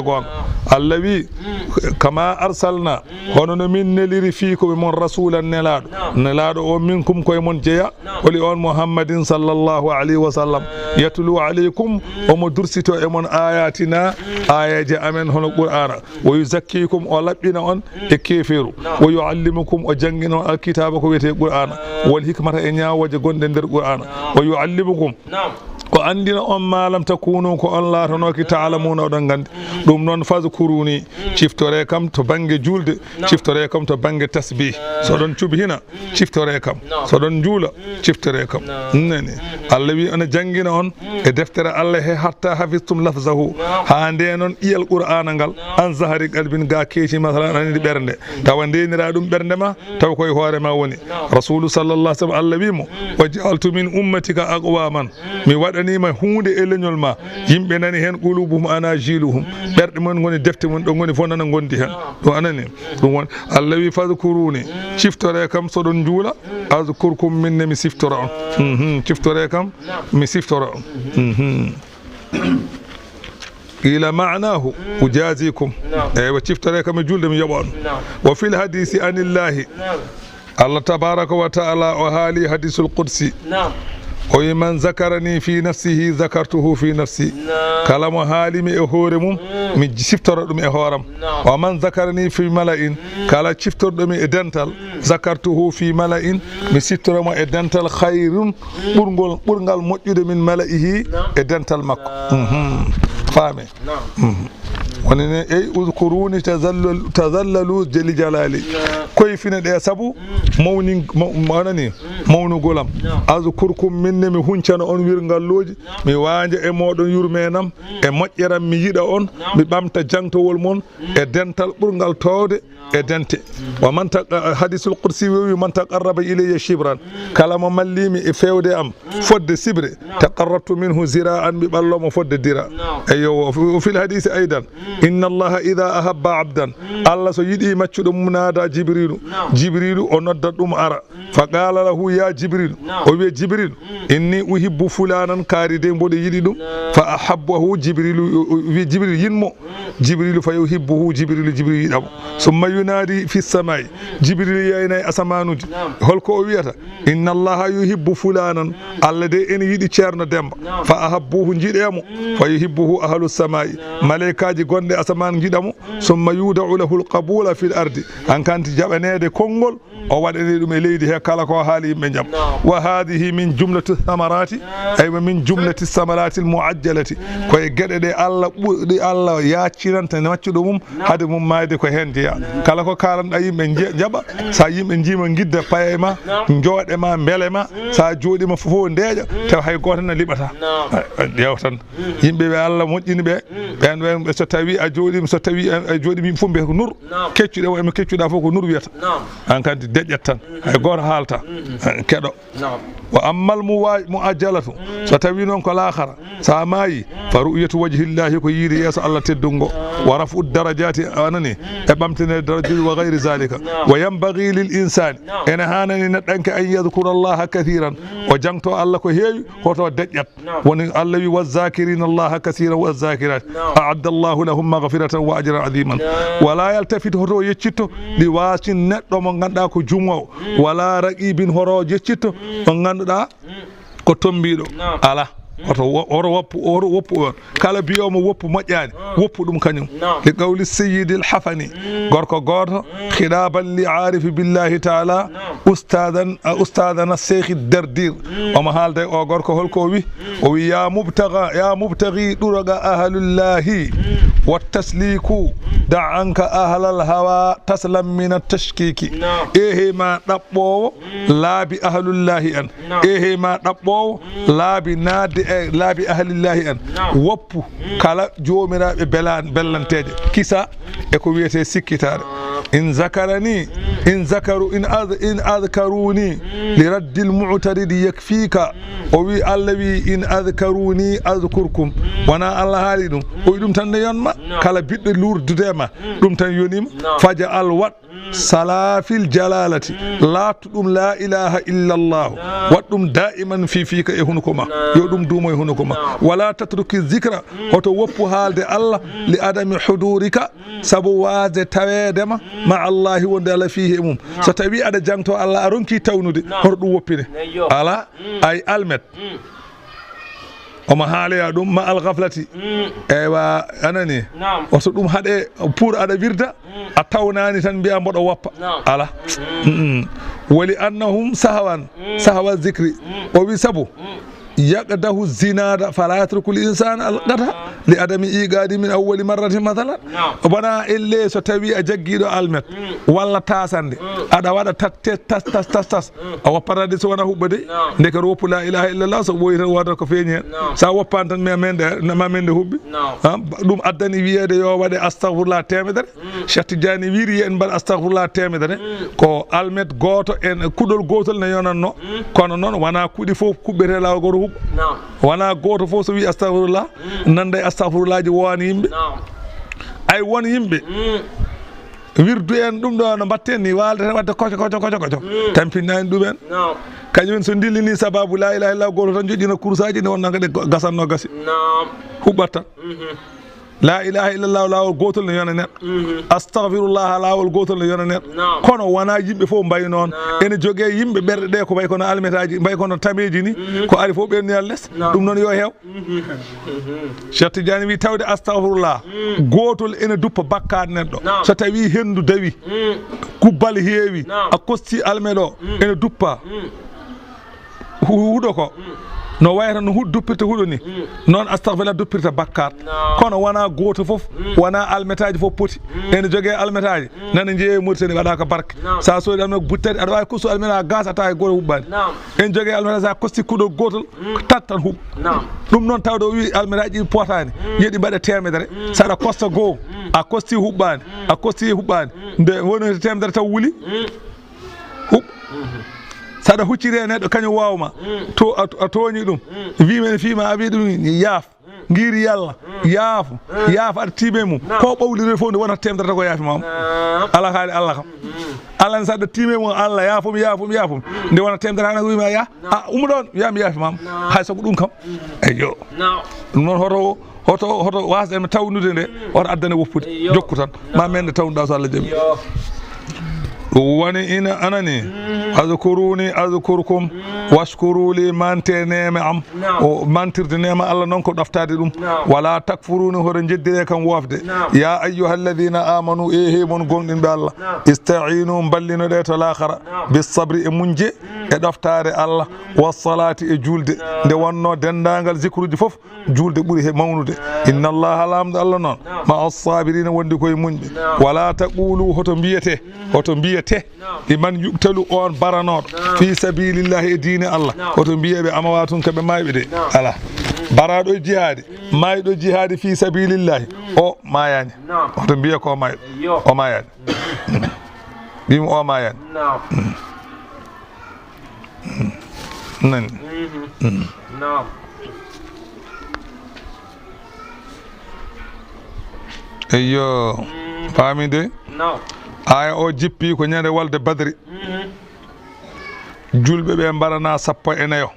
gon Allah wi kama arsalna hono no min neliri fi ko mon rasulan nelaado o minkum koye mon jeya wali on muhammadin sallallahu alaihi wasallam yatlu alaykum o mo dursito e mon ayatina ayaje amen hono qur'ana wa yuzakkikum o labbina on e keferu wa yuallimukum o jangino alkitaba ko wete qur'ana wal hikmata e nyaawoje gonde der qur'ana wa yuallimukum ko andina on malam takunu ko on laatanoki ta'lamuna oɗon gandi ɗum noon fazkuruni ciftore kam to bange julde ciftore kam to bange tasbih so ɗon cuɓi hina ciftore kam so ɗon juula ciftore kam nani Allah wi ona jangina on e deftere Allah he hatta hafistum lafzahu ha nde noon iyal qur'ana ngal an zahari qalbin ga keeci masalan anidi ɓernde tawa ndenira ɗum ɓernde ma taw koye hoore ma woni rasulu sallallahu alaihi wasallam Allah wimo wa ja'altu min ummatika aqwaman mi waɗanima hunde e leñol ma yimɓe nani hen qulubuhum ana jiluhum ɓerɗe mon goni defte mon ɗo goni fof nana gondi hen ɗum anani ɗum won Allah wi fadkuruni ciftore kam soɗon juula azkurkum minne mi siftora on ciftore kam mi siftora on إلى معناه أجازيكم وشفتريك من جلد من يبون وفي الحديث عن الله الله تبارك وتعالى وهالي حديث القدسي ومن ذكرني في نفسه ذكرته في نفسي كلام حالي مي هورمم مي شفتر دم هورم ومن ذكرني في ملأ كلا شفتر دم دنتال ذكرته في ملأ مي شفتر ما دنتال خير برغال موجود من ملئه دنتال مكو فاهمه wonene ey uzkuruni tazallalu jali jalali koy fina de sabu mawni manani mawnu golam azkurkum minne mi huncana on wirngalloji mi wanje e modon yurmenam e mojjeram mi yida on mi bamta jangtowol mon e dental burgal towde e dente wa man hadithul qudsi wi man taqarraba ilayya shibran kalama mallimi e fewde am fodde sibre taqarrabtu minhu zira'an bi ballomo fodde dira ayo fil hadith aidan inna allaha idha ahabba abdan allah so yidi maccudo munada jibrilu o nodda dum ara fa qala lahu ya jibril o wi jibril inni uhibbu fulanan karide mbode yidi dum fa ahabbahu jibril yinmo jibril fa yuhibbuhu jibril yidamo summa yunadi fi samai jibril yayna asamanuji holko o wiyata inna allaha yuhibbu fulanan allah de en yidi ceerno demba fa ahabbuhu jidemo fa yuhibbuhu ahlus samai malaikaji gonde asaman jidamo summa yuda'u lahu alqabula fil ardi an kanti jabanede kongol o wadani dum e leydi he kala ko haali yimbe jam wa hadhihi min jumlati thamarati ay min jumlati samarati almuajjalati ko e gede de Allah budi Allah yaaciranta maccudo mum hade mum mayde ko hen diya kala ko kalanda yimbe jaba sa yimbe jima gidda payema jode ma belema sa jodi ma fofo ndeja taw hay goto na libata yewtan yimbe be Allah mojjini be ben so tawi a jodi so tawi a jodi mi fombe ko nur keccude o e keccuda fo ko nur wiyata an kanti deƴƴat tan hay goto haalta keɗo wa ammal muajjalatu so tawi noon ko laakhara sa maayi fa ru'yatu wajhillahi ko yiide yeeso Allah teddungo wa rafu darajati anani e ɓamtene darajati wa gayri zalika wa yanbaghi lil insani ene hanani neɗɗanke an yadhkura allaha kathiran o jangto Allah ko heewi hoto deƴƴat woni Allah wi wazakirina allaha kathiran wazakirat a'adda allahu lahum maghfiratan wa ajran aziman wala yaltafit hoto yeccitto li wasin neɗɗo mo ganduɗa ko jumowo wala raqibin horo yeccitto mo ganduɗa ko tombiɗo ala oro woppu kala biyomo woppu moƴƴani woppu ɗum kañum li qawli sayyidi al-hafani gorko goto khidaban li arifi billahi ta'ala ustadana sheikh dardir omo haalde o gorko holko wi ya mubtaghi duraga ahlullahi wattasliku da anka ahlal hawa taslam min at-tashkiki ehe ma dabbowo laabi ahlullahi an ehe ma dabbowo laabi nade laabi ahlillahi an woppu kala joomiraɓe bellanteje kisa e ko wiyete sikkitare in adhkaruni li raddil mu'taridi yakfika o wi Allah wi in adhkaruni adhkurkum wana Allah haali ɗum o wi ɗum tan ne yonma kala biɗɗo lurdudema ɗum tan yonima faja al wat salafil jalalati laatuɗum la ilaha illa llahu waɗɗum da'iman fifika e hunuko ma yo ɗum duumo e hunuko ma wala tatruki zicra hoto woppu haalde Allah li adami hudurika sabu waade tawedema ma allahi wonde Allah fihi e mum so tawi aɗa jangto Allah a ronki tawnude hoto ɗum woppine ala ay almet omo haaloya ɗum ma algaflati ewa anani oto ɗum haaɗe pour aɗa wirda a tawnani tan mbiya mboɗo woppa ala wali annahum sahawa zicri o wi sabu yaqdahu zinada fala yatruku l insana alqata li adami iqadi min awwali marrati mathalan wona elle so tawi a jaggiɗo almet walla tasande aɗa waɗa tas a woppatade so wona huɓɓa de ndeke to woppu la ilaha illallah so ɓoyi tan wodata ko feeñi hen sa woppani tan ma mende huɓɓi ɗum addani wiyede yo waɗe astahfirullah temedere Cheikh Tidiane wiri en mbaɗa astahfirullah temedere ko almet goto en kuɗol gotol ne yonatno kono noon wona kuuɗi fof kuɓɓete law goto huɓɓa wona goto fof so wi astahfirullah nanda e astahfirullaji wowani yimɓe ay won yimɓe wirdu en ɗum ɗo no mbatten ni walde tan wadde koco tampinani ɗumen kañumen so dillini sababu la ilaha illallah goto tan joƴƴina kursaji nde wonno kadi gasanno gasi huɓɓat tan la ilaha illallah lawol gotol ne yona neɗɗo astahfirullah lawol gotol ne yona neɗɗo kono wona yimɓe fof mbayi noon ene jogue yimɓe ɓerɗe ɗe ko mbay kono almetaji mbay kono tameji ni ko ari fof ɓerniyal less ɗum noon yo heew Cheikh Tidiane wi tawde astahfirullah gotol ene duppa bakkade neɗɗo so tawi hendu dawi kubbal heewi a kosti almeɗ o ene duppa huuɗo ko no wayata no duppirta huuɗo ni noon astahfirullah duppirta bakkat kono wona goto fof wona almetaji fof poti ene jogue almetaji nane jeeye Mauritanie waɗa ko barke sa soodi almet buttati aɗa wawi kostu almeta gas a tawa e goto huɓɓani en jogue almetaji sa kosti kuɗol gotol tat tan huuɓ ɗum noon tawde o wi almetaji ɗi potani yeeɗi mbaɗe temedere saɗa kosta goho a kosti huɓɓani nde woni temedere taw wuuli huuɓ saɗa hucciri e neɗɗo kañum wawma to a tooñi ɗum wimen fima a wi ɗum yaaf guiri yallah yaafu aɗa tiime mum ko ɓawlire fof nde wonata temedere ta ko yaafimama ala haali Allah kam Allah ne saɗa tiime mum Allah yaafum nde wona temedere hana wima ya a umu ɗon wiyami yaafimama hay sago ɗum kam eyyo ɗum noon hoto wasde tawnude nde oto addane woppude jokku tan ma mende tawnuɗa so Allah jaaɓi woni ina anani azkuruni azkurkum washkuru li mante neme am o mantirde nema Allah noon ko ɗaftade ɗum wala takfuruni hoto jeddire kam wofde ya ayyuha alladhina amanu he mon gonɗinɓe Allah ista'inu ballinoɗe to lahara bis sabri e munje e ɗaftade Allah wassalati e julde nde wonno dendagal zikruji foof julde ɓuuri he mawnude inna allaha lamdo Allah noon ma as-sabirina wondi koye muñɓe wala taqulu hoto mbiyete liman yubtalu on baranoɗo fi sabilillahi e diine Allah hoto mbiyeɓe amawatun kaɓe mayɓe de ala baraɗo jihadi mayɗo jihadi fi sabilillahi o mayani hoto mbiye ko mayɗo o mayani mbimi o mayani nani eyyo faami de aya o jippi ko ñande walde badri julɓe ɓe mbarana 14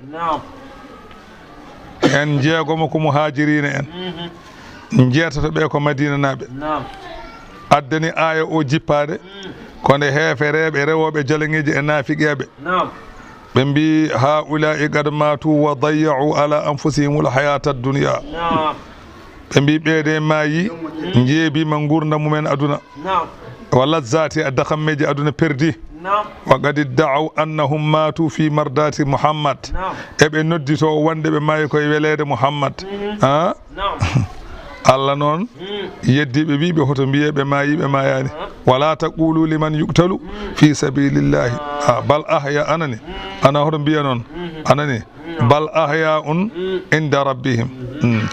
en jeegomo ko muhajirina en jeetato ɓe ko madina naɓe addani aya o jippade konde heefereɓe rewoɓe jaleŋeji e naafiqeɓe ɓe mbi haulai qad matu wa dayyau ala anfusihim l hayata dunia ɓe mbi ɓeede maayi jeebima gurda mumen aduna walla zati a dakammeji aduna perdi wa qad idda'u annahum matu fi mardati muhammad eɓe noddito wonde ɓe maayi koye welede muhammad Allah noon yeddiɓe wiɓe hoto mbiyeɓe maayiɓe mayani wala taqulu liman yuqtalu fi sabilillahi bal ahya anani ana hoto mbiya noon anani bal ahya un inda rabbihim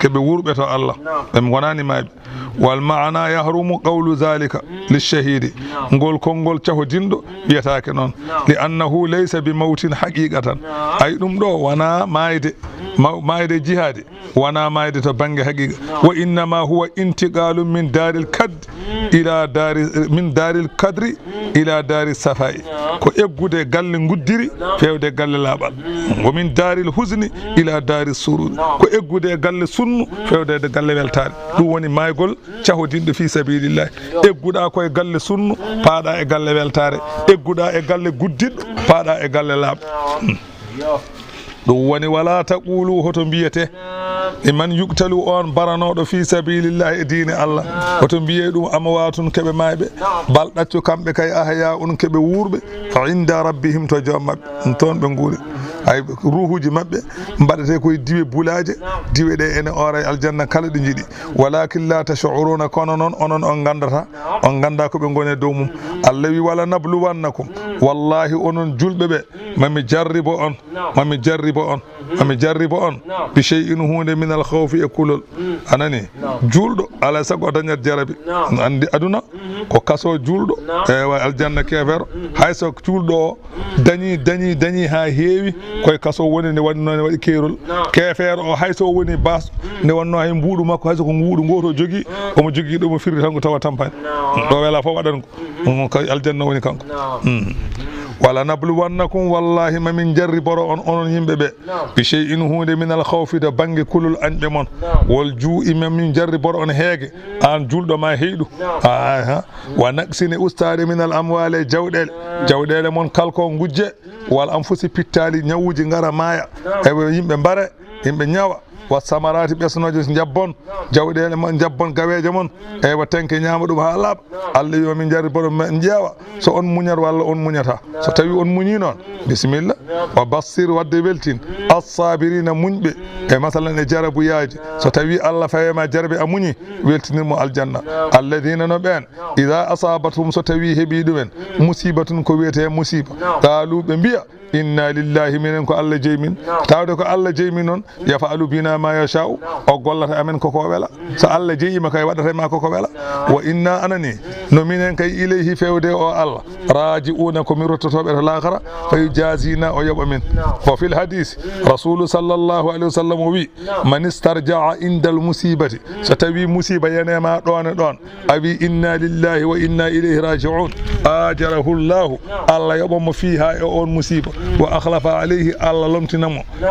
keɓe wurɓe to Allah ɓe gonani maɓe wal maana yahrumu qawlu zalika lilshahidi ngol konngol cahodinɗo wiyatake noon li annahu laysa bi mawtin haqiqatan ay ɗum ɗo wona mayde jihadi wona mayde to banggue haqiqa wa innama huwa intiqalum min daril kad ila dari min daril kadri ila dari safai ko eggude galle guddiri fewde galle laabal wo min daril husni ila dari sururi ko eggude galle sunnu fewde galle weltare ɗum woni maygol cahodinɗo fi sabilillah egguɗa koye galle sunnu paaɗa e galle weltare egguɗa e galle guddiɗɗo paaɗa e galle laaɓa ɗum woni wala taqulu hoto mbiyete iman yuktalu on baranoɗo fi sabilillahi e diine Allah hoto mbiye ɗum amwatun keɓe mayɓe bal ɗaccu kamɓe kay ahya un keɓe wurɓe inda rabbihim to joom maɓɓe toon ɓe guuri ay ruhuji maɓɓe mbaɗete koye diwe bulaje diwe ɗe ene ora aljanna kala ɗi jiiɗi walakin la tashuruna kono noon onon on gandata on ganda koɓe gone dow mum Allah wi wala nabluwannakum wallahi onon julɓe ɓe mami jarribo on mami jarribo on bi shay'in hunde min al khawfi e kulol anani julɗo ala sago dañat jarabi andi aduna ko kaso julɗo e aljanna kefero hayso julɗo o dañi ha heewi koye kaso woni nde wanno ne waɗi keerol kefeero o hayso woni bas nde wanno hay mbuuɗu makko hayso ko mbuuɗu goto jogui omo jogui ɗomo firri tan ko tawa tampani ɗo wela fof waɗan ko aljanna woni kanko wala nabluwannakum wallahi mamin jarriboro on onon yimɓe ɓe bi shay'in hunde min al khawfi to banggue kulol anɓe mon wol juu'i mamin jarriboro on heege an julɗo ma heyɗu wa naqsine ustade min al amwale jawɗele mon kalko gujje wal anfusi pittali ñawuji ngara maaya eɓe yimɓe mbare yimɓe ñawa wa samarati ɓesnoje jabbon jawɗele mon jabbon gaweje mon e wa tenke ñama ɗum ha laaɓa Allah wi min jarri boɗo men jeewa so on muñat walla on muñata so tawi on muñi noon bisimilla wa bassir wadde weltin as-sabirina muñɓe e masalan e jarabuyaji so tawi Allah fawema jarabe a muñi weltinirmo aljanna alladina no ɓen ida asabatum so tawi heeɓi ɗumen musibatun ko wiyete musiba qalu ɓe mbiya inna lillahi minen ko Allah jeyi min tawde ko Allah jeyi min noon yafalu bina ma yasha'u o gollata amen koko wela so Allah jeyima kay waɗata ma koko wela wa inna anani no minen kay ilayhi fewde o Allah raji'una ko mi rottotoɓe to lakara fa yujazina o yoɓa min wa fil hadis rasulu sallallahu alaihi wasallam o wi man istarja'a indal musibati so tawi musiba yanema ɗon e ɗon a wi inna lillahi wa inna ilayhi raji'un ajarahu llahu Allah yoɓamo fiha e on musiba wa akhlafa alayhi Allah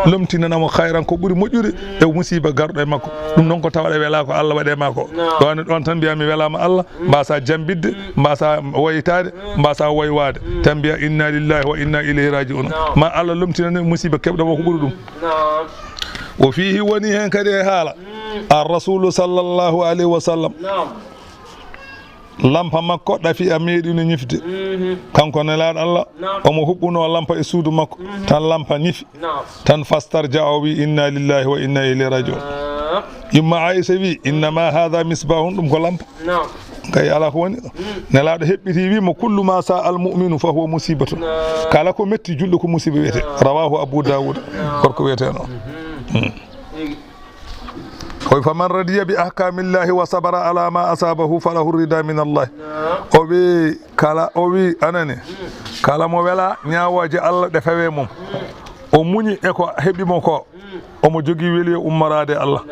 lomtinanamo khayran ko ɓuuri moƴƴude e musiba garɗo e makko ɗum noon ko tawɗe wela ko Allah waɗe ma ko ɗon ɗon tan mbiyami welama Allah mbasa jambidde mbasa woytade mbasa woywade tan mbiya inna lillahi wa inna ilayhi raji'un ma Allah lomtinane musiba kebɗamo ko ɓuuri ɗum o fihi woni hen kadi e haala ar rasulu sallallahu alayhi wa sallam lampa makko ɗafi a meeɗino ñifde kanko nelaɗo Allah omo huɓɓuno lampa e suudu makko tan lampa ñifi tan fastarja o wi inna lillahi wa inna ilayhi raji'un yumma Aisha wi innama hadha misbahun ɗum ko lampa kay ala ko woni nelaɗo heɓɓiti wimo kullu ma sa al mu'minu fa huwa musibatun kala ko metti julɗo ko musiba wiyete rawahu Abu Dawud korko wiyeteno koy faman radiya bi ahkamillahi wa sabara ala ma asabahu falahu rida min Allah o wi kala o wi anani kala mo wela ñawoje Allah ɗe fawe mum o muñi e ko heɓimo ko omo jogui weeli ummarade Allah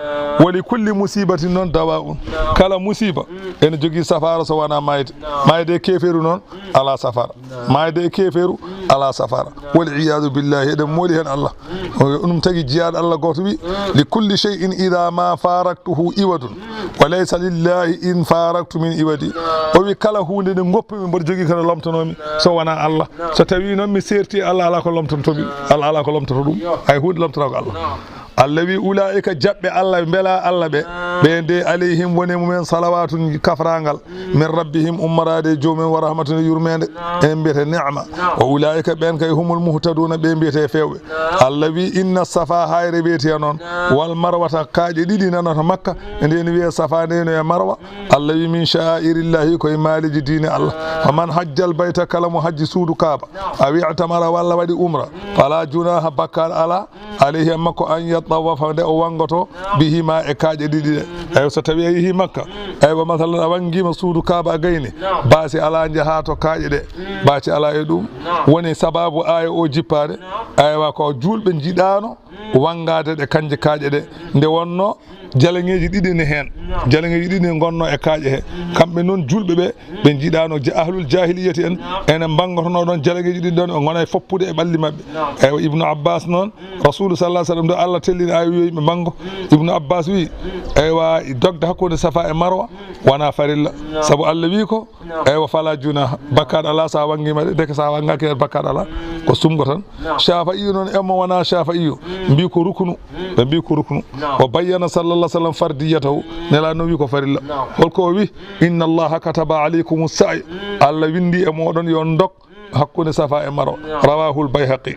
wali kulli musibatin noon dawa'un kala musiba ene jogui safara so wona mayde keferu noon ala safara mayde keferu ala safara wal iyadu billahi eɗen mooli hen Allah ɗum tagui jiyaɗo Allah goto wi li kulli shay'in idha ma faraktuhu iwadun wa laysa lillahi in faraktu min iwadi o wi kala hunde nde goppumi mboɗo jogui kono lomtanomi so wona Allah so tawi noon mi serti Allah ala ko lomtantomi Allah ala ko lomtato ɗum hay hunde lomtata ko Allah Allah wi ulaika jaɓɓe Allah beela Allah ɓe nde alayhim woni mumen salawatun kafrangal min rabbihim ummarade jomumen wa rahmatun yurmede en mbiyete ni'ma wa ulaika ɓen kay humul muhtaduna ɓe mbiyete fewɓe Allah wi inna safa hayre wiyete noon wal marwata kaaƴe ɗiɗi nanata makka ndeni wiye safa ndeno e marwa Allah wi min sha'irillahi koye maaliji diine Allah faman hajjal bayta kala mo hajji suudu kaaba a wi'tamara walla waɗi umra fala junaha bakkar ala alayhi makko an yatawafa nde o wangoto bihima e kaaƴe ɗiɗi ɗe eyi so tawi a yeehi makka eywa masalan a wangima suudu kaaba a gayni baasi ala jaaha to kaaƴe ɗe baasi ala e ɗum woni sababu aya o jippade eywa ko julɓe jiɗano wangade ɗe kanje kaaƴe ɗe nde wonno jaleŋeji ɗiɗi ne hen jaleŋeji ɗiɗi ne gonno e kaaƴe he kamɓe noon julɓe ɓe ɓe jiiɗano ahlul jahiliyati en ene bangotono ɗon jaleŋeji ɗiɗi ɗon ɓe gona e foppude e ɓalli mabɓe eywa ibnu abbas noon rasulu sallah sallam ɗo Allah tellini ayi wi yimɓe bango ibnu abbas wi eywa dogde hakkude safa e marwa wona farilla saabu Allah wi ko eywa fala junaha bakkaɗo ala sa wangima de deke sa wangaki hen bakkaɗo ala ko sumgo tan shafa iyo noon emmo wona shafa iyo mbi ko ruknu ɓe mbi ko ruknu o bayyana sallallah sallam fardiyatahu nela no wi ko farilla holko wi inna allaha kataba aleykum sa'i Allah windi e moɗon yo dok hakkude safa e marwa rawahul bayhaqi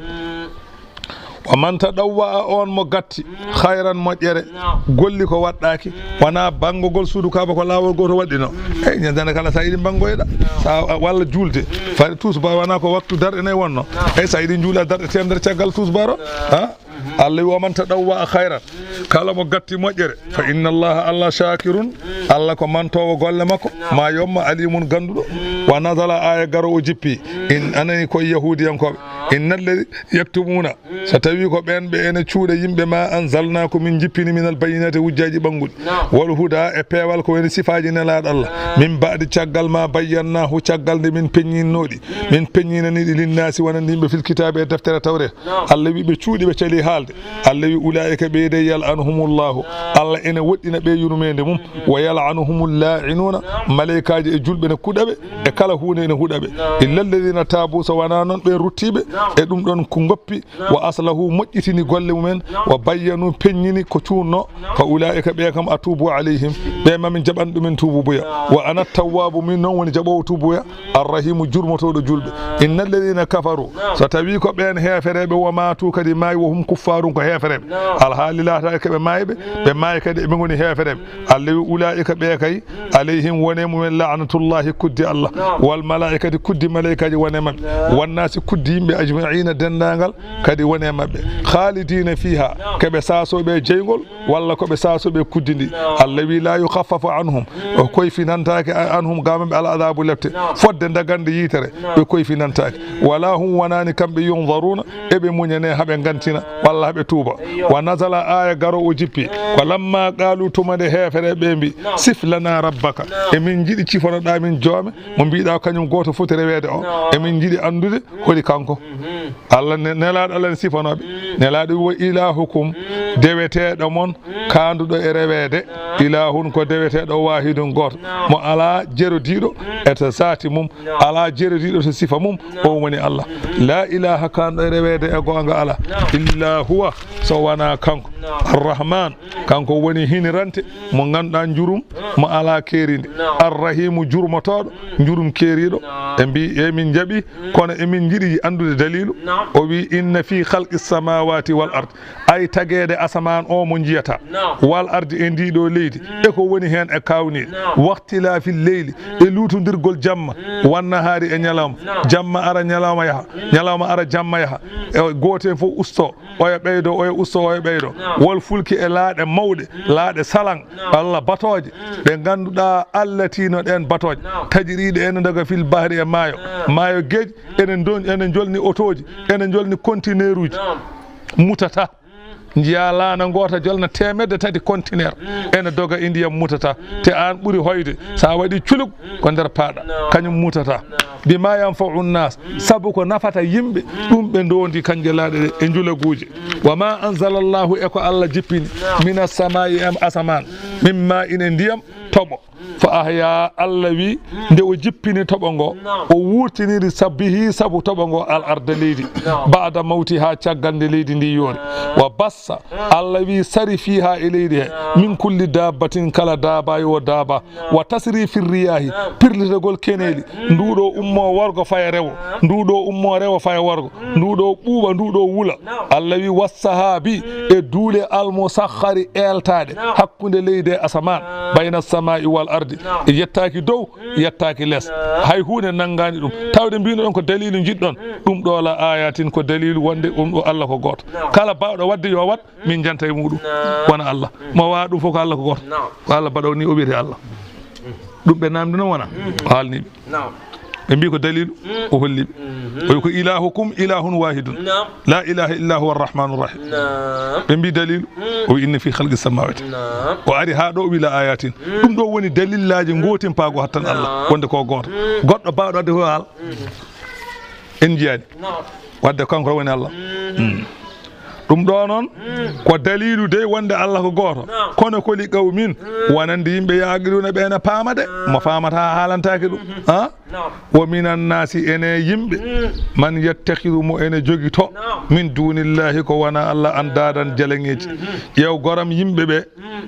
wa man tadawwa on mo gatti khayran moƴƴere golli ko waɗɗaki wona bangogol suudu kaba ko lawol goto waɗɗino eyyi ñandane kala sa yiɗi bangoyɗa sa walla julde fari tusba wona ko waktu darɗe nayyi wonno eyyi sa yiɗi juula darɗe temedere caggal tusbaro ha Allah wi wa man tadawwa khayran kala mo gatti moƴƴere fa inna allaha Allah shakirun Allah ko mantowo golle makko ma yomma alimun ganduɗo wa nazala aya garo o jippi in anani koye yahudiyankoɓe inna alladhi yaktumuna so tawi ko ɓen ɓe ene cuuɗa yimɓe ma anzalna ko min jippini minal bayinati wujjaji ɓangguɗi wal huda e peewal ko woni sifaji nelaɗo Allah min ba'di caggal ma bayyannahu caggal nde min peññinnoɗi min peññinaniɗi linnasi wonande yimɓe fil kitabe e deftere tawret Allah wi ɓe cuuɗi ɓe cali haalde Allah wi ulaika ɓeyde yal'anuhumullahu Allah ene woɗɗina ɓe yurmede mum wa yal'anuhumul la'inuna malaikaji e julɓe ne kuɗaɓe e kala hunde ene huɗaɓe illa alladhina tabu so wona noon ɓe ruttiɓe e ɗum ɗon ko goppi wa aslahu moƴƴitini golle mumen wa bayyanu peññini ko cuunno fa ulaika ɓe kam atubu alayhim ɓe mamin jaɓan ɗumen tububuya wa ana tawwabu min noon woni jaɓowo tubuya arrahimu jurmotoɗo julɓe inna alladhina kafaru so tawi ko ɓen hefereɓe wa matu kadi maayi wo hum kuffarum ko hefereɓe alhaali laata keɓe maayɓe ɓe maayi kadi eɓe goni hefereɓe Allah wi ulaika ɓe kay alayhim wone mumen la'natullahi kuddi Allah wal malaikati kuddi malaikaji wone mabɓe wannasi kuddi yimɓe ajma'ina dendagal kadi wone mabɓe khalidina fiha keɓe sasoɓe jeygol walla koɓe sasoɓe kuddi ndi Allah wi la yukhaffafu anhum o koyfinantake anhum gamaɓe al adabu lepte fodde dagande yitere ɓe koyfinantake wala hum wonani kamɓe yunzaruna eɓe muñane haɓe gantina walla haɓe tuuba wa nazala aya garo o jippi ko lamma qalu tumade hefere ɓe mbi sif lana rabbaka emin jiiɗi cifonoɗa min joome mo mbiɗa kañum goto foti rewede o emin jiiɗi andude holi kanko Allah nelaɗo Allah ne sifanoɓe nelaɗo wo ilahukum deweteɗo moon kanduɗo e rewede ilahun ko deweteɗo wahidun goto mo ala jerodiɗo eto sati mum ala jerodiɗo to sifa mum o woni Allah la ilaha kanɗo e rewede e gonga ala illa huwa so wona kanko arrahman kanko woni hinirante mo ganduɗa jurum mo ala kerinde arrahimu jurmotoɗo jurum keriɗo e mbi emin jaaɓi kono emin jiiɗi andude dalilu o wi inna fi khalqi samawati wal ard ay tagede asaman o mo jiyata wal ardi e ndiɗo leydi e ko woni hen e kawniɗe waqtilafi leyli e lutodirgol jamma wannahari e ñalawma jamma ara ñalawma yaha ñalawma ara jamma yaha e goten fof usto oyo ɓeydo oyo usto oyo ɓeydo wol fulki e laaɗe mawɗe laaɗe salan Allah batoje ɓe ganduɗa allatino ɗen batoje tajiriɗe ene daga fil bahri e maayo gueji ene jolni otoji ene jolni conteneur uji mutata jiya laana goota jolna temedde tati conteneur ene doga indiyam mutata te an ɓuuri hoyde sa waɗi culuk ko nder paaɗa kañum mutata bima yanfa'u nnas sabu ko nafata yimɓe ɗum ɓe ndondi kanje laaɗe ɗe e julaguji wa ma anzala llahu e ko Allah jippini minas samai em asaman mimma ine ndiyam toɓo fa ahya Allah wi nde o jippini toɓo ngo o wurtiniri sabbihi sabu toɓo ngo al arda leydi ba'da mawti ha caggal nde leydi ndi yoori wa bassa Allah wi sari fiha e leydi he min kulli dabbatin kala dabayi o daba wa tasri fi riyahi pirlitegol keneli nduɗo ummo worgo faya rewo nduɗo ummo rewo faya worgo nduɗo ɓuuɓa nduɗo wula Allah wi wassahabi e duule almusakhari eltade hakkude leydi e asaman bayna samai wal ardi e yettaki dow yettaki less hay hunde nangani ɗum tawde mbino ɗon ko dalilu jiɗɗon ɗum ɗo la ayatin ko dalilu wonde ɗum ɗo Allah ko goto kala bawɗo wadde yo wat min janta e muɗum wona Allah mo wawa ɗum fof ko Allah ko goto ko Allah baɗo ni o wiyete Allah ɗum ɓe namdi noon wona o haalniɓe ɓe mbi ko dalilu o holliɓe oyi ko ilahukum ilahun wahidun la ilaha illa huwa arrahmanu rrahim ɓe mbi dalilu o inna fi halqi samawati o ari ha ɗo o wila ayatin ɗum ɗo woni dalillaji gotin paago hattan Allah wonde ko goto goɗɗo bawɗo wadde ko haala en jiyani wadde kanko woni Allah ɗum ɗo noon ko dalilu de wonde Allah ko goto kono koli qawmin wonande yimɓe yaqiluna ɓeene paama de mo famata haalantaki ɗum ha wa minan nasi ene yimɓe man yattakhidu mo ene jogi to min dunillahi ko wona Allah andadan jaleŋeji ƴeew goram yimɓe ɓe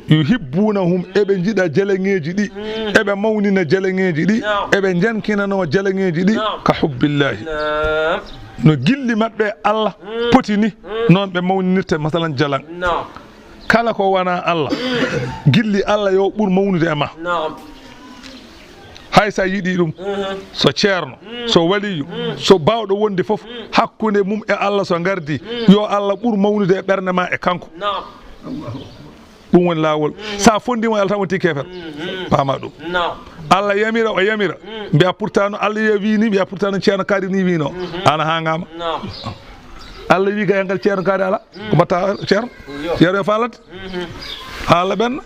yuhibbunahum eɓe jiɗa jaleŋeji ɗi eɓe mawnina jaleŋeji ɗi eɓe jankinano jaleŋeji ɗi ka hubbillahi no gilli maɓɓe Allah poti ni noon ɓe mawninirta masalan jalan kala ko wona Allah gilli Allah yo ɓuur mawnude e ma hay sa yiɗi ɗum so ceerno so waliyu so bawɗo wonde fof hakkude mum e Allah so gardi yo Allah ɓuur mawnude e ɓernde ma e kanko ɗum woni laawol sa fondimo Allah tan wonti kefere pama ɗum Allah yamira o yamira mbiya pourtant no Allah yo wi ni mbiya pourtant no ceerno kaari ni wino ana hangama Allah wi ga ngal ceerno kaari ala ko mbatta ceerno yo falata haala ɓenna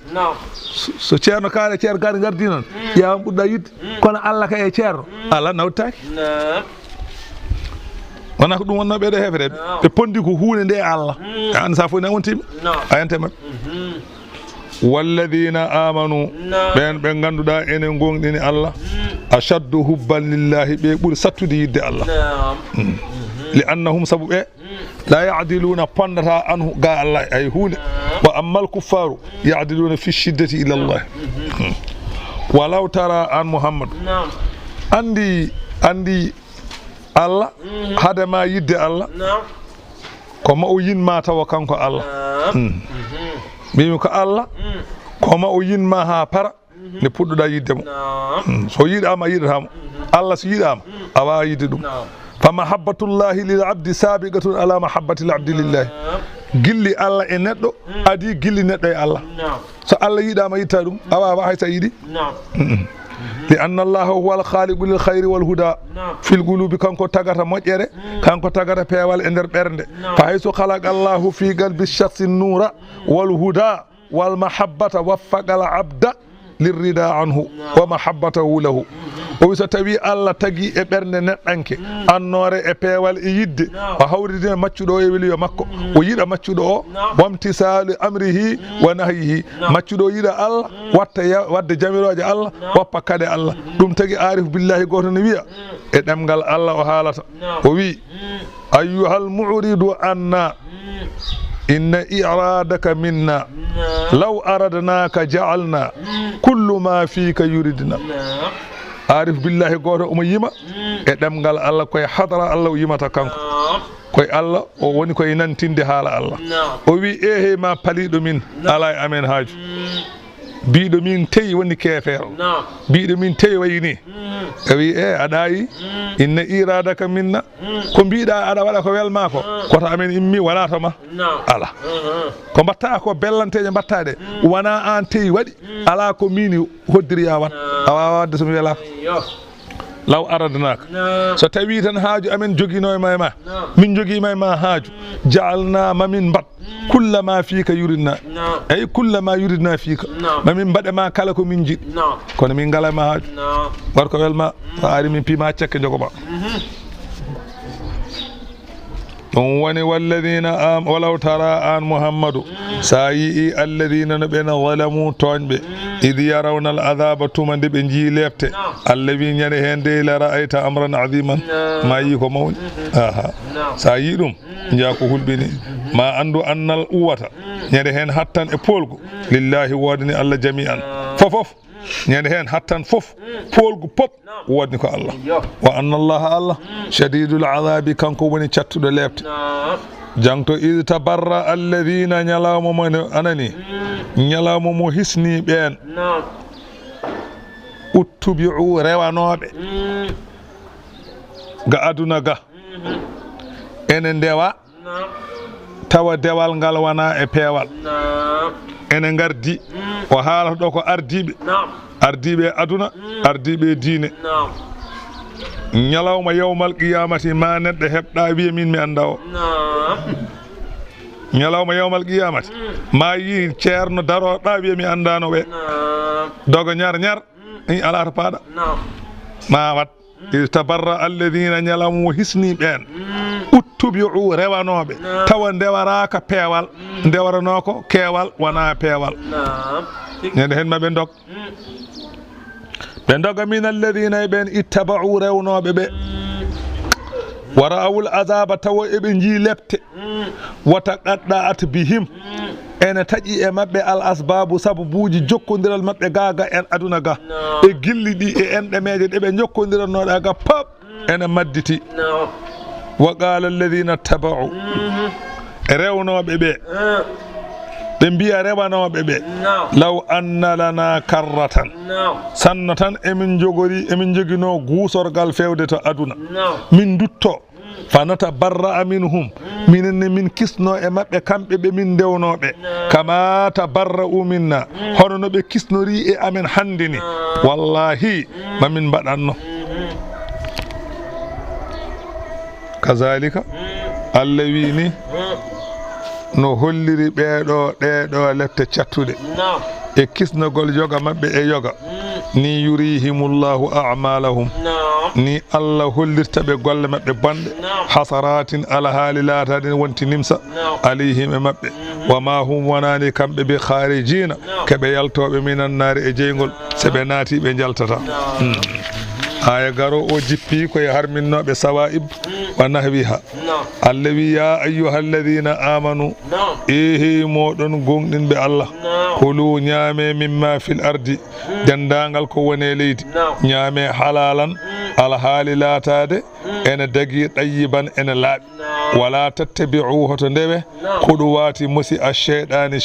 so ceerno kaari gardi noon ƴewam ɓurɗa yidde kono Allah ka e ceerno Allah nawtaki wona ko ɗum wonno ɓeɗo hefreɓe ɓe pondi ko hunde nde Allah an sa fof ne wontiɓe a yante mabɓe walladina amanu ɓen ɓe ganduɗa enen gonɗini Allah ashaddu hubban lillahi ɓe ɓuuri sattude yidde Allah li annahum sabu ɓe la yadiluna pondata anhu ga Allah ay hunde wa amma al kuffaru yadiluna fi shiddati ila Allah walaw tara an Muhammad andi Allah hadema yidde Allah ko ma o yinma tawa kanko Allah mbimi ko Allah ko ma o yinma ha para ne puɗɗoɗa yidde mo so yiɗama yiɗatamo Allah so yiɗama a wawa yidde ɗum fa mahabbatullahi lil abdi sabiqatun ala mahabbati l abdi lillahi gilli Allah e neɗɗo adi gilli neɗɗo e Allah so Allah yiɗama yitta ɗum a wawa haysa yiɗi li anna allaha huwa al khaliqu lil khayri wal huda fil qulubi kanko tagata moƴƴere kanko tagata peewal e nder ɓernde fa hayso khalaqa allahu fi qalbi shakhsi nura wal huda wal mahabbata waffaqa al abda lirrida anhu wa mahabbatahu lahu o wi so tawi Allah tagi e ɓernde neɗɗanke annore e peewal e yidde o hawridina maccuɗo o e weliyo makko o yiɗa maccuɗo o wamtisalu amrihi wa nahyihi maccuɗo o yiɗa Allah wadde jamiroje Allah woppa kade Allah ɗum tagi arif billahi goto ne wiya e ɗemgal Allah o haalata o wi ayyuhal mu'ridu anna inna iradaka minna law aradnaka ja'alna kullu ma fika yuridna arif billahi goto omo yima e ɗemgal Allah koye hadara Allah o yimata kanko koye Allah o woni koye nantinde haala Allah o wi ehe ma paliɗo min ala e amen haaju biɗo min teyi woni kefeero biɗo min teyi wayini o wi aɗa yi inna iradaka minna ko mbiɗa aɗa waɗa ko welma ko koto amen immi wona to ma ala ko mbatta ko bellanteje mbattaɗe wona an teyi waɗi ala ko min hoddiri ya wat a wawa wadde somi welaka law aradnaka so tawi tan haaju amen joguino e ma min joguima e ma haaju jaalna mamin mbat kullama fiika yuridna ay kullama yuridna fiika mamin mbaɗema kala ko min jiɗi kono min ngala ma haaju war ko welma so ari min piima cekke jogoɓa ɗum woni walladina walaw tara an Muhammadu sa yii alladina no ɓena zalamu toñɓe id yarawna al adaba tuma nde ɓe jii lebte Allah wi ñande hen de la ra'ayta amran adiman ma yi ko mawni aha sa yi ɗum jaa ko hulɓini ma andu annal uwata ñande hen hattan e polgu lillahi wodani Allah jami'an fofof ñande hen hattan fof polgu pop wodni ko Allah wa anna Allah shadidul azabi kanko woni cattuɗo lebte jangto id tabarra alladhina ñalawma mo anani ñalawma mo hisni ɓen uttubi'u rewanoɓe ga aduna ga ene ndewa tawa dewal ngal wona e peewal ene gardi o haalata ɗo ko ardiɓe ardiɓe aduna ardiɓe diine ñalawma yawmal qiyamati ma neɗɗo heɓɗa wiya min mi anda o ñalawma yawmal qiyamati ma yi ceerno daroɗa wiya mi andano ɓe dogo ñar ala to paaɗa ma wat tabarra alladina ñalawma hisni ɓen uttubi'u rewanoɓe tawa ndewaraka peewal ndewarano ko keewal wona peewal ñande hen maɓe dog ɓe doga min alladina ɓen ittaba'u rewnoɓe ɓe wa ra'awul azaba tawa eɓe jii lepte wa taqadda'at bihim ene taƴi e maɓɓe al asbabu sababuji jokkodiral maɓɓe gaga en aduna ga e gilli ɗi e enɗemeje ɗeɓe jokkodirannoɗa ga pap ene madditi wa qala alladina taba'u rewnoɓe ɓe ɓe mbiya rewanoɓe ɓe law anna lana karratan sanno tan emin joguino guusorgal fewde to aduna min dutto fanata barra'a minhum minenne min kisno e maɓɓe kamɓe ɓe min ndewnoɓe kama tabarra'u minna hono no ɓe kisnori e amen hande ni wallahi mamin mbaɗanno kazalika Allah wi ni no holliri ɗeɗo lefte cattuɗe e kisnogol yoga maɓɓe e yoga ni yurihimullahu a'malahum ni Allah hollirta ɓe golle maɓɓe bonɗe hasaratin ala haali laatade wonti nimsa alayhim e maɓɓe wa ma hum wonani kamɓe ɓe kharijina keɓe yaltoɓe minan naari e jeygol so ɓe naati ɓe jaltata aya garo o jippi koye harminnoɓe sawa'ib wa nahwiha Allah wi ya ayyuhalladhina amanu ehi moɗon gonɗinɓe Allah kulu ñaame mimma fil ardi dendagal ko woni leydi ñaame halalan ala haali laatade ene dagi ɗayyiban ene laaɓi wala tattabi'u hoto ndewe kuɗuwati musi a sheyɗani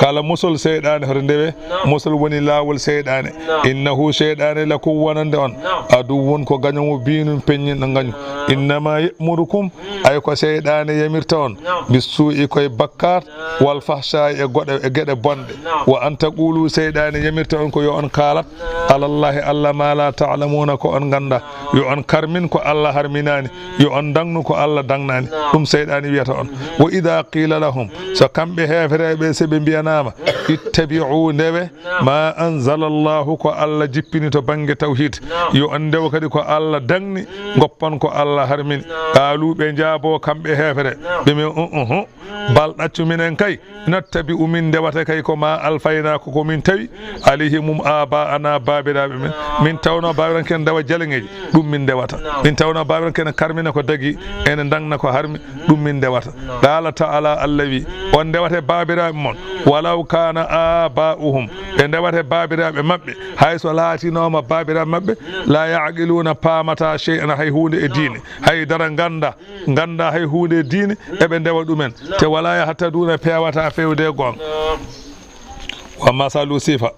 kala musol seyɗani hoto ndewe musol woni laawol seyɗani innahu sheyɗani lakum wonande on aduwwun ko gañomo binum peññinɗo gañu innama ya'murukum ay ko seyɗani yamirta on bisu'i koye bakkat wal fahsha e gueɗe bonɗe wa an taqulu seyɗani yamirta on ko yo on kaalat alallahi Allah ma la ta'lamuna ko on ganda yo on karmin ko Allah harminani yo on dangnu ko Allah dangnani ɗum seyɗani wiyata on wa idha qila lahum so kamɓe hefreɓe seɓe mbiyanama ittabi'u ndewe ma anzala Allahu ko Allah jippini to banggue tawhid yo on ndewa kadi ko Allah dangni goppon ko Allah harmini qaaluɓe jaabo kamɓe hefere ɓe bal ɗaccu minen kay nattabi'u min ndewata kay ko ma alfayna ko min tawi alayhimum aba ana babiraɓe men min tawno babiran ken dawa jaleŋeji ɗum min ndewata min tawno babiran ken karmina ko dagi ene dangna ko harmi ɗum min ndewata qala ta'ala Allah wi on ndewate babiraɓe mon walaw kana aba'uhum ɓe ndewate babiraɓe maɓɓe hayso laatinoma babiraɓe maɓɓe la ya'qiluna pamata shay'an hay hunde e diine hay dara ganda hay hunde e diine eɓe ndewa ɗumen te wala yahtaduna pewata fewde gonga wa masalu sifa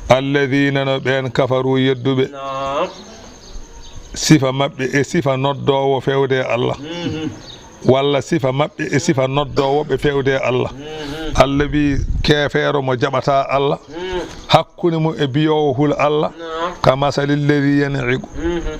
alladhina no ɓen kafaru yedduɓe sifa maɓɓe e sifa noddowo fewde Allah walla sifa maɓɓe e sifa noddowoɓe fewde Allah Allah wi kefeero mo jaɓata Allah hakkude mo e biyowo hul Allah ka masalil ladhi yan'iqu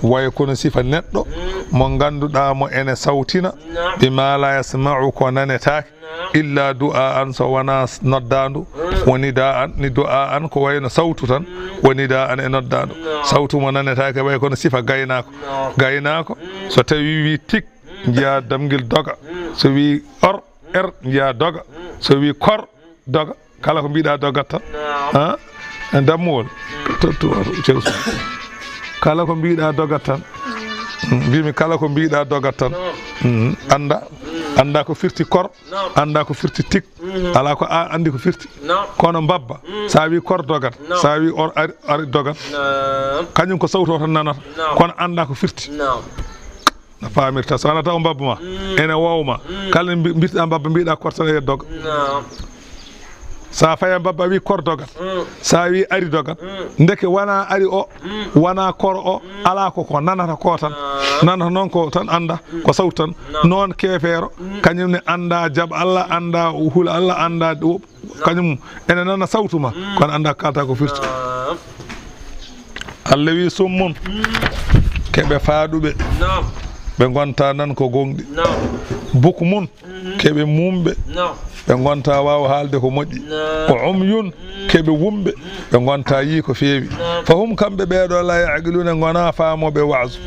way kono sifa neɗɗo mo ganduɗa mo ene sawtina bima la yasma'u ko nanetake illa du'a an so wana noddandu woni da an ni du'a an ko wayno sawtu tan woni da an e noddandu sawtu mo nanetake way kono sifa gaynako so tawi wi tik jiya damgil doga so wi or jiya doga so wi kor doga kala ko mbiɗa dogat tan ha dammuwol kala ko mbiɗa dogat tan mbimi kala ko mbiɗa dogat tan anda ko firti kor anda ko firti tik ala ko andi ko firti kono babba sa wi kor dogat sa wi or ari dogat kañum ko sawto tan nanata kono anda ko firti no famirta so wonata o babba ma ene wowma kala mbirɗa babba mbiɗa kor tan e doga sa faya babba wi kor dogat sa wi ari dogat ndeke wana ari o wana kor o ala ko nanata ko tan nanata noon ko tan anda ko sawtu tan noon kefeero kañum ne anda jab Allah anda hul Allah anda kañum ene nana sawtuma kono anda kalta ko firti Allah wi summun keɓe faaɗuɓe ɓe gonta nan ko gonɗi buku mun keɓe mumɓe ɓe gonta wawa haalde ko moƴƴi o umyun keɓe wumɓe ɓe gonta yi ko feewi fa hum kamɓe ɓeeɗo la yaqiluna gona faamoɓe wasu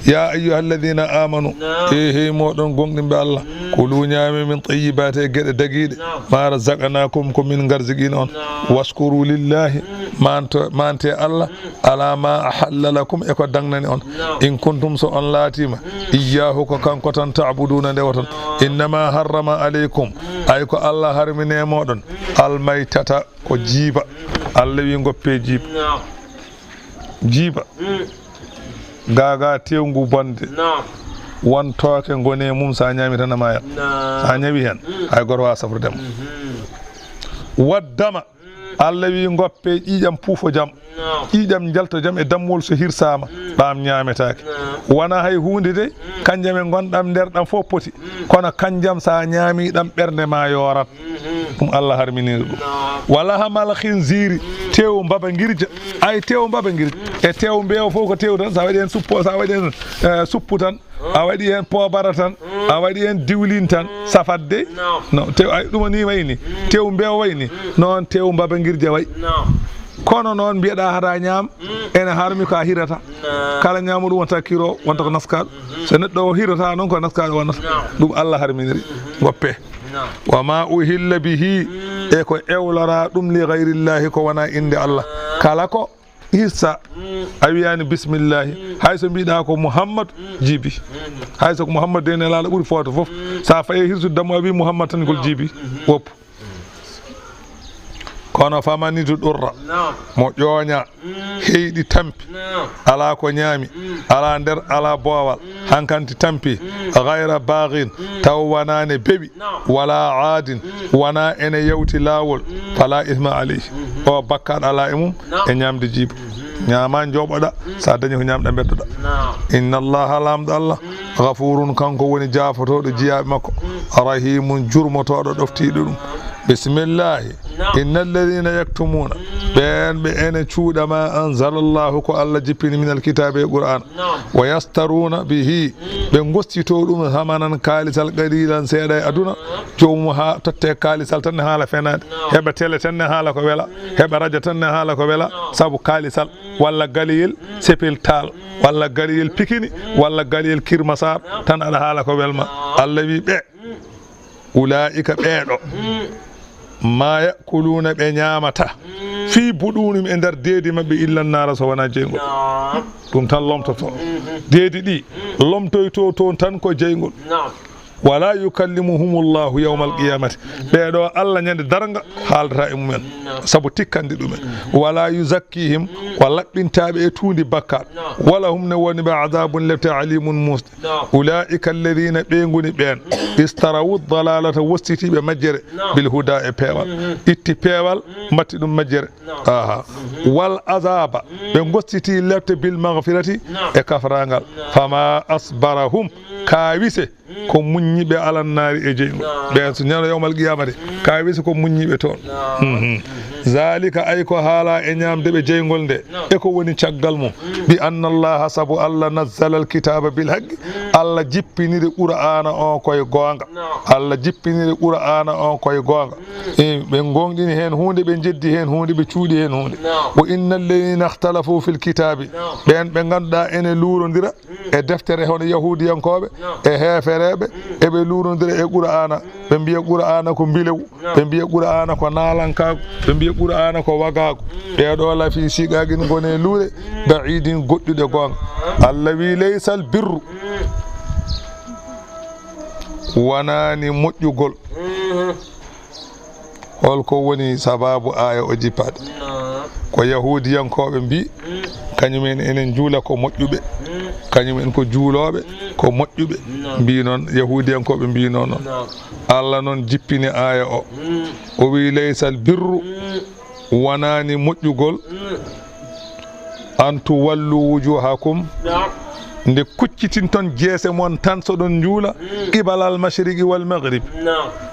ya ayyuha alladina amanu he moɗon gonɗinɓe Allah kulu ñaami min tayyibate e gueɗe daguiɗe ma razaqnakum ko min garziguino on waskuru lillahi mante Allah ala ma ahalla lakum eko dagnani on in kuntum so on laatima iyyahu ko kanko tan ta'buduna nde woton innama harrama aleykum ay ko Allah harmine moɗon almaytata ko jiiba Allah wi goppe jiiba gaga tewngu bonde won tooke gone mum sa ñami tan maya sa ñawi hen hay goto wa safrudema waddama Allah wi goppe ƴiƴam puufo jam ƴiƴam jalto jam e dammol so hirsama ɗam ñametake wona hay hunde de kanjam e gonɗam nder ɗam fof poti kono kanjam sa ñaami ɗam ɓernde ma yorat ɗum Allah harminiri ɗum wala hamal khinziri tew mbaba girja ay tew mbaba girja e tew mbeewa fof ko tew tan sa waɗi hen suppo sa waɗi hen suppu tan a waɗi hen poobara tan a waɗi hen diwlin tan safadde non tew ay ɗum ni wayni tew mbeewa wayni noon tew mbaba girja way kono noon mbiyeɗa hata ñaam ene harmi ko a hirata kala ñaamuɗum wonta kiro wonta ko naskaɗo so neɗɗo o hirata noon ko naskaɗo wonnata ɗum Allah harminiri goppe wa ma uhilla bihi e ko ewlora ɗum li gayrillahi ko wona inde Allah kala ko hirsa a wiyani bismillahi hayso mbiɗa ko Muhammad jiibi hayso ko Muhammad de ne laala ɓuuri footo foof sa faye hirsude dammo a wi Muhammad tan gol jiibi woppu kono famanitu ɗurra mo ƴooña heyɗi tampi ala ko ñaami ala nder ala boowal hankanti tampi gayra bagin taw wonane beɓi wala aadin wona ene yewti laawol fala isma aleyhi o bakkaɗo ala e mum e ñamde jiiba ñaama jooɓoɗa sa dañi ko ñamɗa beddoɗa inna allaha lamɗo Allah gafurun kanko woni jaafotoɗo jiyaɓe makko rahimun jurmotoɗo ɗoftiɗo ɗum bisimillahi inna alladina yaktumuna ɓen ɓe ene cuuɗa ma anzalallahu ko Allah jippini min alkitabe e qur'an wa yastaruna bihi ɓe gostito ɗum hamanan kaalisal qalilan seeɗa e aduna jomum ha totte kaalisal tan ne haala fenade heɓa télé tan ne haala ko wela heɓa radio tan ne haala ko wela saabu kaalisal walla galiyel sepel tal walla galiyel pikini walla galiyel kirmasar tan aɗa haala ko welma Allah wi ɓe ulaika ɓeeɗo ma yakuluna ɓe ñamata fi buɗunum e nder deedi mabɓe illa nara so wona jeygol ɗum tan lomtoto deedi ɗi lomtoyto toon tan ko jeygol wala yukallimuhumullahu yawma alqiyamati ɓeɗo Allah ñande darga haaldata e mumen saabu tikkandi ɗumen wala yuzakkihim ko laɓɓintaɓe e tuundi bakkat wala hum ne woni ɓe adabun lefte alimun musde ulaika alladina ɓe goni ɓen istarawu dalalata wostitiɓe majjere bil huda e peewal itti peewal matti ɗum majjere aha wal azaba ɓe gostiti lefte bil maghfirati e kafrangal fama asbarahum kawise ko muññiɓe alannari e jeygol ɓen so ñano yawmal qiyamate kawise ko muññiɓe toon zalika ay ko haala e ñamde ɓe jeygol nde e ko woni caggal mum bi anna allaha saabu Allah nazzala alkitaba bil haqqi Allah jippiniri qur'ana on koye gonga Allah jippiniri qur'ana on koye gonga ɓe gonɗini hen hunde ɓe jeddi hen hunde ɓe cuuɗi hen hunde wa innal ladina ikhtalafu fil kitabi ɓen ɓe ganduɗa ene luurodira e deftere hono yahudiyankoɓe e heefereɓe eɓe luurodira e qur'ana ɓe mbiya qur'ana ko bilew ɓe mbiya qur'ana ko nalankago ɓe mbiya qur'ana ko wagago ɓeɗo lafi siqaqin gone luuɗe baidin goɗɗuɗe gonga Allah wi laysal birru wonani moƴƴugol holko woni sababu aya o jippaɗe ko yahudiyankoɓe mbi kañumen enen juula ko moƴƴuɓe kañumen ko juuloɓe ko moƴƴuɓe mbi noon yahudiyankoɓe mbi noon Allah noon jippini aya o wi laysal birru wonani moƴƴugol an tuwallu wujuhakum nde kuccitinton jeese mon tan soɗon juula qibalal mashriqi wal maghrib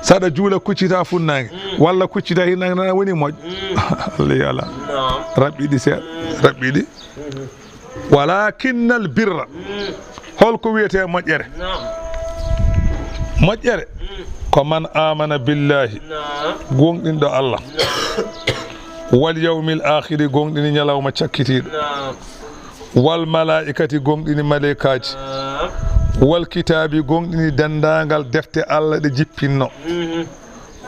saɗa juula kuccita funnangue walla kuccita hinnangue nana woni moƴƴo Allah yala raɓɓiɗi seeɗa raɓɓiɗi walakinnal birra holko wiyete moƴƴere moƴƴere ko man amana billahi gonɗinɗo Allah wal yawmil akhiri gonɗini ñalawma cakkitiɗo wal malaikati gonɗini malaikaji wal kitabi gonɗini dendagal defte Allah ɗe jippinno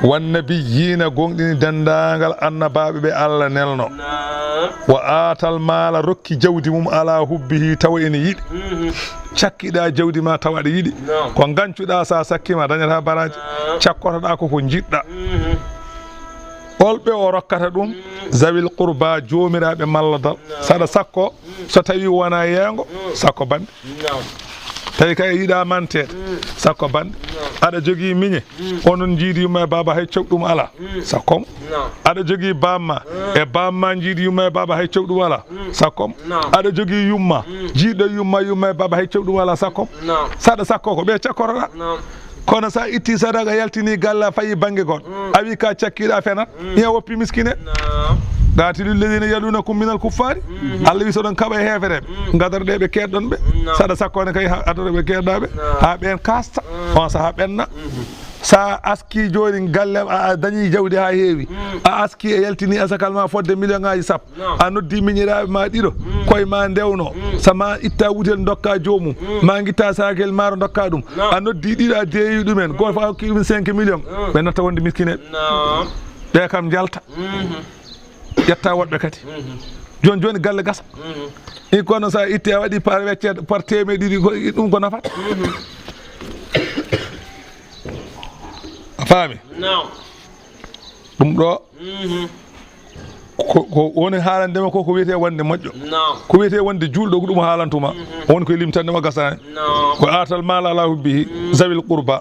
wan nabiyina gonɗini dendagal annabaɓe ɓe Allah nelno wa atal mala rokki jawdi mum ala hubbihi tawa ene yiɗi cakkiɗa jawdi ma tawa aɗa yiɗi ko gancuɗa sa sakkima dañata baraji cakkotoɗa koko jiɗɗa olɓe o rokkata ɗum zawil qurba jomiraɓe malladal saɗa sakko so tawi wona yeengo sakko bande tawi kay yiɗa mantede sakko bande aɗa jogui miñe onon jiidi yumma e baba hay cogɗum ala sakkom aɗa jogui bamma e bamma jiidi yumma e baba hay cogɗum ala sakkom aɗa jogui yumma jiiɗo yumma e baba hay cogɗum ala sakkom saɗa sakko ko ɓe cakkotoɗa kono sa itti sadaka yaltini galla fayi banggue goɗɗo a wi ka cakkiɗa fenat iya woppi miskine gati lilladina yalunakum minal kuffari Allah wi soɗon kaɓa e hefereɓe gadarɗeɓe keɗɗon ɓe saɗa sakkone kay adoreɓe keɗɗaɓe ha ɓen kasta on saaha ɓenna sa aski joni galle a dañi jawdi ha heewi a aski e yaltini asakal ma fodde million ngaji sappo a noddi miñiraɓe ma ɗiɗo koye ma ndewno sama itta wutel dokka jomum ma guitta sakel maaro dokka ɗum a noddi ɗiɗo a deeyi ɗumen goto fo hokki ɗum 5 million ɓe natta wonde miskineɓe ɓe kam jalta ƴetta woɗɓe kadi joni galle gasa i kono sa itti a waɗi par weccede par temeɗe ɗiɗi ɗum ko nafata a faami ɗum ɗo ko woni haalandema ko wiyete wonde moƴƴo ko wiyete wonde julɗo ko ɗum haalantuma woni koye limtandema gasani ko atal mala ala hubbihi zawil qurba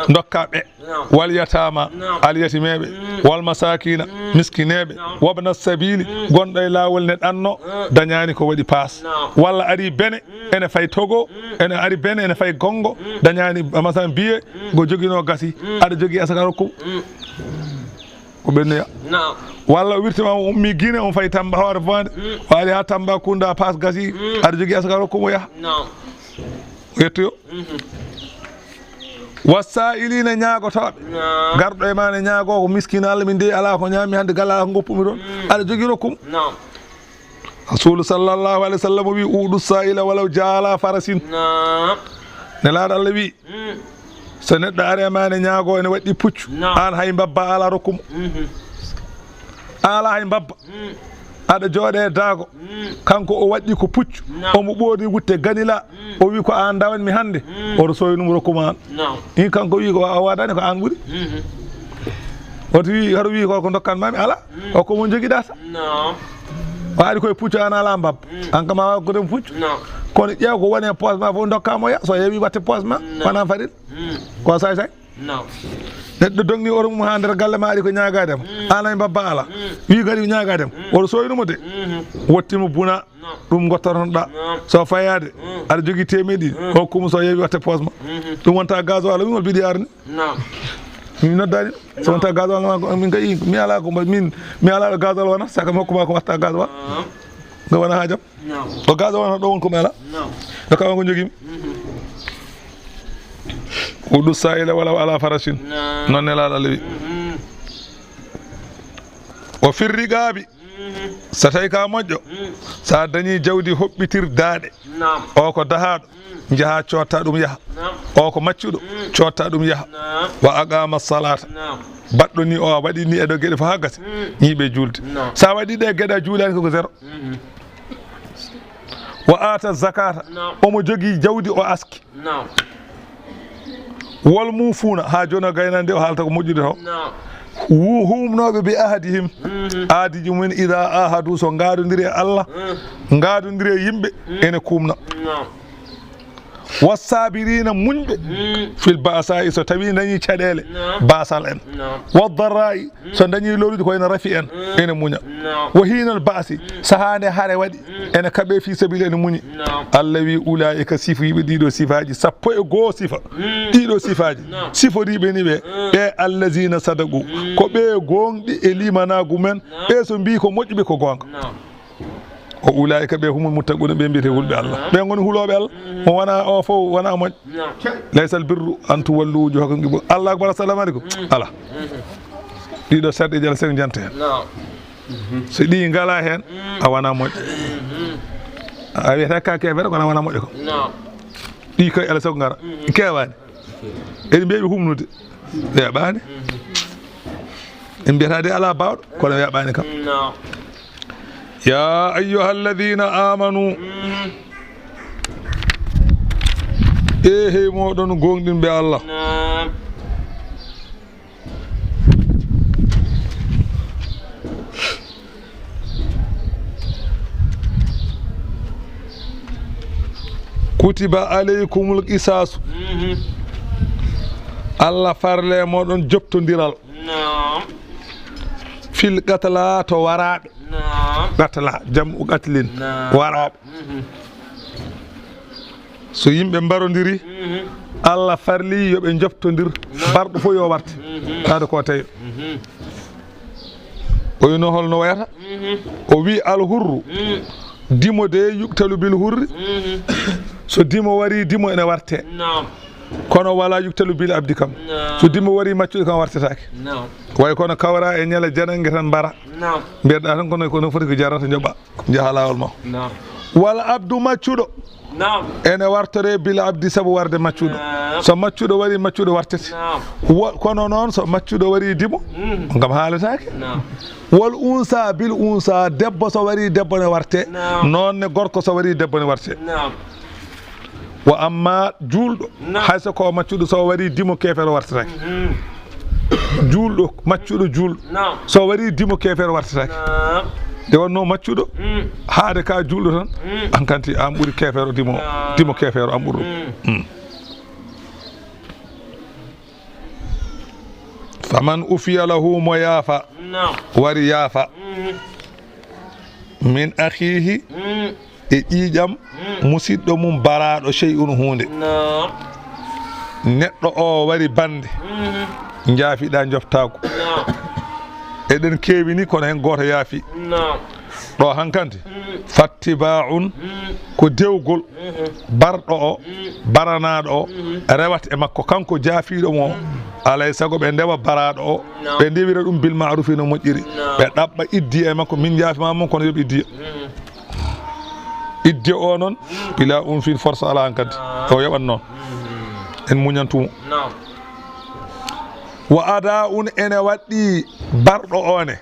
dokkaɓe wal yatama al yatimeɓe wal masakina miskineɓe wabna sabili gonɗo e lawol ne ɗanno dañani ko waɗi paas walla ari bene ene fay togo ene ari bene ene fay gongo dañani masalan biye go joguino gasi aɗa jogui asaka rokkum ko ɓennoya walla wirtima o ummi guine on fay Tamba hoore fonde o ari ha Tamba kunda paas gasi aɗa jogui asaka rokkum o yaha o yettoyo wasailina ñaagotoɓe garɗo e ma ne ñaago ko miskina Allah min de ala ko ñaami hande gala ala ko goppumi ɗon aɗa jogui rokkum rasulu sallllahu alayhi wa sallam wi uɗu saila walaw jaala farasin ne laaɗo Allah wi so neɗɗo ari e ma ne ñaago ene waɗɗi puccu an hay mbabba ala rokkum ala hay mbabba aɗa jooɗe daago kanko o waɗɗi ko puccu omo ɓoodi wutte ganila o wi ko an dawanmi hande oto sowi num rokkuma an in kanko wi ko a waɗani ko an ɓuuri oto wi haɗo wi ko dokkanmami ala o komo joguiɗa ta o ari koye puccu an ala mbabba an kam a wawa goden puccu kono ƴeew ko woni e poche ma fof dokkamo ya so yeewi watte poche ma wona faril ko say neɗɗo dogni oto mum ha nder galle ma ari ko ñagadema an ay mbabba ala wi kadi ñagadema oto soynumo de wottimo buna ɗum gottotonoɗa so fayade aɗa jogui temeɗe ɗiɗi hokkumo so yeewi watte poche ma ɗum wonta gasoil min wol mbiɗi arni min noddani so wonta gasoil ma min kay mi ala ko min mi ala ɗo gasoil wona saka mi hokkuma ko watta gasoil nga wona haajam o gasoil wona ɗo won komi ala ɗo kawa ko joguimi uɗu saila walaw ala farasin noon nelaɗo Allah wi o firrigaɓi so tawi ka moƴƴo sa dañi jawdi hoɓɓitirdaɗe o ko dahaɗo jaaha cotta ɗum yaaha o ko maccuɗo cotta ɗum yaaha wa aqama salata baɗɗo ni o waɗi ni eɗo gueɗe fo ha gasi ñiiɓe julde sa waɗi ɗe gueɗe a juulani koko zéro wa ata zakata omo jogui jawdi o aski wol mum fuuna ha joni o gaynande o haalta ko moƴƴude to humnoɓe bi ahadihim aadiji mumen ida ahadu so gadodiri e Allah gadodiri e yimɓe ene kumna wasabirina muñɓe fil basa'i so tawi dañi caɗele basal en waddarra'i so dañi lowrude ko ene rafi en ene muña wo hinal basi sahande haare waɗi ene kaɓe fi sabili ene muñi Allah wi ulaika sifoyiɓe ɗiɗo sifaji sappo e goho sifa ɗiɗo sifaji siforiɓe ni ɓe allazina sadagu ko ɓe gonɗi e limanagu men ɓe so mbi ko moƴƴuɓe ko gonga o ulaika be humul muttaquna be mbiyete hulɓe Allah be ngoni huloɓe Allah mo wana o fof wana moƴ laysal birru an tuwallu wujuhakum qibla Allah akbar assalamu aleykum ala ɗiɗo sarɗe jala sen janta hen so ɗi ngala hen a wana moƴƴo a wiyata ka kefere kono wana moƴƴo ko ɗi koye ala sago ngara kewani eɗi mbiyaɓe humnude ɓe yaɓani en mbiyatade ala bawɗo kono yaɓani kam ya ayyuha alladina amanu hey moɗon gonɗinɓe Allah kutiba aleykumul qisasu Allah farle moɗon joptodiral fil qatla to waraɓe qatla jamu qatlin waraɓe so yimɓe mbarodiri Allah farli yoɓe joptodir barɗo fof yo warte taade ko tawi o yino holno wayata o wi alhurru dimo de yuktalu bil hurri so dimo wari dimo ene warte kono wala yuktalu bil abdi kam so dimo wari maccuɗo kam wartetake way kono kawra e ñala janangue tan mbara mbiyeɗa tan kono foti ko jarata joɓa jaaha lawol ma wala abdu maccuɗo ene wartore bil abdi saabu warde maccuɗo so maccuɗo wari maccuɗo wartete kono noon so maccuɗo wari dimo gam haaletake wal unsa bil unsa debbo so wari debbo ne warte nonne gorko so wari debbo ne warte wa amma julɗo hayso ko maccuɗo so wari dimo kefere wartetake julɗo maccuɗo julɗo so wari dimo kefere wartetake nde wonno maccuɗo haade ka julɗo tan an kanti an ɓuuri kefere dimo kefere an ɓuuri ɗum faman ufiya lahu mo yaafa wari yaafa min akhihi e ƴiƴam musidɗo mum baraɗo shey'un hunde neɗɗo o wari bande jaafiɗa joftako eɗen keewi ni kono hen goto yaafi ɗo hankkandi fattiba'un ko dewgol barɗo o baranaɗo o rewat e makko kanko jaafiɗo mo alay sago ɓe ndewa baraɗo o ɓe ndewira ɗum bil ma'rufi no moƴƴiri ɓe ɗaɓɓa iddi e makko min jaafima mum kono yoɓ iddiya idde o noon bila fin force ala hankkadi o yoɓat noon en muñantumo wa ada un ene waɗɗi barɗo one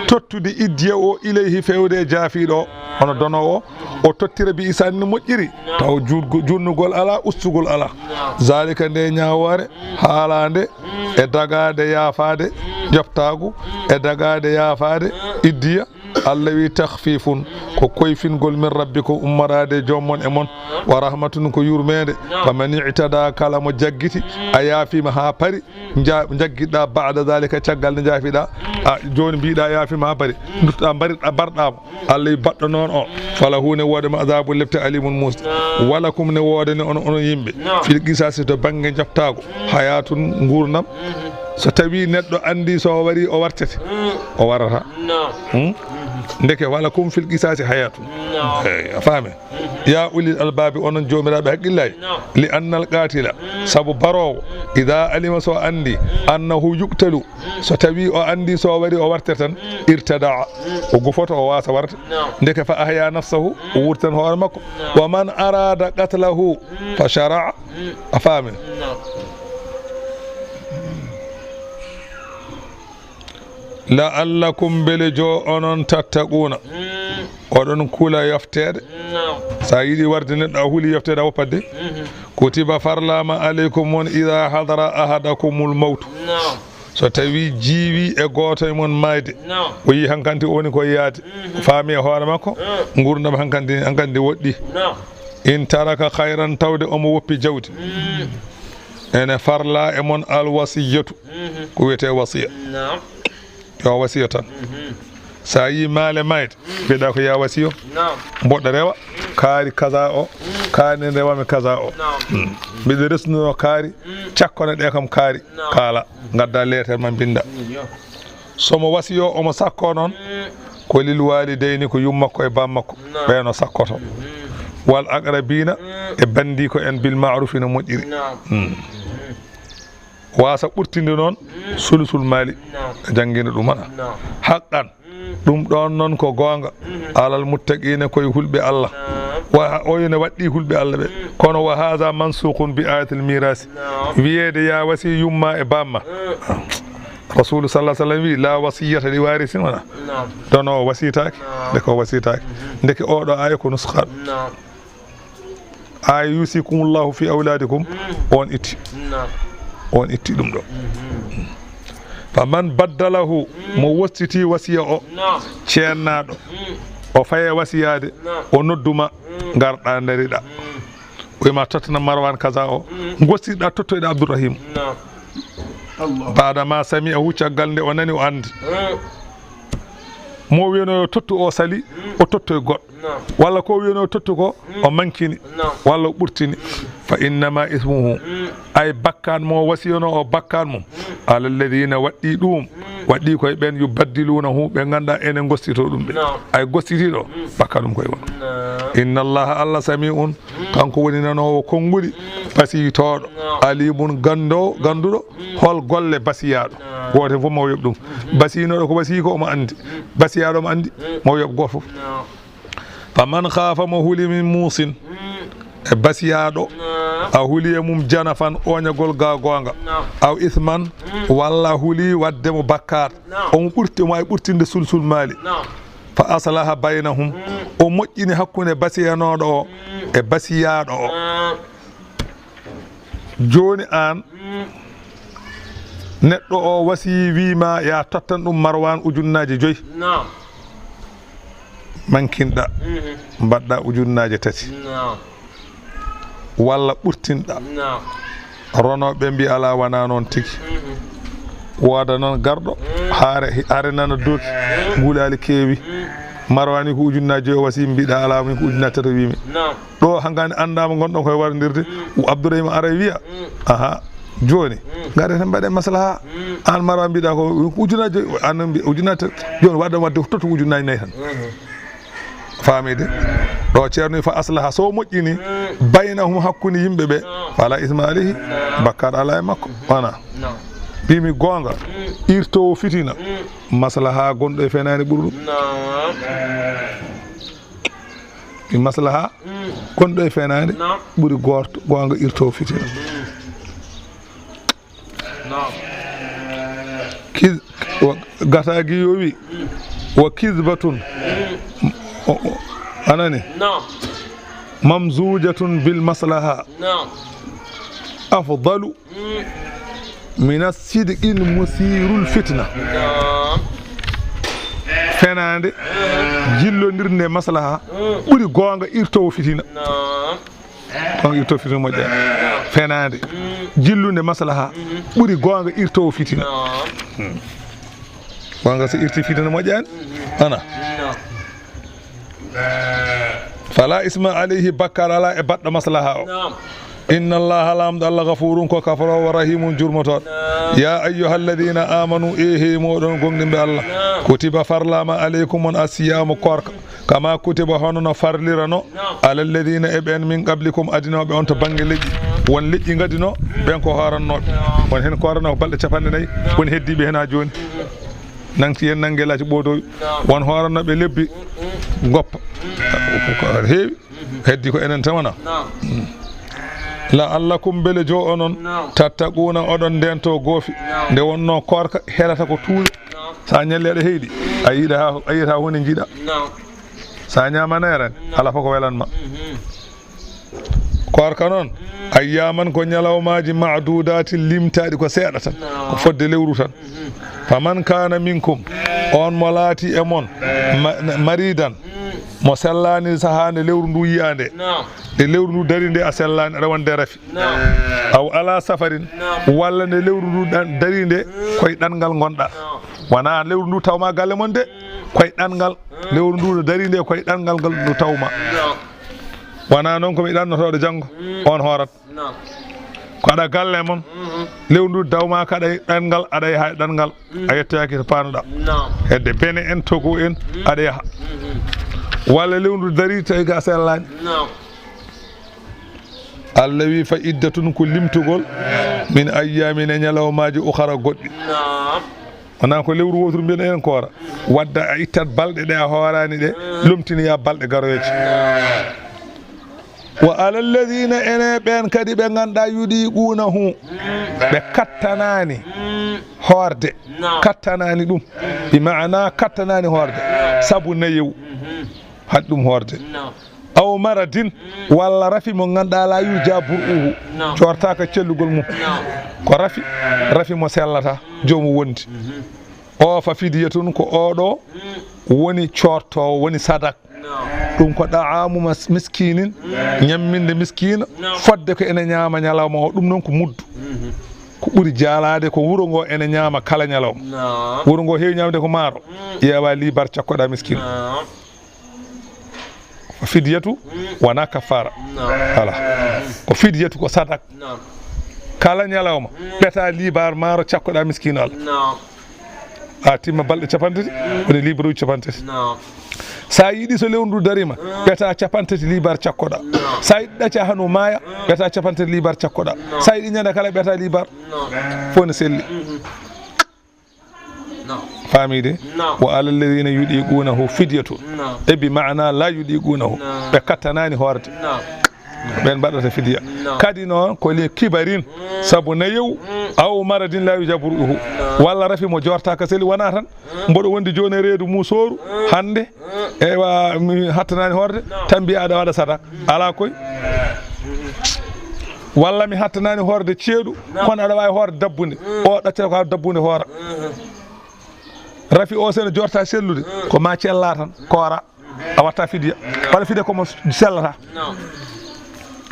tottude iddiya o ilayhi fewde jaafiɗo hono donowo o tottira bi isanni moƴƴiri taw jurnugol ala ustugol ala zalika nde ñawore haalande e dagade yaafade joftagu e dagade yaafade iddiya Allah wi takhfifun ko koyfingol min rabbikum ummarade jommon e mon wa rahmatun ko yurmede faman i'tada kala mo jaggiti a yaafima ha pari jaggiɗa ba'da zalika caggal ne jaafiɗa joni mbiɗa yaafima ha pari dutta mbaritɗa barɗamo Allah wi baɗɗo noon o fala hunde wodema azabu lepte alimun musta wala kum ne wodene onon yimɓe fil qisasi to banggue jaftago hayatun gurnam so tawi neɗɗo andi so wari o wartete o warata ndeke wala kum fil qisasi hayatu a faame ya ulil albabi onon jomiraɓe haqqillaji li annal qatila sabu barowo ida alima so andi annahu yuktalu so tawi o andi so wari o warte tan irtadaa o gufoto o wasa warta ndeke fa ahya nafsahu o wurtan hoore makko wa man arada qatlahu fa shara'a a faame la'allakum bele jo onon tattaquna oɗon kula yoftede sa yiɗi warde neɗɗo a huuli yoftede a woppadde kutiba farlama aleykum mon ida hadara ahadakumul mawtu so tawi jiiwi e goto e mon mayde o yi hankanti woni ko yaade faami e hoore makko gurdam hankanti woɗɗi in taraka hayran tawde omo woppi jawdi ene farla e mon alwasiyatu ko wiyete wasiya yo wasiyo tan sa yi maale mayde mbiɗa ko ya wasiyo mboɗɗo rewa kaari kaza o kaani rewami kaza o mbiɗa resnuno kaari cakkone ɗe kam kaari kaala gadda lettere ma binda somo wasiyo omo sakko noon ko lil walidayni ko yummakko e bammakko ɓeeno sakkoto wal aqrabina e bandi ko en bil ma'ruf no moƴƴiri wasa ɓurtinde noon sulusul maali jangguino ɗum ana haqqan ɗum ɗon noon ko goonga alal muttaqina koye hulɓe Allah wa oyne waɗɗi hulɓe Allah ɓe kono wa hadha mansukun bi ayatil mirasi wiyede ya wasi yumma e bamma rasulu sallallahu alaihi wasallam wi la wasiyata li warisin wala dono wasitake de ko wasitake ndeke oɗo aya ko nuskhad ay yusikumullahu fi awladikum on itti ɗum ɗo faman baddalahu mo wostiti wasiya o ceennaɗo o faye wasiyade o nodduma garɗa dariɗa wima tottana marwan kaza o gostiɗa tottoyɗa abdourahim baada ma sami a huccaggal nde o nani o andi mo wiyano yo tottu o sali o tottoye goɗɗo walla ko wiyano yo tottu ko o mankini walla o ɓurtini fa innama ismuhu ay bakkan mo wasiyano o bakkan mum ala alladina waɗɗi ɗum waɗɗi koye ɓen yubaddilunahu ɓe ganda enen gostito ɗum ɓe ay gostitiɗo bakka ɗum koye won inna allaha allah sami'un kanko woni nanowo konnguli basitoɗo alimun ganduɗo hol golle basiyaɗo goto fof mo yoɓ ɗum basinoɗo ko basi ko omo andi basiyaɗo mo andi mo yoɓ goto fof faman khafa mo huuli min muusin e basiyaɗo a huuli e mum janafan oñagol ga gonga aw ithman walla huuli wadde mo bakkar omo ɓurti mo ay ɓurtinde sulsul maali fa aslaha baynahum o moƴƴini hakkunde basiyanoɗo o e basiyaɗo o joni an neɗɗo o wasi wima ya tottan ɗum marwan ujunnaje 5 mankinɗa mbaɗɗa ujunnaje 3 walla ɓurtinɗa ronoɓe mbi ala wana noon tigi woda noon garɗo haare nana doki guulali keewi marwani ko ujunnaje o wasi mbiɗa ala min ko ujunnaje 3 wimi ɗo hangani andama gonɗon koye warodirde abdourahima ara wiya aha joni gare tan mbaɗe maslaha an marwa mbiɗa ko ujunnaje an mbi ujunnaje joni waɗa wadde totto ujunnaje 4 tan famide ɗo ceerno fa aslaha so moƴƴini baynahum hakkude yimɓe ɓe fala isma alayhi bakkar ala e makko wana bimi gonga irtowo fitina maslaha gonɗo e fenani ɓurɗum mi maslaha gonɗo e fenani ɓuuri gorto gonga irtowo fitina gatagi yo wi wa kizbatun anani mamzujatun bil maslaha afdalu min as-sidqil musirul fitna fenande jillondirde maslaha ɓuri gonga irtowo fitina gonga irtowo fitina moƴƴa fenande jillude maslaha ɓuri gonga irtowo fitina gonga so irti fitina moƴƴani ana fala isma alayhi bakkar ala e baɗɗo maslaha o inna allaha lamdo allah gafurun ko kafaro wa rahimun jurmotoɗo ya ayyuha alladina amanu ehe moɗon gonɗinɓe allah kutiba farlama aleykum on asiyamu korka kama kutiba hono no farlirano ala alladina e ɓen min qablikum adinoɓe on to banggue leƴƴi won leƴƴi gadino ɓen ko horannoɓe won hen ko horanno balɗe 40 woni heddiɓe hen ha joni nanti hen nanguelaji ɓoodoy won horannoɓe lebbi goppa ko heewi heddi ko enen tamana la allakum bele jo onon tattaquna oɗon ndento goofi nde wonno korka helata ko tuuyo sa ñalleɗo heyɗi a yiyata hunde jiiɗa sa ñamaneren ala fof ko welanma korka noon ayyaman ko ñalawmaji madudati limtaɗi ko seeɗa tan ko fodde lewru tan faman kana minkum on mo laati e mon maridan mo sellani sahande lewru ndu yiyande nde lewru ndu dari nde a sellani aɗa wonde rafi aw ala safarin walla nde lewru ndu dari nde koye ɗanngal gonɗa wona lewru ndu tawma galle mon de koye ɗanngal lewru ndu dari nde koye ɗanngal ngal ndu tawma wona noon komi ɗannotoɗo janggo on horat ko aɗa galle mon lewru dawma kaɗa ɗanngal aɗa yaha e ɗanngal a yettaki to panuɗa hedde bene en togo en aɗa yaha walla lewru dari tawi ga sellani Allah wi fa iddatun ko limtugol min ayyamin e ñalawmaji ukhara goɗɗi wona ko lewru wotru mbiɗa en koora wadda a ittat balɗe ɗe a hoorani ɗe lomtiniya balɗe garoyeje wa ala alladhina ene ɓen kadi ɓe ganduɗa yudiqunahu ɓe kattanani hoorde kattanani ɗum bi maana kattanani hoorde sabu nayew haɗi ɗum hoorde aw maradin walla rafi mo ganduɗa la yuja bur'uhu cortaka cellugol mum ko rafi mo sellata jomum wondi o fa fidiyatun ko oɗo woni cortowo woni sadak ɗum ko da'amu miskinin ñamminde miskina fodde ko ene ñaama ñalawma o ɗum noon ko muddu ko ɓuri jaalade ko wuro ngo ene ñaama kala ñalawma wuro ngo heewi ñamde ko maaro ƴeewa libar cakkoɗa miskina ko fidiyatu wona kafara voilà ko fidiyatu ko sadak kala ñalawma ɓeta libar maaro cakkoɗa miskina Allah a timma balɗe capantati woni libre uji capantati sa yiɗi so lewru ndu darima ɓeta capantati libar cakkoɗa sa yiɗi ɗacca hano maaya ɓeta capantati libar cakkoɗa sa yiɗi ñande kala ɓeta libar fof ne selli famide wa ala alladhina yudiqunahu fidyatun e bi maana la yudiqunahu ɓe kattanani hoorde ɓen mbaɗata fidiya kadi noon ko li kibarin sabu nayew aw maradin la yujaburuhu walla rafi mo jortaka seli wona tan mboɗo wondi joni reedu musoru hande ewa mi hattanani hoorde tan mbiya aɗa waɗa sadak ala koy walla mi hattanani hoorde ceeɗu kono aɗa wawi hoorde dabbunde o ɗaccata ko ha dabbunde hoora rafi o sene jorta sellude ko ma cella tan koora a watta fidiya walla fidiya komo sellata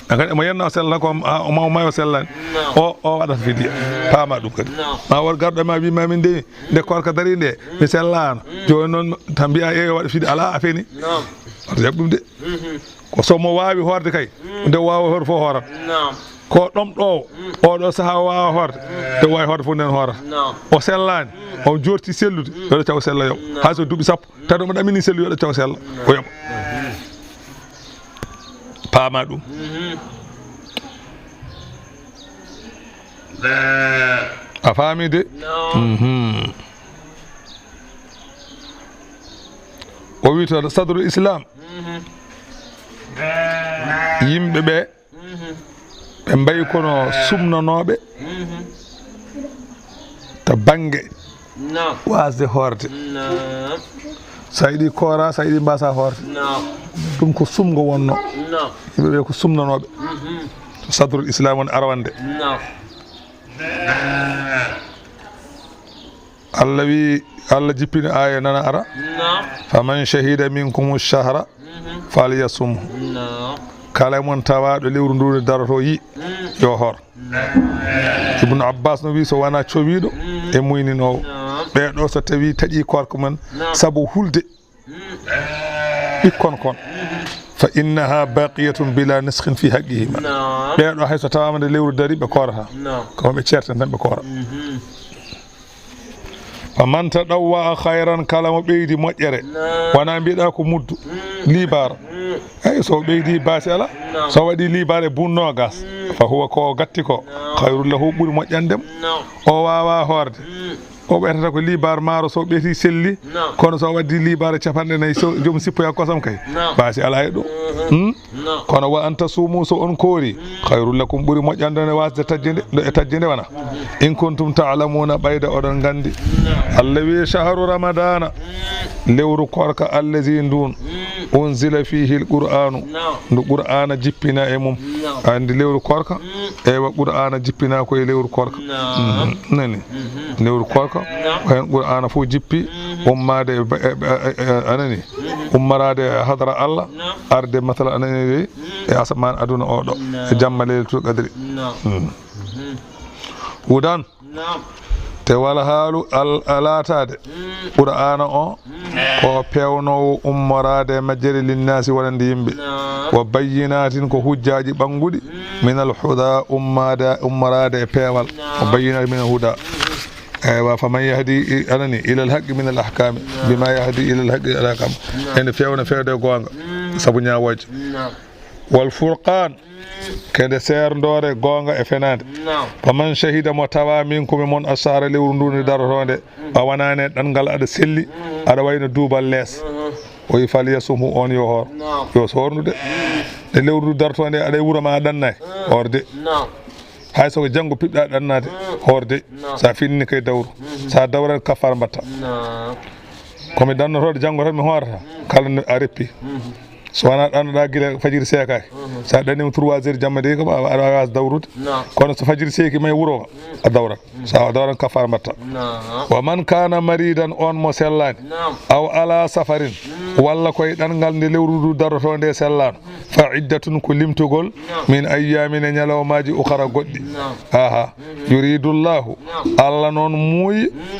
kadi mo yenna o sellata ko ma mayo sellani o waɗata fidiya paama ɗum kadi ma won garɗo ma wima min de nde korka dari nde mi sellano joni noon tan mbiya eyo waɗa fidiya ala a feni oto jaɓ ɗum de ko somo wawi hoorde kay nde wawa hoorde fof hoorata ko ɗom ɗo oɗo saaha wawa hoorde nde wawi hoorde fof nden hoorata o sellani o jorti sellude yoɗo caw sella yoɓ hay so duuɓi sappo tawi omo ɗamini sellu yoɗo caw sella o yoɓa paama ɗum a faami de o wi to sadrul islam yimɓe ɓe ɓe mbayi kono sumnanoɓe to banggue wasde hoorde sa yiɗi koora sa yiɗi mbasa hoorde ɗum ko sumgo wonno yimɓeɓe ko sumnanoɓe to sadrul islam woni arwande Allah wi Allah jippini aya nana ara faman shahida minkum ash-shahra falyasumhu kala mon tawaɗo lewru ndu daroto yi yo hor ibnu abbas no wi so wana cowiɗo e muyninowo ɓeɗo so tawi taƴi korko men sabu hulde ɓikkon kon fa innaha baqiyatun bila niskhin fi haqqihima ɓeɗo hayso tawama nde lewru dari ɓe korata kono ɓe certen tan ɓe kora faman tadawwa khayran kala mo ɓeydi moƴƴere wona mbiɗa ko muddu libara eyyi so ɓeydi baasi ala so waɗi libare bunno gas fa huwa ko gatti ko khayrul lahu ɓuuri moƴƴandem o wawa hoorde o ɓeytata ko libar maaro so ɓeyti selli kono so waddi libare capanɗe nayyi so joom sippoya kosam kay baasi ala e ɗum kono wa anta suumu so on koori khayrul lakum ɓuuri moƴƴande ne wasde tajjinde e tajjinde wona in kuntum ta'lamuna ɓayda oɗon gandi Allah wi shahru ramadana lewru korka allazi ndun unzila fihi alqur'anu ndu qur'ana jippina e mum andi lewru korka ewa qur'ana jippina koye lewru korka nani lewru korka hen qur'ana fof jippi ummade anani ummarade hadra Allah arde matala anani e asman aduna oɗo e jamma leylatul qadri hudan te wala haalu laataade qur'ana o ko pewnowo ummorade majjere linnasi wonande yimɓe wa bayyinatin ko hujjaji ɓanguɗi min alhuda ummorade e peewal wa bayyinati min alhuda eywa faman yahdi anani ila alhaqqi min alahkami bima yahdi ila alhaqqi alahkam ene fewna fewde gonga sabu ñawoje wal furqan kede seerndore gonga e fenade faman shahida mo tawa min komi mon asara lewru ndu ni darotonde a wonane ɗanngal aɗa selli aɗa wayno duubal lees o wi fal yasumhu on yo hoor yo sornude e lewru ndu darotonde aɗa e wuro ma ɗannay horde hay soko janngo piɗɗa ɗannade horde sa finni kay dawru sa dawran kafara mbatta komi ɗannotode janngo tan mi hoorata kala a reppi so wona ɗannoɗa guila fajiri seekaki sa ɗannima 3 heures jamma de ko aɗa wawa dawrude kono so fajiri seeki may wuro a dawrat sa dawran kafara mbatta wa man kana maridan on mo sellani aw ala safarin walla koye ɗanngal nde lewru ndu daroto nde sellano fa iddatun ko limtugol min ayyamin e ñalawmaji ukara goɗɗi aha yuridullahu allah noon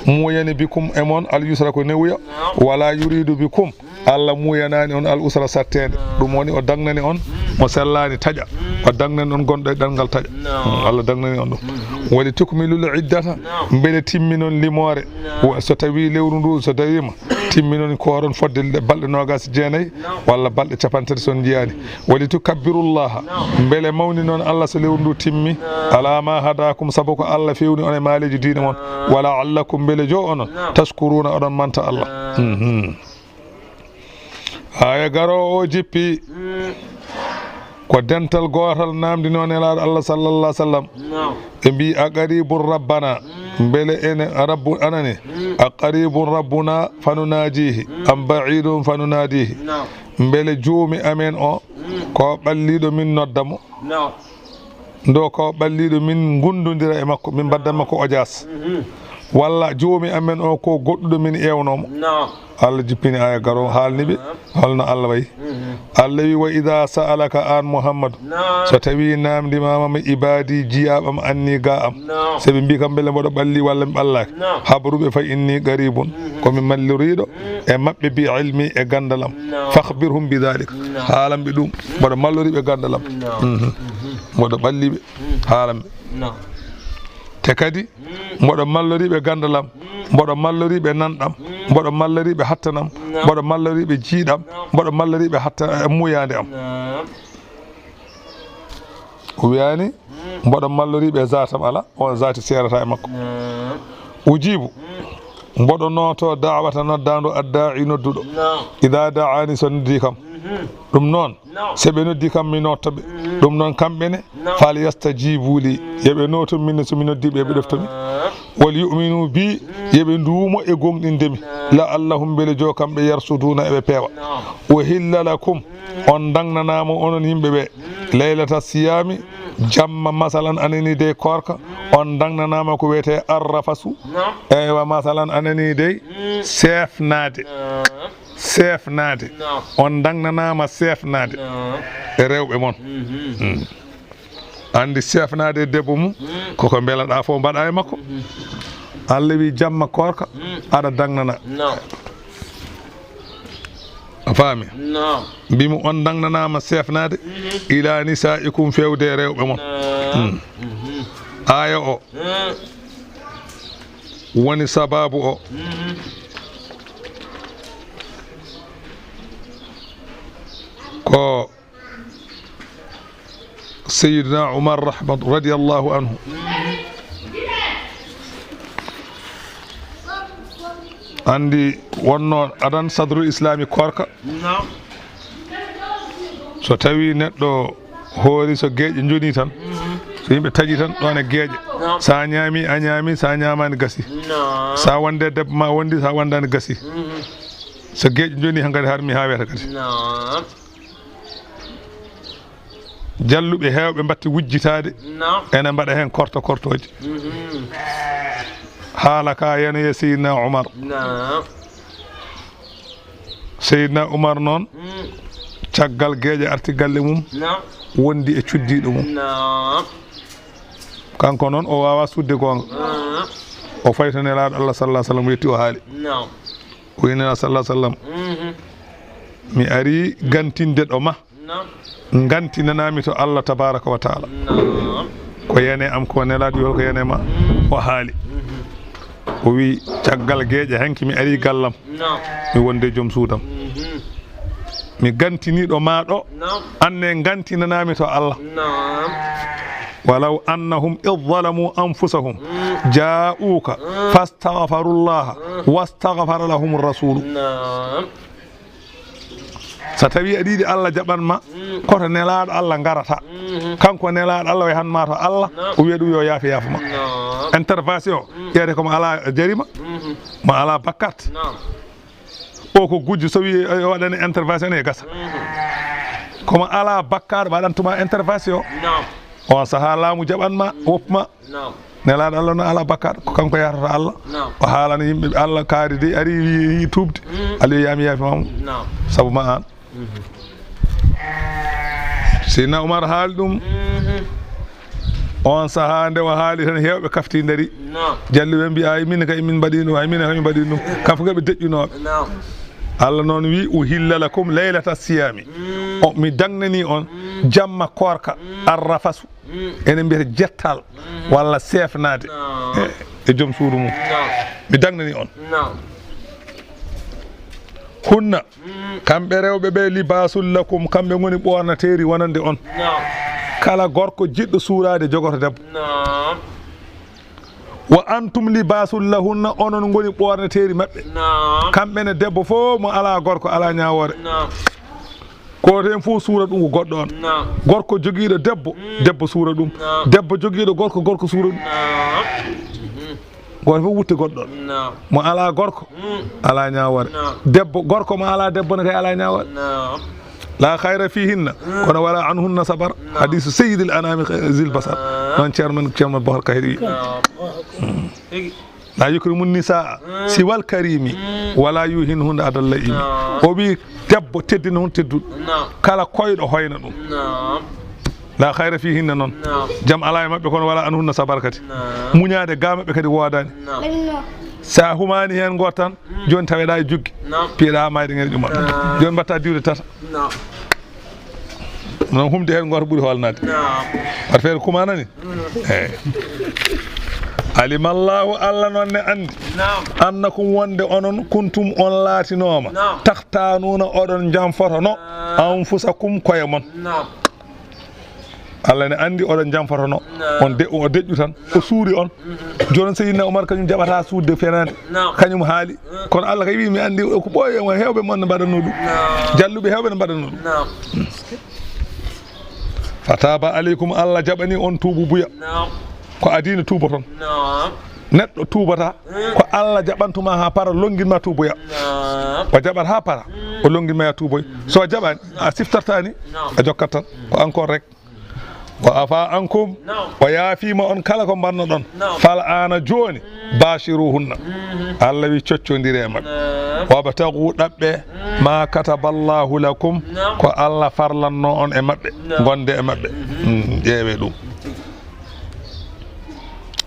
muuyani bikum e mon al yusra ko newuya wala yuridu bikum allah muyanani on al usra sattede ɗum woni o dagnani on mo sellani taƴa o dagnani on gonɗo e ɗanngal taƴa allah dagnani on ɗum woni tukmilul iddata beele timminon limore so tawi lewru ndu so dawima timminon koron fodde balɗe 29 walla balɗe 50 son jiyani wali tukabbirullaha beele mawni noon allah so lewru ndu timmi ala ma hadakum sabu ko allah fewni on e maaleji diine mon wala allakum beele jo onon tashkuruna oɗon manta allah aya garo o jippi ko dental gotal namdi noon elaɗo allah sallallah sallam ɓe mbi a qaribun rabbana beele ene rabbu anani a qaribun rabbuna fanunajihi am baidum fanunadihi beele juumi amen o ko ɓalliɗo min noddamo ndo ko ɓalliɗo min gundodira e makko min baddan makko ojas walla juumi amen o ko goɗɗuɗo min ewnomo Allah jippini aya garo haalniɓe holno Allah wayi Allah wi wa ida sa'alaka an Muhammadu so tawi namdimama mi ibadi jiyaɓam anni ga am soɓe mbi kam beele mboɗo ɓalli walla mi ɓallaki habruɓe fa inni qaribun komi malloriɗo e mabɓe bi ilmi e gandalam fakhbirhum bi dhalika haalamɓe ɗum mboɗo malloriɓe gandalam mboɗo ɓalliɓe haalamɓe te kadi mboɗo malloriɓe gandalam mboɗo malloriɓe nanɗam mboɗo malloriɓe hattanam mboɗo malloriɓe jiiɗam mboɗo malloriɓe hatta muyande am o wiyani mboɗo malloriɓe zatam ala on zati serata e makko ujibu mboɗo noto dawata noddandu adda'i nodduɗo ida da'ani so noddi kam ɗum noon seɓe noddi kam mi nottaɓe ɗum noon kamɓene fal yastajibu li yeɓe noto minne somi noddiɓe yeɓe ɗoftomi wal yuminu bi yeɓe nduumo e gonɗindemi la allahum beele jo kamɓe yarsuduna eɓe peewa o hilla lakum on dagnanama onon yimɓeɓe laylata siyami jamma masalan anani dey korka on dagnanama ko wiyete arrafasu eywa masalan anani dey sefnade on dagnanama sefnade e rewɓe moon andi sefnade e debbo mum koko beelaɗa fof mbaɗa e makko Allah wi jamma korka aɗa dagnana a faami mbimo on dagnanama sefnade ila nisaikum fewde e rewɓe moon aya o woni sababu o ko Sayyidina Umar radiyallahu anhu andi wonno adan sadrul islami korka so tawi neɗɗo hoori so geeƴe joni tan so yimɓe taƴi tan ɗon e geeƴe sa ñaami a ñaami sa ñamani gasi sa wonde debbo ma wondi sa wondani gasi so geeƴe joni hankadi harmi ha wiyata kadi jalluɓe hewɓe mbatti wujjitade ene mbaɗa hen kortoji haala ka yanoye Seydina Umar Seydina Umar noon caggal geeƴe arti galle mum wondi e cuddiɗo mum kanko noon o wawa sudde gonga o faytane laaɗo Allah sallallahu alaihi wasallam yetti o haali o ina sallallahu alaihi wasallam mi ari gantinde ɗo ma gantinanami to Allah tabaraka wa taala ko yene am ko nelaɗo yol ko yene ma o haali o wi caggal geeƴe hanki mi ari gallam mi wonde joom suudam mi gantiniɗo maɗo anne gantinanami to Allah ولو أنهم إذ ظلموا أنفسهم جاءوك فاستغفروا الله واستغفر لهم الرسول ستبي أديد الله جبان ما كوتا نلاد الله غارتا كانكو نلاد الله يهان ماتا الله ويدو يو يافي يافما انترفاسيون ياريكم على جريمة ما على بكات o ko gujju so wi waɗani intervention e gasa komo ala bakkar waɗantuma intervention on saha laamu jaɓanma wopma nelaɗo Allah no ala bakkar ko kanko yarata Allah o haalana yimɓe Allah kaari de ari yi tubde Allah yami yaafi mamo sabu ma an Seydina Oumar haali ɗum on saha nde o haali tan hewɓe kafti dari jalli ɓe mbi ay min kay min mbaɗi ɗum ay min kay min mbaɗi ɗum kamɓe ɓe deƴƴunoɓe Allah noon wi uhilla lakum laylata siyami o mi dagnani on jamma korka arrafasu ene mbiyata jettal walla sefnade e joom suudu mum mi dagnani on hunna kamɓe rewɓe ɓe libasul lakum kamɓe goni ɓornateri wonande on kala gorko jiɗɗo suurade jogoto debbo wa antum libasul lahunna onon goni ɓornateri maɓɓe kamɓe ne debbo fof mo ala gorko ala ñawore goto hen fof suura ɗum ko goɗɗo on gorko joguiɗo debbo debbo suura ɗum debbo joguiɗo gorko gorko suura ɗum goto fof wutte goɗɗo on mo ala gorko ala ñawore debbo gorko mo ala debbo ne kay ala ñawore la khayra fihinna kono wala anhunna sabar hadisu sayyidil anami zil basar non ceerno Bohar Kahiri la yukrimu nisaa siwal karimi wala yuhinhunna adalla imi o wi debbo teddina hun tedduɗo kala koyɗo hoyna ɗum la khayra fihinna noon jaam ala e maɓɓe kono wala anhunna sabar kadi muñade ga maɓɓe kadi wodani sa humani hen goto tan joni taweɗa e juggi piiɗa mayde ngene ɗuma joni mbatta diwde tata non humde hen goto ɓuuri holnade wat feere kumanani eyyi alimallahu Allah noon ne andi annakum wonde onon kuntum on laatinoma tahtanuna oɗon janfotono anfusakum koye mon Allah ne andi oɗon janfotono on o deƴƴu tan o suuri on joni Seydina Oumar kañum jaɓata suudde fenade kañum haali kono Allah kay wi mi andi ko ɓooye hewɓe mon ne mbaɗanno ɗum jalluɓe hewɓe ne mbaɗanno ɗum fataba aleykum Allah jaɓani on tuubu buya ko adina tuuba toon neɗɗo tuubata ko Allah jaɓantuma ha para longuinma tuuboya o jaɓat ha para o longuinma ya tuuboy so jaɓani a siftartani a jokkat tan ko encore rek wa afa ankum o yaafima on kala ko mbanno ɗon fal ana joni bashiruhunna Allah wi coccodiri e mabɓe wabtagu ɗaɓɓe ma kataballahu lakum ko Allah farlanno on e mabɓe gonde e mabɓe ƴeewe ɗum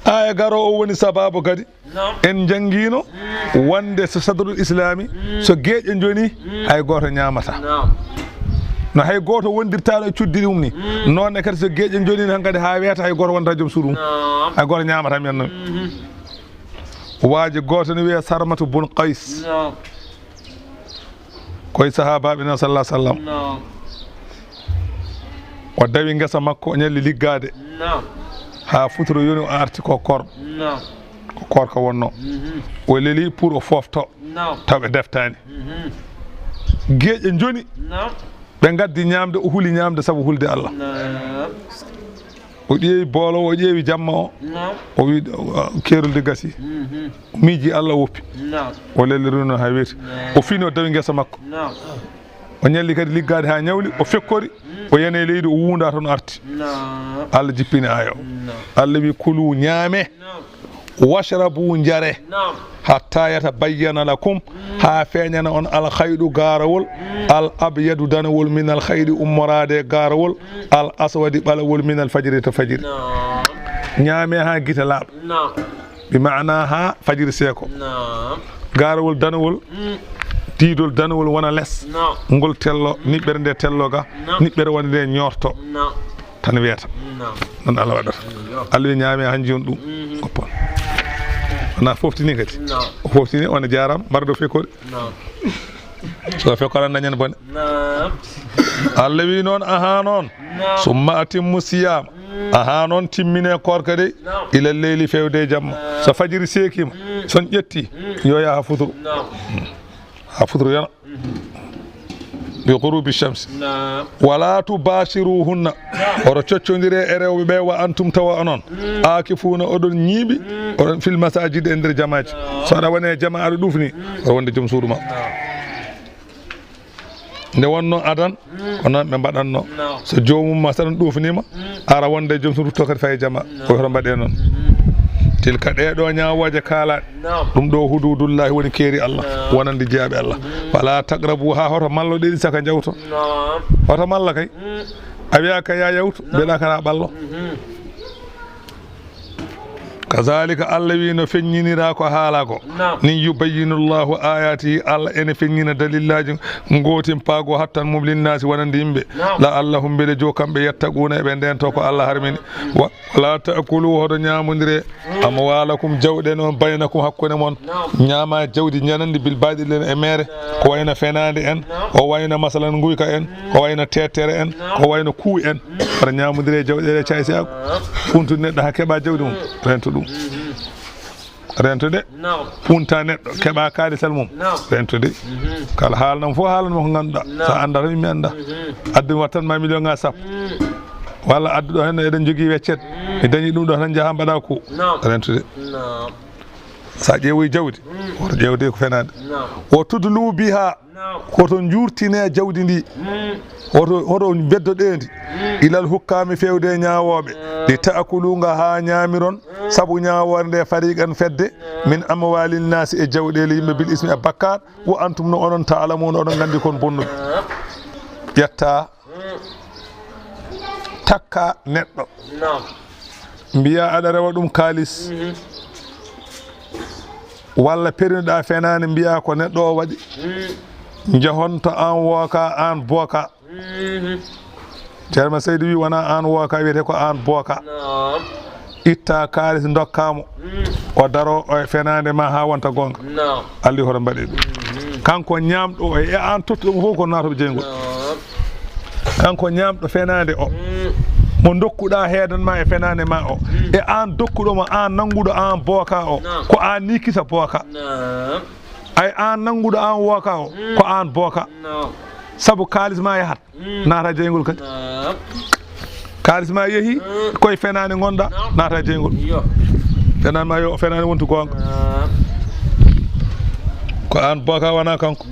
aya garo o woni sababu kadi en jangguino wonde so sadrul islami so gueƴe joni hay goto ñamata no hay goto wondirtaɗo e cuddiri mum ni nonne kadi so gueƴe joni tan kadi ha wiyata hay goto wonta joom suudu mum hay goto ñamata men noon waaji goto ne wiya Sarmatu bun Qays koye sahabaɓe no sallah sallam o dawi guesa makko o ñalli liggade ha futuro yoni o arti ko korɗo ko korka wonno o leeli pour o fofto taw ɓe deftani gueƴe joni ɓe gaddi ñamde o huuli ñamde saabu hulde Allah o ƴeewi boolo o ƴeewi jamma o wi kerulde gasi o miiji Allah woppi o lelliri noon ha weeti o fini o dawi guesa makko o ñalli kadi liggade ha ñawli o fekkori o yane leydi o wunda toon arti Allah jippini ayo Allah wi kulu ñaame washrabu jare hatta yatabayyana lakum ha feeñana on al khaydu garawol al abyadu danawol min al khaydi ummorade garawol al aswadi ɓalawol min al fajiri to fajiri ñaame ha guita laaɓa بمعنى ها فجر سيكو غارول دانول تيدول دانول وانا لس ngol tello nibbere nde telloga nibbere wonde ñorto tan wiyata non Allah wadata Allah ñaami hanji on dum goppon na foftini kadi o foftini on jaram mardo fekode so fekora nañan bon Allah wi non aha non summa atimmu siyam aha non timmine korkade ila leyli fewde jamma so fajiri sekima son ƴetti yo ya hafudru yana بغروب الشمس ولا تباشروهن ورچچوندire erewbe be wa antum tawa anon akifuna odon nyibi odon fil masajid ender jamaaji so da wone jamaa do dufni wonde jom suuduma nde wonno adan kono be badanno so joomum ma sadan dufnima ara wonde jom suudu to kadi fay jamaa ko horo mbade non tilka ɗeɗo ñawoje kaalaɗe ɗum ɗo hududullahi woni keeri Allah wonande jeyaɓe Allah wala taqrabu ha hoto mallo ɗiɗi saka jawto hoto malla kay a wiya ka ya yawtu mbiɗa kana ɓallo kazalika Allah wi no feññinira ko haala ko nin yubayyinullahu ayatihi Allah ene feññina dalillaji gotin paago hattan mum linnasi wonande yimɓe la allahum beele jo kamɓe yettaquna eɓe ndento ko Allah harmini wala taakulu hoɗo ñamodire amwalakum jawɗen on baynakum hakkude mon ñama jawdi ñanandi bil baɗilen e mere ko wayno fenade en o wayno masalan guyka en ko wayno tetere en ko wayno kuu en aɗa ñamodire jawɗele caysiako funtude neɗɗo ha keɓa jawdi mum rento ɗum rentude punta neɗɗo keɓa kaalisal mum rentude kala haalnam fof haalanma ko ganduɗa sa anda tan mi anda addumi wattanma million nga sappo walla adduɗo hen eɗen jogui weccet mi dañi ɗum ɗo tan jaaha mbaɗa ko rentude sa ƴeewoyi jawdi woto ƴeewde ko fenade o tudlu biha koto jurtine jawdi ndi hoto beddoɗendi ilal hukkami fewde ñawoɓe li taakulunga ha ñamiron saabu ñawore nde fariqan fedde min amwalil nasi e jawɗele yimɓe bil ismi e bakkat wo antum no onon ta'lamuna oɗon gandi kon bonnuɓe ƴetta takka neɗɗo mbiya aɗa rewa ɗum kalis walla pernuɗa fenani mbiya ko neɗɗo o waɗi jahonto an wooka an booka ceerno Seydou wi wona an wooka wiyete ko an booka itta kalis dokkamo o daro o fenade ma ha wonta gonga alli hoto mbaɗe ɗum kanko ñamɗo e an tottuɗomo fof ko natoɓe jeygol kanko ñamɗo fenade o mo dokkuɗa heedanma e fenade ma o e an dokkuɗomo an nanguɗo an booka o ko an ni kisa booka ay an nanguɗo an wooka o ko an booka saabu kalis ma yahat naata jeygol kadi kalis ma yeehi koye fenade gonɗa naata jeygol fenade ma yo fenade wontu gonga ko an booka wona kanko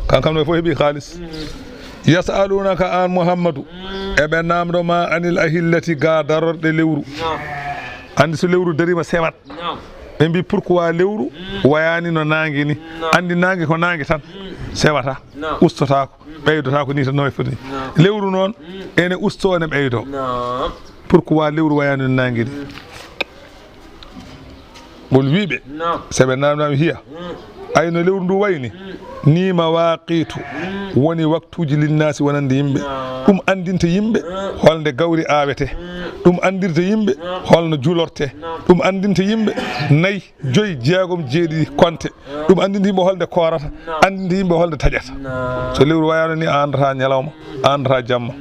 kankam no fof heeɓi kalis yasalunaka an Muhammadou eɓe namdoma anil ahillati ga darorɗe lewru andi so lewru darima sewat ɓe mbi pourquoi lewru wayani no nangue ni andi nangue ko nangue tan sewata ustotako ɓeydotako ni tan no foti lewru noon ene usto ene ɓeydo pourquoi lewru wayani no nangue ni ɓol wiɓe seɓe namdami hiya ayno lewru ndu wayni ni mawaqitu woni waktuji linnasi wonande yimɓe ɗum andinta yimɓe holde gawri awete ɗum andirta yimɓe holno julorte ɗum andinta yimɓe nayyi joyi jeegom jeeɗiɗi konte ɗum andinta yimɓe holde korata andinta yimɓe holde taƴata so lewru wayano ni a andata ñalawma a andata jamma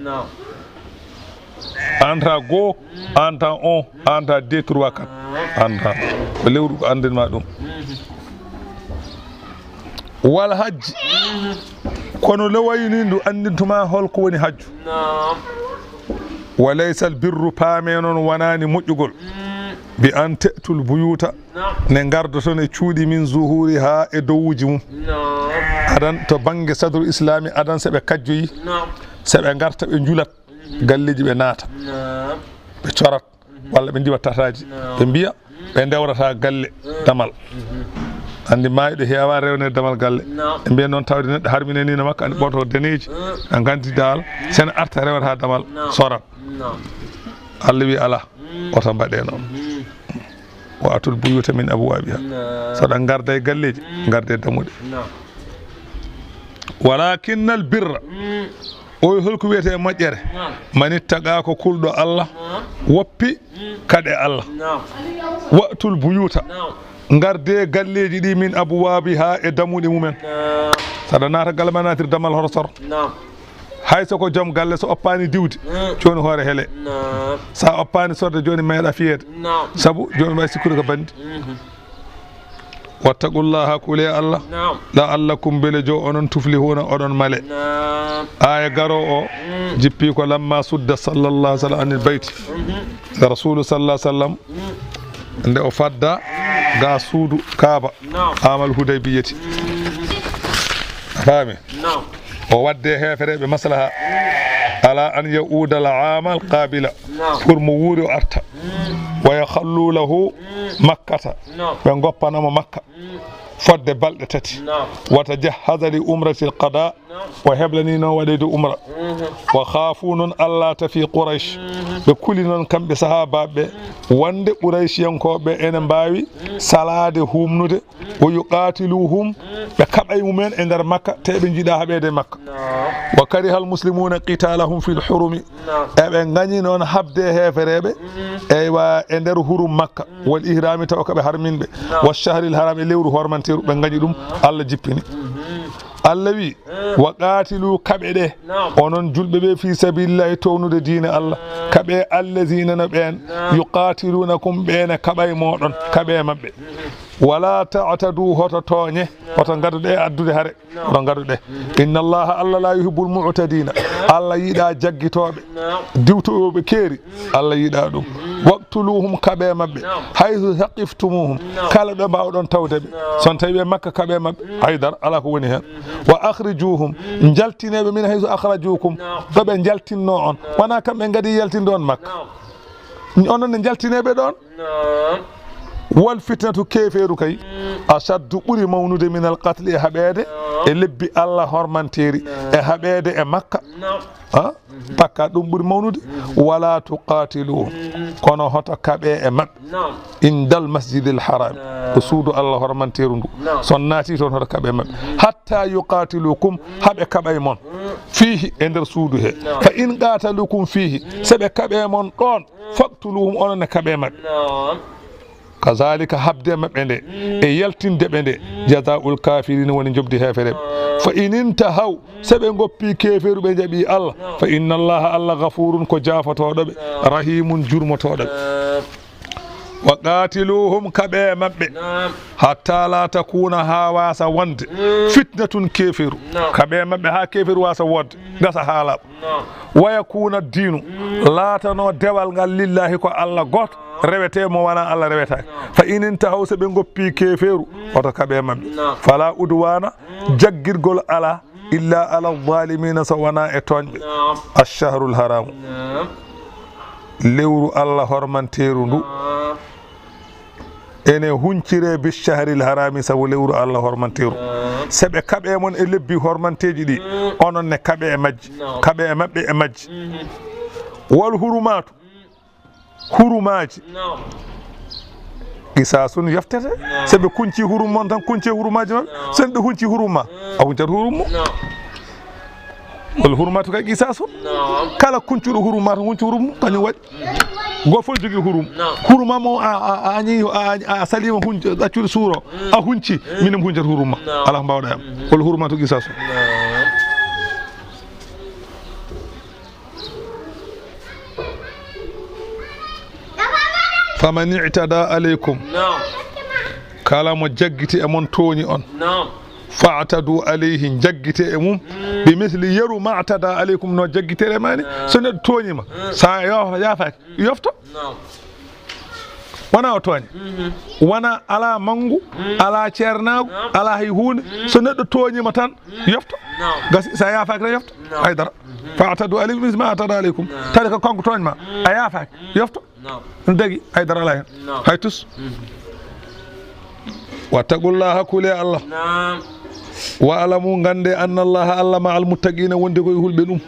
a andata goho a andata on a andata 2 3 4 andata ko lewru ko andinma ɗum wal hajji kono lewayni ndu andintuma holko woni hajju walaysal birru paame noon wonani moƴƴugol bi an te'tul buyuta ne gardoto ne cuuɗi min zuhuri ha e dowuji mum adan to banggue sadru islami adan seɓe kajjoyi seɓe garta ɓe juulat galleji ɓe naata ɓe corat walla ɓe jiwa tataji ɓe mbiya ɓe dewrata galle damal andi mayɗo heewa rewnede damal galle e mbiya noon tawde neɗɗo harmine ni no makko andi ɓoto daneji a gandi dal sen arta rewata damal sorat Allah wi ala oto mbaɗe noon wa atul buyuta min abwabiha saɗa garda e galleji garda e dammuɗe walakinna al birra o holko wiyete e moƴƴere man ittaqa ko kulɗo Allah woppi kaɗe Allah watul buyuta garde galleji ɗi min abwabiha e dammuɗe mumen saɗa naata galle ma natir damal hoto soro hay soko joom galle so oppani diwde joni hoore heele sa oppani sorde joni meeɗa fiyede saabu joni mbawi sikkude ko bandi wattaqullaha kule Allah la'allakum bele jo onon tuflihuna oɗon male aya garo o jippi ko lamma sudda sallallahu alaihi wasallam anil bayti rasulu sallallahu alaihi wasallam nde o fadda ga suudu kaaba amal hudaybiyati faami o wadde hefereɓe maslaha ala an yauda al ama al qabila pour mo wuuri o arta wa yakhallu lahu makkata ɓe goppanamo makka fodde balɗe tati wata jahaza li umrati l qada o heblani noon waɗede umra wa khaafu noon allah tafi qouraish ɓe kuli noon kamɓe sahabaɓe wonde ɓouraychiyankoɓe ene mbawi salade humnude o yuqatiluhum ɓe kaɓay mumen e nder makka te ɓe jiiɗa haɓede makka wa karihal muslimuna qitalahum fil hurumi eɓe gañi noon habde hefereɓe eywa e nder hurum makka wal ihrami taw koɓe harminɓe wa shahril haram e lewru hormanteru ɓe gañi ɗum Allah jippini Allah wi wa qatilu kaɓe ɗe onon julɓe ɓe fi sabilillahi townude diine Allah kaɓe allazina no ɓen yuqatilunakum ɓene kaɓay moɗon kaɓe mabɓe wala ta'tadu hoto tooñe hoto gaduɗe addude hare oɗo gaduɗe inna allaha Allah la yuhibbul mu'tadina Allah yiɗa jaggitoɓe diwtoɓe keeri Allah yiɗa ɗum waqtuluhum kaɓe mabɓe haythu saqiftumuhum kala ɗo mbawɗon tawdeɓe son tawi ɓe makka kaɓe mabɓe haydara ala ko woni hen wa akhrijuhum jaltineɓe min haythu akhrajukum ɗo ɓe jaltinno on wona kamɓe gadi yaltinde on makka onon ne jaltineɓe ɗon wal fitnatu keferu kay ashaddu ɓuri mawnude min al qatli e haɓede e lebbi Allah hormanteri e haɓede e makka pakka ɗum ɓuri mawnude wala tuqatiluhum kono hoto kaɓe e mabɓe indal masjidil haram ko suudu Allah hormanteru ndu son naati toon hoto kaɓe mabɓe hatta yuqatilukum haɓe kaɓay mon fihi e nder suudu he fa in qatalukum fihi seɓe kaɓe mon ɗon faqtuluhum onon e kaɓe mabɓe kazalika habde mabɓe nde e yaltinde ɓe nde jazaul kafirina woni jobdi hefereɓe fa in intahaw seɓe goppi keferuɓe jaaɓi Allah fa inna allaha Allah ghafurun ko jafotoɗoɓe rahimun jurmotoɗoɓe wa qatiluhum kaɓe mabɓe hatta la takuna ha wasa wonde fitnatun keferu kaɓe mabɓe ha keferu wasa wodde gasa haalaɓa wa yakuna dinu laatano dewal ngal lillahi ko Allah goto rewete mo wona Allah rewetake fa in intahaw se ɓe goppi keferu oto kaɓe mabɓe fala udwana jaggirgol ala illa ala zalimina so wona e toñɓe ash-shahrul haramu lewru Allah hormanteru ndu ene huncire bi shahril harami sabu lewru Allah hormanteru seɓe kaɓe mon e lebbi hormanteji ɗi onon ne kaɓe e majji kaɓe e mabɓe e majji wal hurumatu hurumaji qisasun yaftete seɓe kunci hurum mon tan kunci hurumaji mabɓe sen ɓe hunci hurumma a huncat hurum mo wal hurumatu kay qisasun kala kuncuɗo hurumma tan hunci hurum kañum waɗi go fof jogui hurum huruma mo a añi a salima ɗaccude suuro a hunci minem huncat hurumma ala ko mbawɗa yam wal hurumatu qisasun faman i'tada aleykum kala mo jaggiti e mon tooñi on fa'tadu alayhi jaggite e mum bi misli yaru ma'tada alaykum no jaggitere mani so neɗɗo tooñima sa yaafaki yofto wona o tooña wona ala mangu ala ceernagu ala hay hunde so neɗɗo tooñima tan yofto gasi sa yaafaki tan yofto haydara fa'tadu alaykum misli ma'tada alaykum tawde ko kanko tooñma a yaafaki yofto dagi haydara ala hen hay tus wattaqullaha kule Allah wa alamu gande anna allaha Allah ma al muttaqina wonde koye hulɓe ɗum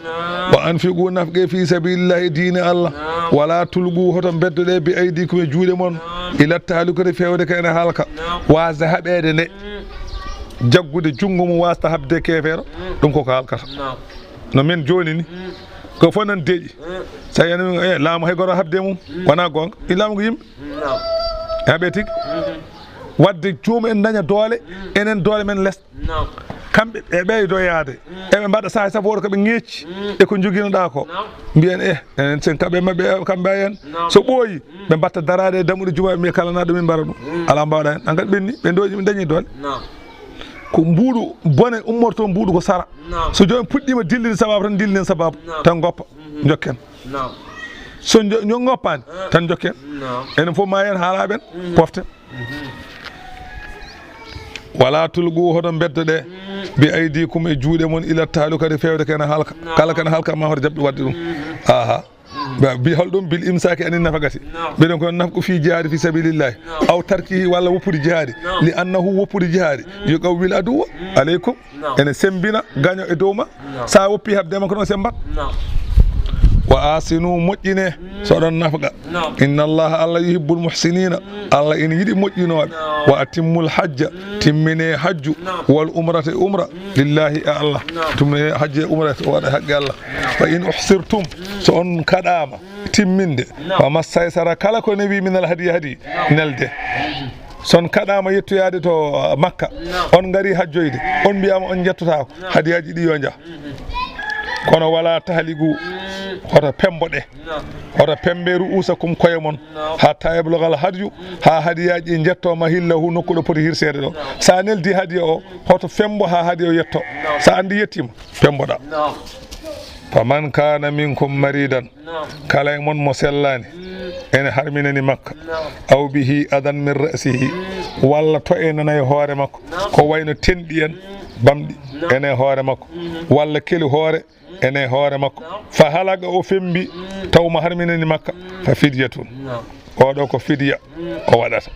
wa anfiqu nafqe fi sabilillahi diine Allah wala tulgu hoto beddoɗe bi aydikum e juuɗe mon ila tahalukade fewde kene halka wasde haɓede nde jaggude jungo mum wasta habde kefeero ɗum koko halkata no men joni ni ko fof nan deeƴi sa enen laamu hay goto habde mum wona gonga i laamu ko yimɓe haɓe tigui wadde joomum en daña doole enen doole men less kamɓe e ɓeydo yaade eɓe mbaɗa saha saabu woto koɓe ŋecci e ko joguinoɗa ko mbiyen enen sen kaɓe mabɓe kamɓe hen so ɓooyi ɓe mbatta darade e dammuɗe jumaɓe mbiya kala naɗo min mbara ɗum ala mbawɗa hen an kadi ɓenni ɓe doƴi ɓe dañi doole ko mbuuɗu bone ummorto mbuuɗu ko sara so joni puɗɗima dillide sababu tan dillinen sababu tan goppa jokken so goppani tan jokken enen fof ma hen haalaɓen poften wala tulgu hoɗon beddo ɗe bi aydikum e juuɗe mon ila tahalukade fewde kene halka kala kene halka ma hoto jaɓɓe wadde ɗum aha bi holɗum bil imsaki anin nafagati ɓeɗen kono nafko fi jihadi fi sabilillahi aw tarkihi walla woppude jihadi li annahu woppude jihadi yo qawwil aduwa aleykum ene sembina gaño e dow ma sa woppi habdema ko ɗon sembat wa asinu moƴƴine soɗon nafga inna allaha allah yuhibbul muhsinina allah ene yiɗi moƴƴinoɓe wa atimmul hajja timmine hajju wal umrata umra lillahi e allah timmine hajju e umra waɗa haqqe allah fa in uhsirtum so on kaɗama timminde wa massaysara kala ko newi minal hadi nelde son kaɗama yettoyade to makka on gari hajjoyde on mbiyama on jettotako hadiyaji ɗi yo jah kono wala tahligu hoto pembo ɗe hoto pemberu usakum koye mon ha tayeblogal hadju ha hadiyaji ɗi jettoma hillahu nokkuɗo poti hirsede ɗo sa neldi hadiya o hoto fembo ha hadiya o yetto sa andi yettima pemboɗa faman kana minkum maridan kala e mon mo sellani ene harminani makka aw bihi adan min ra'sihi walla to e nana e hoore makko ko wayno tenɗi en bamɗi ene hoore makko walla keli hoore ene hoore makko fa halaga o fembi tawma harminani makka fa fidyatun oɗo ko fidya o waɗata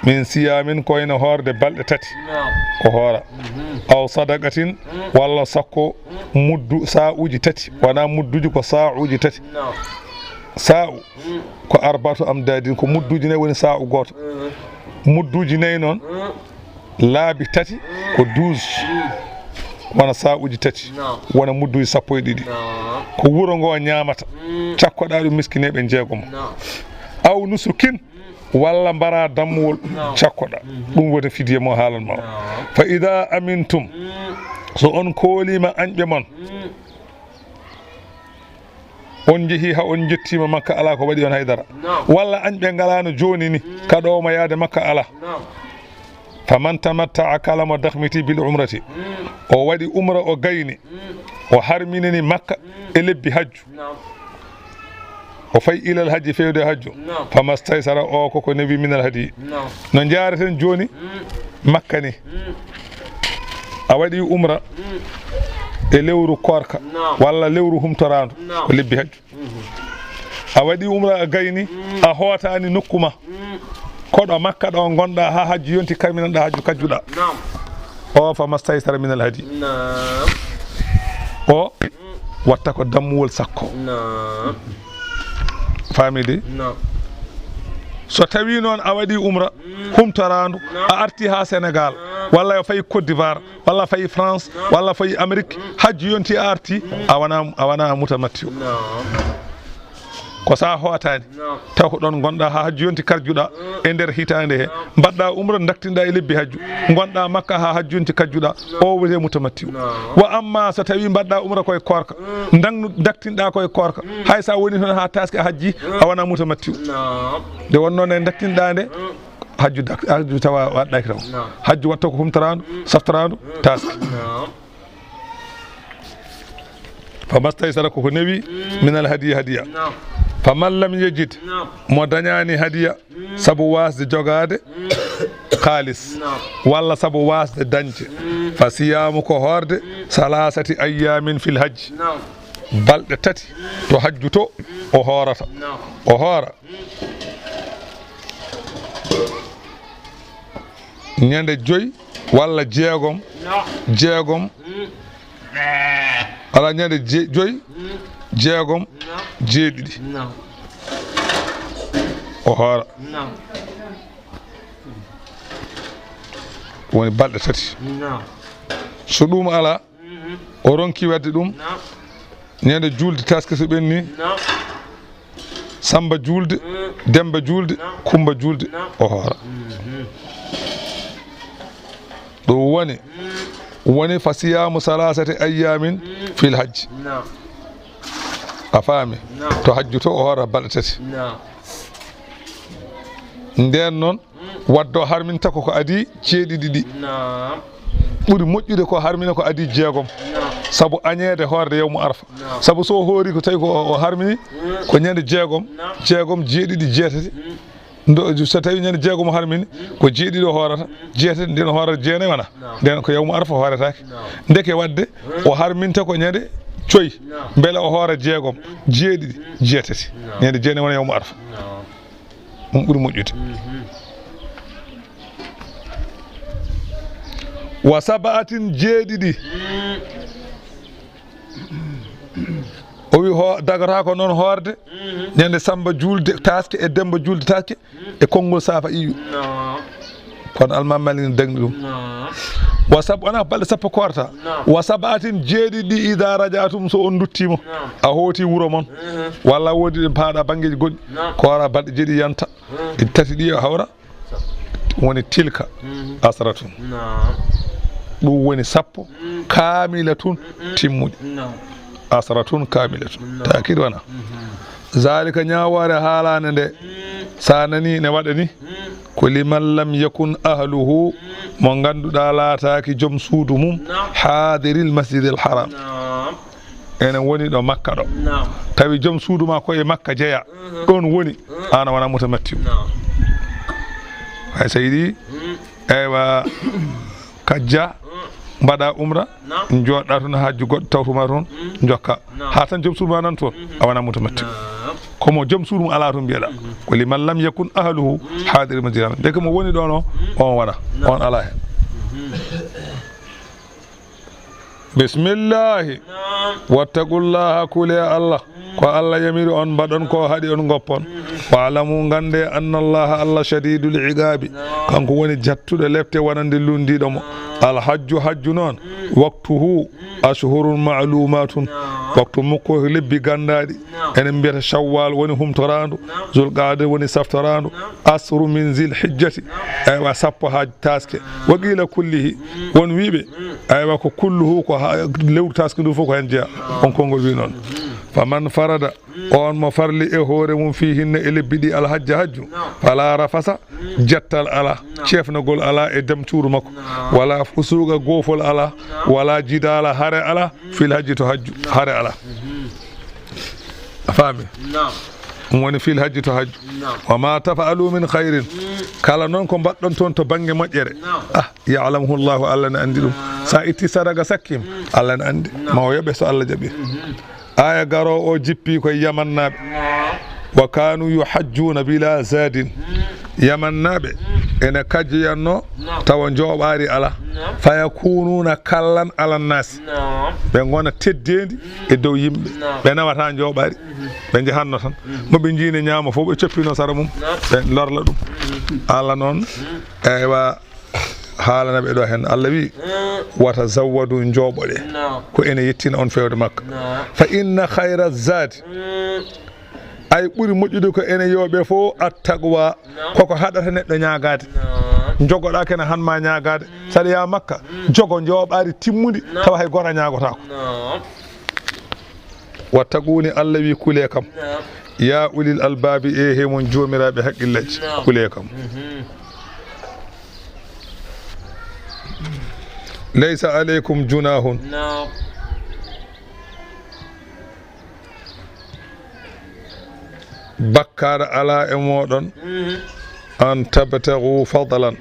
min siyamin ko ene hoorde balɗe tati o hoora aw sadaqatin walla sakko muddu sa'uji tati wona mudduji ko sa'uji tati sa'u ko arbatu amdadin ko mudduji nayi woni sa'u goto mudduji nayi noon laabi tati ko 12 wona sa'uji tati wona mudduji sappo e ɗiɗi ko wuro ngo ñamata cakkoɗa ɗum miskineɓe jeegomo aw nusukin walla mbara dammuwol cakkoɗa ɗum woni fidye mo haalanma o fa ida amintum so on koolima añɓe mon on jeehi ha on jettima makka ala ko waɗi on haydara walla añɓe ngalano joni ni kaɗowma yaade makka ala faman tamatta'a kala mo dahmiti bil umrati o waɗi umra o gayni o harminini makka e lebbi hajju o fayi ilal hajji fewde hajju famastaysara o koko newi minal hadi no jareten joni makka ni a waɗi umra e lewru korka walla lewru humtorandu ko lebbi hajju a waɗi umra a gayni a hootani nokkuma koɗo makka ɗo gonɗa ha hajju yonti karminanɗa hajju kajjuɗa o famastaysara minal hadi o watta ko dammuwol sakko famide so tawi noon a waɗi umra humtorandu a arti ha Sénégal walla a fayi Côte d'Ivoire walla a fayi France walla a fayi Amérique hajju yonti a arti a wona mutamatti o ko sa hootani taw ko ɗon gonɗa ha hajju yonti karjuɗa e nder hitande he mbaɗɗa umra daktinɗa e lebbi hajju gonɗa makka ha hajju yonti kajjuɗa o wiyete mutamatti o wa amma so tawi mbaɗɗa umra koye korka daktinɗa koye korka hay sa woni toon ha taski a hajji a wona mutamatti o nde wonno nde daktinɗa nde hajju tawa waɗɗaki taw hajju watta ko humtorandu saftorandu taski famastaysara koko newi minal hadiya faman lam yejid mo dañani hadiya sabu wasde jogade kaalis walla sabu wasde dañde fa siyamu ko horde salasati ayyamin fil hajji balɗe tati to hajju to o hoorata o hoora ñande joyi walla jeegom ala ñande joyi jeegom jeeɗiɗi o hoora woni balɗe tati so ɗum ala o ronki wadde ɗum ñande julde taske so ɓenni Samba julde Demba julde Kumba julde o hoora ɗum woni fa siyamu salasati ayyamin fil hajji a faami to hajju to o hoora balɗe tati nden noon waddo harminta ko adi ceeɗiɗi ɗi ɓuri moƴƴude ko harmina ko adi jeegom sabu añeede hoorde yewmo arfa sabu so hoori ko tawi ko o harmini ko ñande jeegom jeeɗiɗi jeetati so tawi ñande jeegom harmini ko jeeɗiɗi o hoorata jeetati nden o hoorata jeenayi wona nden ko yewmo arfa hooretake ndeke wadde o harminta ko ñande coyi beele o hoora jeegom jeeɗiɗi jeetati ñande jeenayi wona yewmo arfa ɗum ɓuri moƴƴude wa sab'atin jeeɗiɗi o wi dagata ko noon hoorde ñande Samba julde taske e Demba julde taske e konngol saafa iyu kono almamali ne dagni ɗum wa sab wona balɗe sappo korta wa sab'atin jeeɗiɗi ida rajatum so on duttimo a hooti wuro mon walla woodi ɗe paaɗa banggueji goɗɗi ko wara balɗe jeeɗi yanta e tati ɗi o hawra woni tilka asratun ɗum woni sappo kamilatun timmuɗi asratun kamilatun takid wana zalika ñawore haalande nde sa nani ne waɗa ni ko liman lam yakun ahluhu mo ganduɗa laataki joom suudu mum hadiril masjidil haram enen woni ɗo Makka ɗo tawi joom suudu ma koye Makka jeeya ɗon woni an wona mutamattiu hay sayidi eywa kajja mbaɗa umra joɗɗa toon hajju goɗɗo tawtuma toon jokka ha tan joom suudu ma nan toon a wona mutamatti komo joom suudu mum ala toon mbiyeɗa ko liman lam yakun ahluhu hadir masjidil haram deke mo woni ɗon o on wona on ala hen bismillahi wattaqullaha kule Allah ko Allah yamiri on mbaɗon ko haɗi on goppon wa'lamu gande anna allaha Allah shadidul iqabi kanko woni jattuɗo lefte wonande lundiɗo alhajju hajju noon waktuhu ashhurun ma'lumatun waktu mukko lebbi gandaɗi enen mbiyata shawwal woni humtorandu zulqa'da woni saftorandu asru min zil hijjati aywa sappo ha taske wa qila kullihi won wiɓe aywa ko kulluhu ko lewru taske ndu fof ko hen jeeya on konngol wi noon faman farada on mo farli e hoore mum fi hinne e lebbi ɗi alhajja hajju fala rafasa jettal ala cefnagol ala e demturu makko wala fusuga gofol ala wala jidala hare ala fil hajji to hajju hare ala faami woni fil hajji to hajju wama tafa'alu min khairin kala noon ko mbaɗɗon toon to banggue moƴƴere ya'lamuhu llahu Allah ne andi ɗum sa itti sadaga sakkim Allah ne andi ma o yoɓe so Allah jaaɓi aya garo o jippi koye yamannaɓe wa kanu yuhajjuna bila zadin yamannaɓe ene kajjoyanno tawa jooɓari ala fayakununa kallan alannasi ɓe gona teddendi e dow yimɓe ɓe nawata jooɓari ɓe jahanno tan moɓe jiine ñaama fof ɓe coppino sara mum ɓe lorla ɗum Allah noon eywa haalanaɓe ɗo hen Allah wi wata zawwadu jooɓoɗe ko ene yettina on fewde Makka fa inna khayra zadi ay ɓuri moƴƴude ko ene yooɓe fof attaqwa koko haɗata neɗɗo ñagade jogoɗa kene hanma ñagade saɗa ya Makka jogo jooɓari timmude tawa hay goto ñagotako wattaquni Allah wi kule kam ya ulil albabi e hemon jomiraɓe haqqillaji kule kam laysa aleykum junahun bakkar ala e moɗon an tabtagu fadlan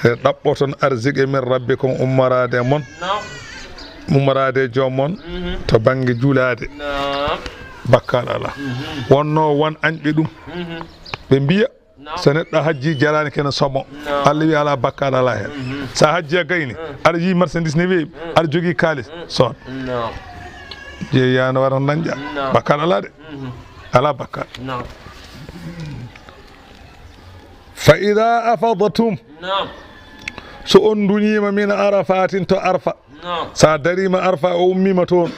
e ɗaɓɓoton arzique min rabbikum ummarade mon ummarade joomon to banggue juulade bakkar ala wonno won añɓe ɗum ɓe mbiya so neɗɗo hajji jarani kene somo Allah wi ala bakkar ala hen sa hajji a gayni aɗa yi marchandise ne weeɓi aɗa jogui kalis soon jeeyano wara dañƴa bakkar ala de ala bakkar fa ida afadatum so on duñima min arafatin to arfa sa darima arfa o ummima toon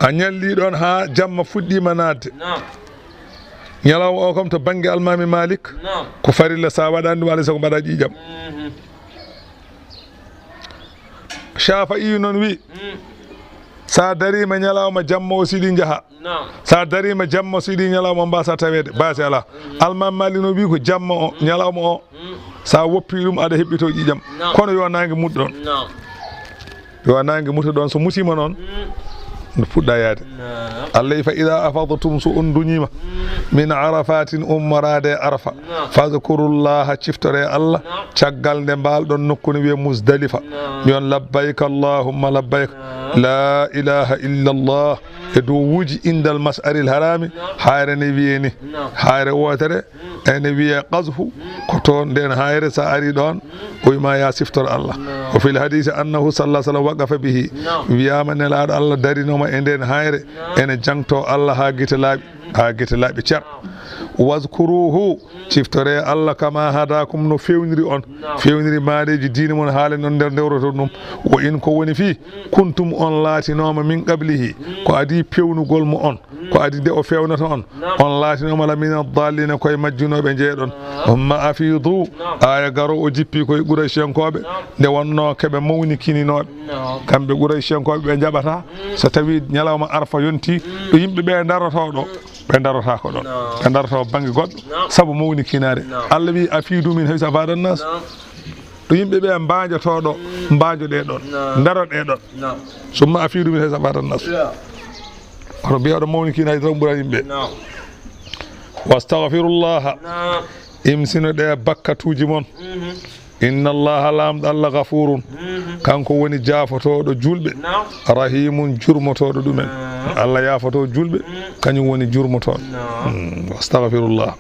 a ñalli ɗon ha jamma fuɗɗima nadde ñalawma o kam to banggue almami Malik ko farilla sa waɗani ɗum alay sago mbaɗa ƴiƴam Shafi'i noon wi sa darima ñalawma jamma o siɗi jaaha sa darima jamma siɗi ñalawma mbasa tawede basi ala almami Malik no wi ko jamma o ñalawma o sa woppi ɗum aɗa heɓɓito ƴiƴam kono yo nangue muɗ ɗon yo nangue muta ɗon so mutima noon no fuɗɗa yaade Allah fa ida afadatum so on duñima min arafatin ummarade arfa fadhkurullaha ciftore Allah caggal nde mbalɗon nokku ne wiye Muzdalifa mi on labbayka allahumma labbayka la ilaha illa Allah e dow wuji indal mas'aril harami hayre ne wiye ni hayre wotere ene wiye qazfu ko toon nden hayre sa ari ɗon o wima ya siftore Allah o fil hadisi annahu sallallahu alaihi wasallam waqafa bihi wiyama nelaɗo Allah darinoma e nden hayre ene jangto Allah ha guite laaɓi cer wazkuruhu ciftore Allah kama hadakum no fewniri on fewniri maadeji diine mon haale non nder dewroto ɗum wo in ko woni fi kuntum on laatinoma min qablihi ko adi pewnugol mo on ko adi de o fewnata on laatinoma la min ad-dallina koye majjunoɓe jeeɗon umma afidu aya garo o jippi koye Qurayshenkoɓe nde wonno keɓe mawni kininoɓe kamɓe Qurayshenkoɓe ɓe jaɓata so tawi ñalawma arfa yonti ɗo yimɓeɓe darotoɗo ɓe darota ko ɗon ɓe daroto banggue goɗɗo saabu mawni kinare Allah wi afidu min haysa fadan nas ɗo yimɓeɓe mbajotoɗo mbajoɗe ɗon daroɗe ɗon summa afidu min haysa fadan nas oto mbiyaɗo mawni kinare tan ɓuura yimɓe wastaghfirullaha imsinoɗe bakkatuji mon inna allaha lamɗo Allah gafurun kanko woni jaafotoɗo julɓe rahimun jurmotoɗo ɗumen Allah yafoto julɓe kañum woni jurmotoɗo wastaghfirullah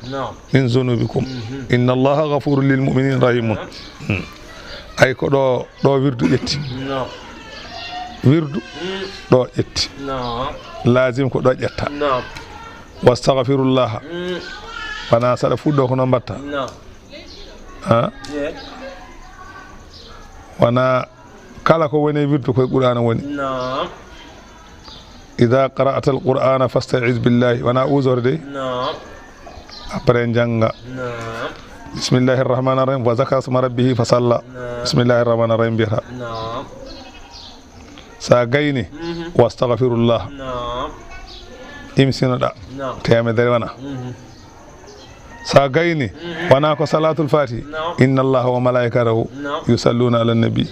min zunubikum inna allaha gafurun lil mu'minin rahimun ay ko ɗo wirdu ƴetti wirdu ɗo ƴetti lazim ko ɗo ƴetta wastaghfirullah wana saɗa fuɗɗo ko no mbatta wana kala ko woni wirdu koye qur'ana woni idha qara'ta al-qur'ana fasta'iz billahi wana uzorde après janga bismillahir rahmanir rahim wa zakara isma rabbih fa salla bismillahir rahmanir rahim biha sa gayni wastaghfirullah imsinoda temedere wana sa gayni wana ko salatul fati inna allaha wa malaikatahu yusalluna ala nabi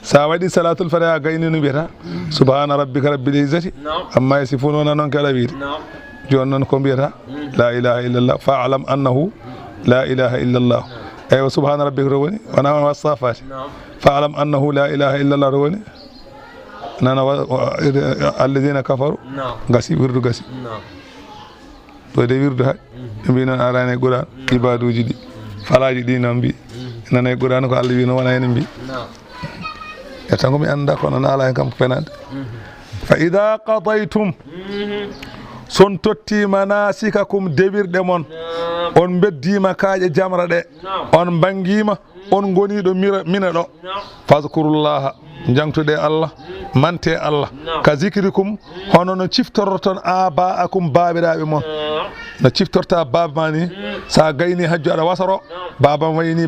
sa wadi salatul fati a gayni no biyata subhana rabbika rabbil izzati amma yasifun wona non kala wiide joni noon ko mbiyata la ilaha illallah fa'lam annahu la ilaha illallah eywa subhana rabbika to woni wona wasafati fa'lam annahu la ilaha illallah to woni nana alladhina kafaru gasi wirdu gasi to de wirdu ha mbi non arane Qur'an ibaduji ɗi falaji ɗi noon mbi nana e Qur'an ko Allah wi no wona hen mbi e tan komi anda kono ala hen kam ko fenade fa ida qadaytum son totti manasikakum dewirɗe mon on beddima kaaƴe jamra ɗe on bangima on goniɗo mina ɗo fadhkurullaha jangtude Allah mante Allah ka zikrikum hono no ciftorton aba'akum babiraɓe mon no ciftorta baba ni sa gayni hajju aɗa wasoro babam wayni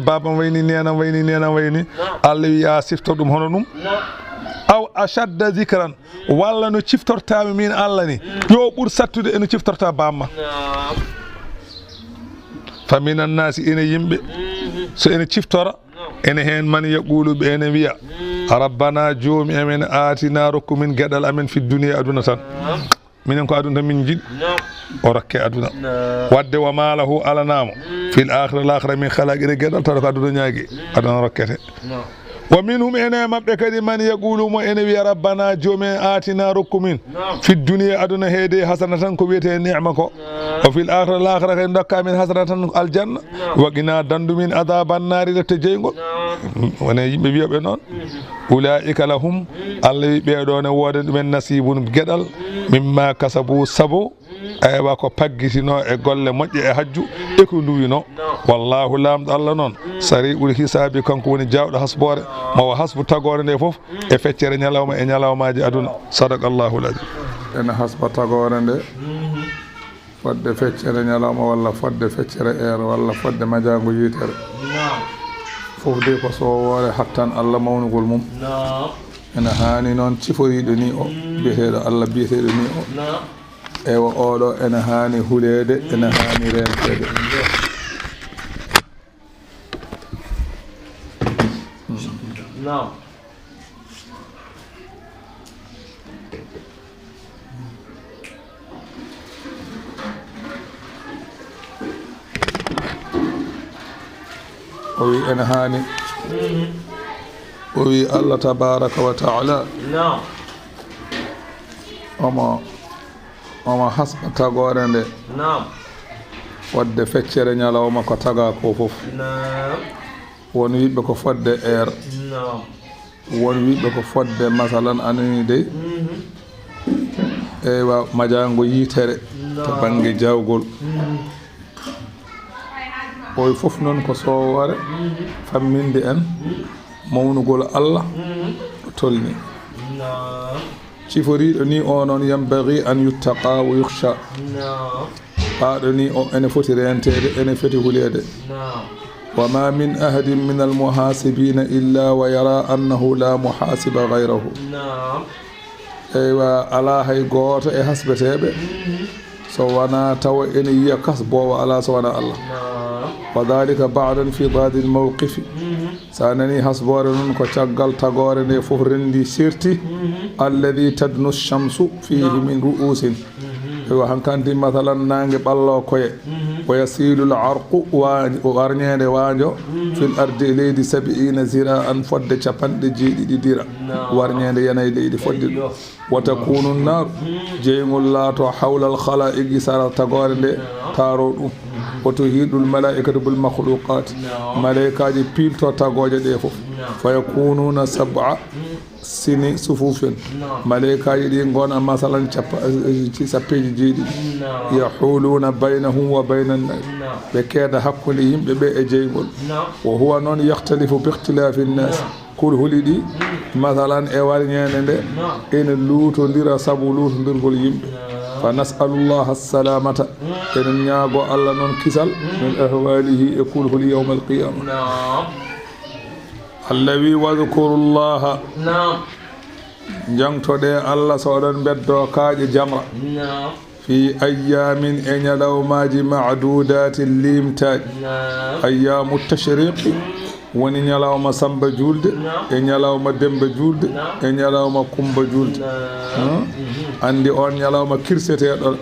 nenam wayni Allah wi ya siftor ɗum hono ɗum aw ashadda zikran walla no ciftortami min Allah ni yo ɓuur sattude eno ciftorta bamma fa minan nasi ene yimɓe so ene ciftora ene hen man yaquluɓe ene wiya rabbana joomi amen atina rokku min gueɗal amen fi dunia aduna tan minen ko aduna tan min jiiɗi o rokke aduna wadde wa malahu alanamo fil akhira min khalaqine gueɗal tawa ko aduna ñaagui aduna rokkete wa minhum ene maɓɓe kadi man yaqulu mo ene wiya rabbana joomen atina rokku min fi dunia aduna heede hasana tan ko wiyete nicma ko wa fil akhira l akhira kadi dokka min hasana tan aljanna waqina dandu min adaban nari rette jeygol wona yimɓe wiyaɓe noon ulaika lahum allah wi ɓeɗo ne wooda ɗumen nasibun gueɗal mimma kasabu sabo aywa ko paggitino e golle moƴƴe e hajju e ko nduwino wallahu lamɗo allah noon sari ɓuuri hisabi kanko woni jawɗo hasbore mawo hasbu tagore nde foof e feccere ñalawma e ñalawmaji aduna sadakallahu ladi ene hasba tagore nde fodde feccere ñalawma walla fodde feccere walla fodde majago yitere fof de ko sowore hattan allah mawnugol mum ene hani noon ciforiɗo ni o biyeteɗo allah biyeteɗo ni o ewa oɗo ene hani hulede ene hani rentede o wi ene hani o wi allah tabaraka wa taala omo hasba tagore nde fodde feccere ñalawma ko taga ko foof won wiɓe ko fodde won wiɓe ko fodde masalan anani dey ewa majango yitere to banggue jawgol oy fof noon ko sowore famminde en mawnugol allah ɗo tolni ciforiɗo ni o noon yambagi an yuttaqa wa yukhsha ɓaɗo ni o ene foti rentede ene foti hulede wa ma min ahadin min almuhasibina illa wa yara annahu la muhasiba gayrahu eywa ala hay goto e hasbeteɓe so wona tawa ene yiya kasbowo ala so wona allah wa dhalika ba'da infidad almawqif sa nani hasbore non ko caggal tagore nde fof rendi sirti alladhi tadnu ash-shamsu fihi min ru'usin wa hankandi mathalan nange ballo koye wa yasilu al-arqu wa garnyede wanjo fil ardi leydi 70 zira'an fodde capanɗe jeeɗiɗi dira warnyede yanay leydi fodde wa takunu an-nar jeygol laato hawla al-khalaiqi sara tagore nde taro ɗum woto hiɗul malaikatu bil makhluqat malaikaji pilto tagoje ɗe fof fa yakununa sab'a sini sufufen malaikaji ɗi gona masalan sappeji jeeɗiɗi yahuluna baynahum wa bayna an-nas ɓe keeda hakkude yimɓe ɓe e jeygol wa huwa noon yahtalifu bi ikhtilafi an-nas kul huliɗi masalan e warñede nde ene luutodira saabu luutodirgol yimɓe fa nasalullaha assalamata enen ñaago allah noon kisal min ahwalihi e kul huli yawma alqiyama allah wi wadkuru llaha jangtoɗe allah so oɗon beddo kaaƴe jamra fi ayamin e ñalawmaji madudati limtaɗi ayamu tashriqi woni ñalawma samba julde e ñalawma dembe julde e ñalawma kumba julde andi on ñalawma kirseteɗo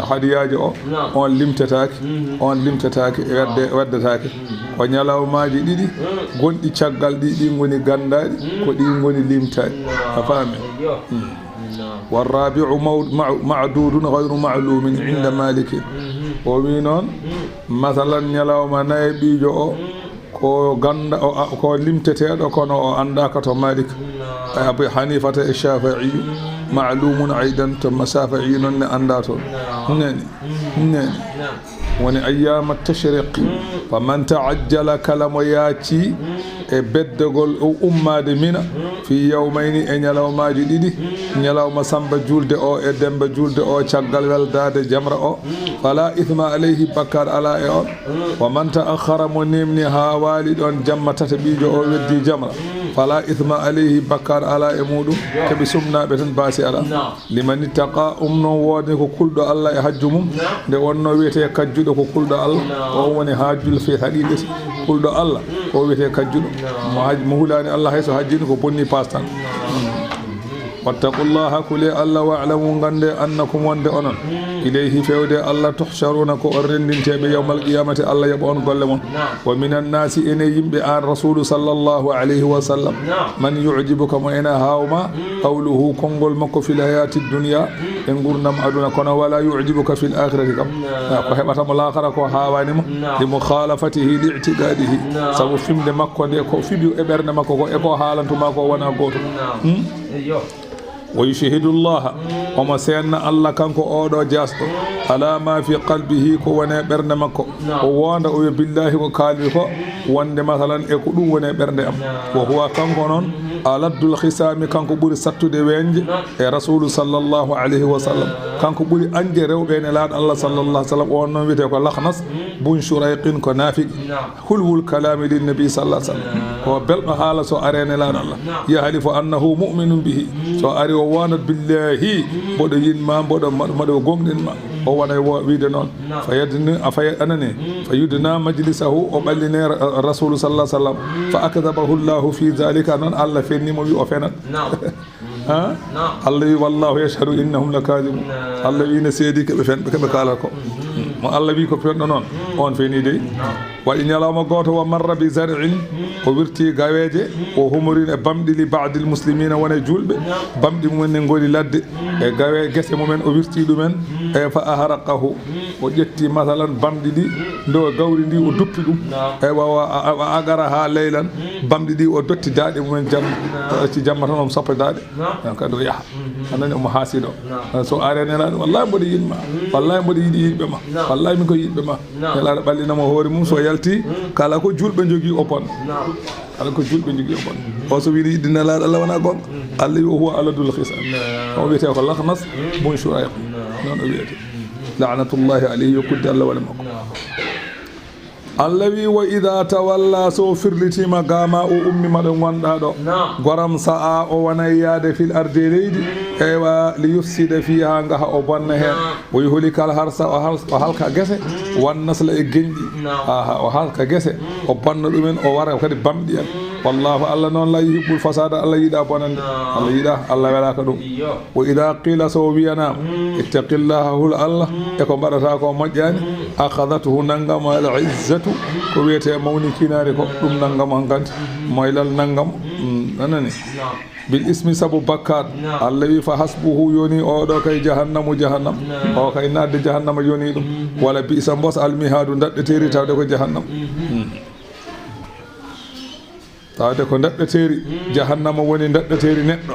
hadiyaji o on limtetake waddetake ko ñalawmaji ɗiɗi gonɗi caggal ɗi goni gandaɗi ko ɗi goni limtaɗi a faami والرابع معدود غير معلوم عند مالك ومن نون مثلا ñalawma nayiɓijo o ko ganda ko limteteɗo kono o andaka to malik abu hanifata e shafi'i ma'lumun aidan to masafi'i non ne anda to neni woni ayyam at-tashriq faman ta'ajjala kalamo yaati e beddegol ummade mina fi yawmayni e ñalawmaji ɗiɗi ñalawma samba julde o e demba julde o caggal weldade jamra o fala ithma alayhi bakar ala e on wa man ta'akhkhara mo nemni ha wali ɗon jamma tata ɓijo o weddi jamra fala ithma alayhi bakar ala e muɗum keɓe sumnaɓe tan baasi ala liman ittaqa noon wodni ko kulɗo allah e hajju mum nde wonno wiyete kajjuɗo ko kulɗo allah o woni hajjul fi haqiqati kulɗo allah o wiyete kajjuɗo mo hulani allah hayso hajjini ko bonni pastan wattaqullaha kule Allah wa'lamu gande annakum wonde onon ilayhi fewde Allah tuhsharuna ko on rendinteɓe yawmal qiyamati Allah yaɓa on golle mon wa minan nasi ene yimɓe an rasulu sallallahu alayhi wa sallam man yu'jibuka mo ena hawma qawluhu konngol makko fil hayati dunya e gurdam aduna kono wala yu'jibuka fil akhirati kam ko heɓatamo lakara ko hawanimo li mukhalafatihi li i'tiqadihi sabu fimde makko nde ko fiɓi e ɓerde makko ko e ko haalantuma ko wona goto wa yushhidu llaha omo senna Allah kanko oɗo jasɗo ala ma fi qalbihi ko wone ɓerde makko o wonda o wi billahi ko kaali ko wonde masalan e ko ɗum wone ɓerde am wa huwa kanko noon aladdul khisami kanko ɓuuri sattude weñje e rasulu sallllahu alayhi wa sallam kanko ɓuuri anje rewɓe ne laaɗo Allah sallallahu sallam on noon wiyete ko lahnas bun shurayqin ko nafiqi hulwul kalami lin nabi sallah sallam ko belɗo haala so arene laaɗo Allah yahlifu annahu mu'minun bihi so ari o wonat billahi mboɗo yinma mboɗo gonɗinma o wona wiide noon fayad anani fa yudna majlisahu o ɓalline rasulu sallah sallam fa akdabahu llahu fi dhalika noon Allah fennimo wi o fenat Allah wi wallahu yashhadu innahum lakadibun Allah wi ne seedi keɓe fenɓe keɓe kala ko mo Allah wi ko fenɗo noon on feni dey waɗi ñalawma goto wa marra bi zar'in o wirti gaweje o humurin e bamɗi li ba'dil muslimina wona julɓe bamɗi mumen ne goli ladde e gawe guese mumen o wirti ɗumen e fa aharaqahu o ƴetti masalan bamɗi ɗi ndo gawri ndi o duppi ɗum e wawa agara ha leylan bamɗi ɗi o dotti daaɗe mumen jamma jamma tan omo soppa daaɗe kadi o yaaha anani omo haasiɗo so are nelaɗo wallahi mboɗo yinma wallahi mboɗo yiiɗi yiɗɓe ma wallahi min ko yiɗɓe ma nelaɗo ɓallinamo hoore mum so yalti kala ko julɓe jogui o bon kala ko julɓe jogui o bon o so wiɗi yiɗi nelaɗo Allah wona gonga Allah wi o huwa aladul khisam o wiyete ko lahnas bun shurayq noon o wiyete la'natullahi alayhi yokudde Allah waɗa makko Allah wi wa ida tawalla so firlitima gama o ummima ɗo gonɗa ɗo goram sa'a o wona yaade fil arde leydi ewa li yufsida fiha gaha o bonna hen o yuhlikal harsa o halka guese wannasla e genƴi o halka guese o bonna ɗumen o wara kadi bamɗi en wallahu Allah noon la yuhibbul fasada Allah yiiɗa bonande Allah yiiɗa Allah welaka ɗum wa ida qila so wiyanama ittaqillaha hul Allah e ko mbaɗata ko moƴƴani akhadatuhu nangam al izzatu ko wiyete mawni kinari ko ɗum nangam hankanti moylal nangam anani bil ismi sabu bakkat Allah wi fa hasbuhu yoni oɗo kay jahannam o kay nadde jahannama yoni ɗum wala bi isa mbos almihadu daɗɗeteri tawde ko jahannam tawde ko daɗɗeteri jahannama woni daɗɗeteri neɗɗo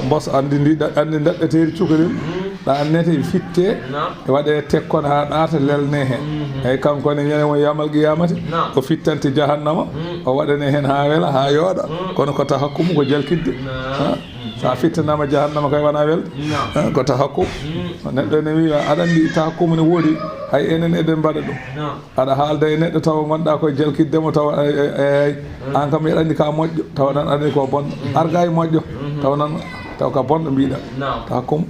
mbos andi daɗɗeteri cukalel ɗa annete fitte e waɗe tekkon ha ɗata lelne hen eyyi kanko ne ñande won yamal qiyamati o fittante jahannama o waɗane hen ha weela ha yooɗa kono ko tahakkumu ko jalkidde sa fittanama jahannama kay wona welde ko tahakkum neɗɗo ne wi aɗa andi tahakkumu ne woodi hay enen eɗen mbaɗa ɗum aɗa haalda e neɗɗo tawa gonɗa koye jalkiddemo tawa an kam yeɗa andi ka moƴƴo tawa nan aɗani ko bonɗo arga e moƴƴo taw nan taw ka bonɗo mbiɗa tahakkum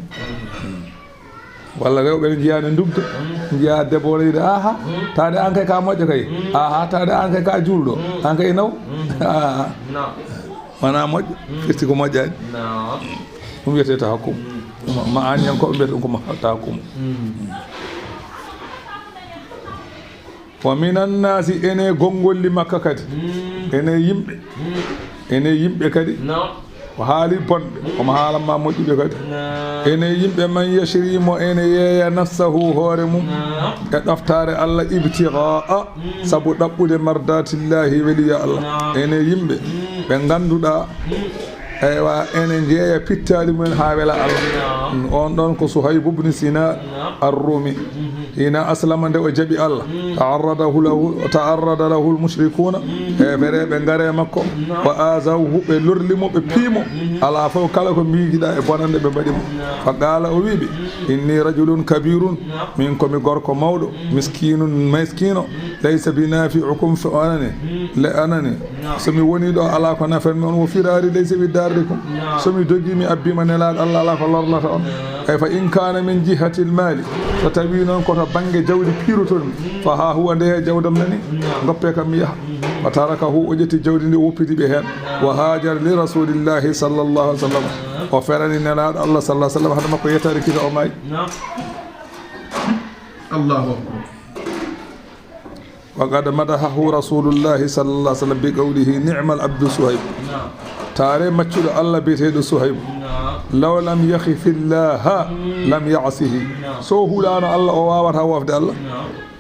walla rewɓe ne jiyani ndugde jiya debbo ne yiide aha tawde an kay ka moƴƴo kay aha tawde an kay ka julɗo an kay naw wona moƴƴo firti ko moƴƴani ɗum wiyete tahakkum ma aniyankoɓe mbiyata ɗum ko tahakkum wa minan nasi ene gongolli makka kadi ene yimɓe kadi ko haali bonɓe omo haalanma moƴƴuɓe kadi ene yimɓe man yashrimo ene yeeya nafsahu hoore mum e ɗaftare Allah ibtigaa sabu ɗaɓɓude mardatillahi weliya Allah ene yimɓe ɓe ganduɗa eywa ene jeeya pittali mumen ha wela Allah on ɗon ko Suhayb ibn Sinan ar-Rumi hina aslama nde o jaaɓi Allah ta'arrada lahu al-mushrikuna e fereɓe gaare makko wa azawhu ɓe lorlimo ɓe piimo ala fof kala ko miijiɗa e bonande ɓe mbaɗimo fa qala o wiɓe inni rajulun kabirun min komi gorko mawɗo miskino laysa bi nafi'ukum fi anani somi woni ɗo ala ko nafanmi on wo firari laysa bi darrikum somi dogimi abbima nelaɗo Allah ala ko lorlata on e fa in kana min jihati l-mali so tawi noon koto banggue jawdi piirotonmi fa ha huwa nde jawdam nani goppe kam mi yaaha وتركه وجت جودي وبيدي بهن وهاجر لرسول الله صلى الله عليه وسلم وفرني نلاد الله صلى الله عليه وسلم هذا ما كو يتارك كده أمي الله وقد مدحه رسول الله صلى الله عليه وسلم بقوله نعم العبد صهيب تاري مچل الله بيتيد صهيب لو لم يخف الله لم يعصه سو هولان الله وواوتا وفد الله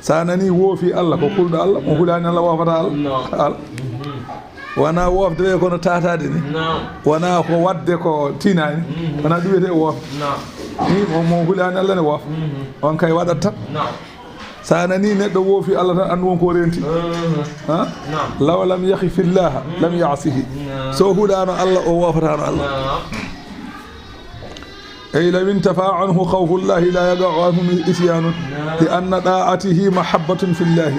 سانني وفي الله كو كولد الله مو هولان الله وفتا الله wana wofde be kono tatade ni wana ko wadde ko tinani wana duwete wof ni mo hulani Allah ne wof on kay wadata sana ni neddo wofi Allah tan andu won ko renti ha law lam yakhi fillah lam ya'sihi so hulano Allah o wofata Allah أي لم ينتفع عنه خوف الله لا يقع عنه إتيان لأن طاعته محبة في الله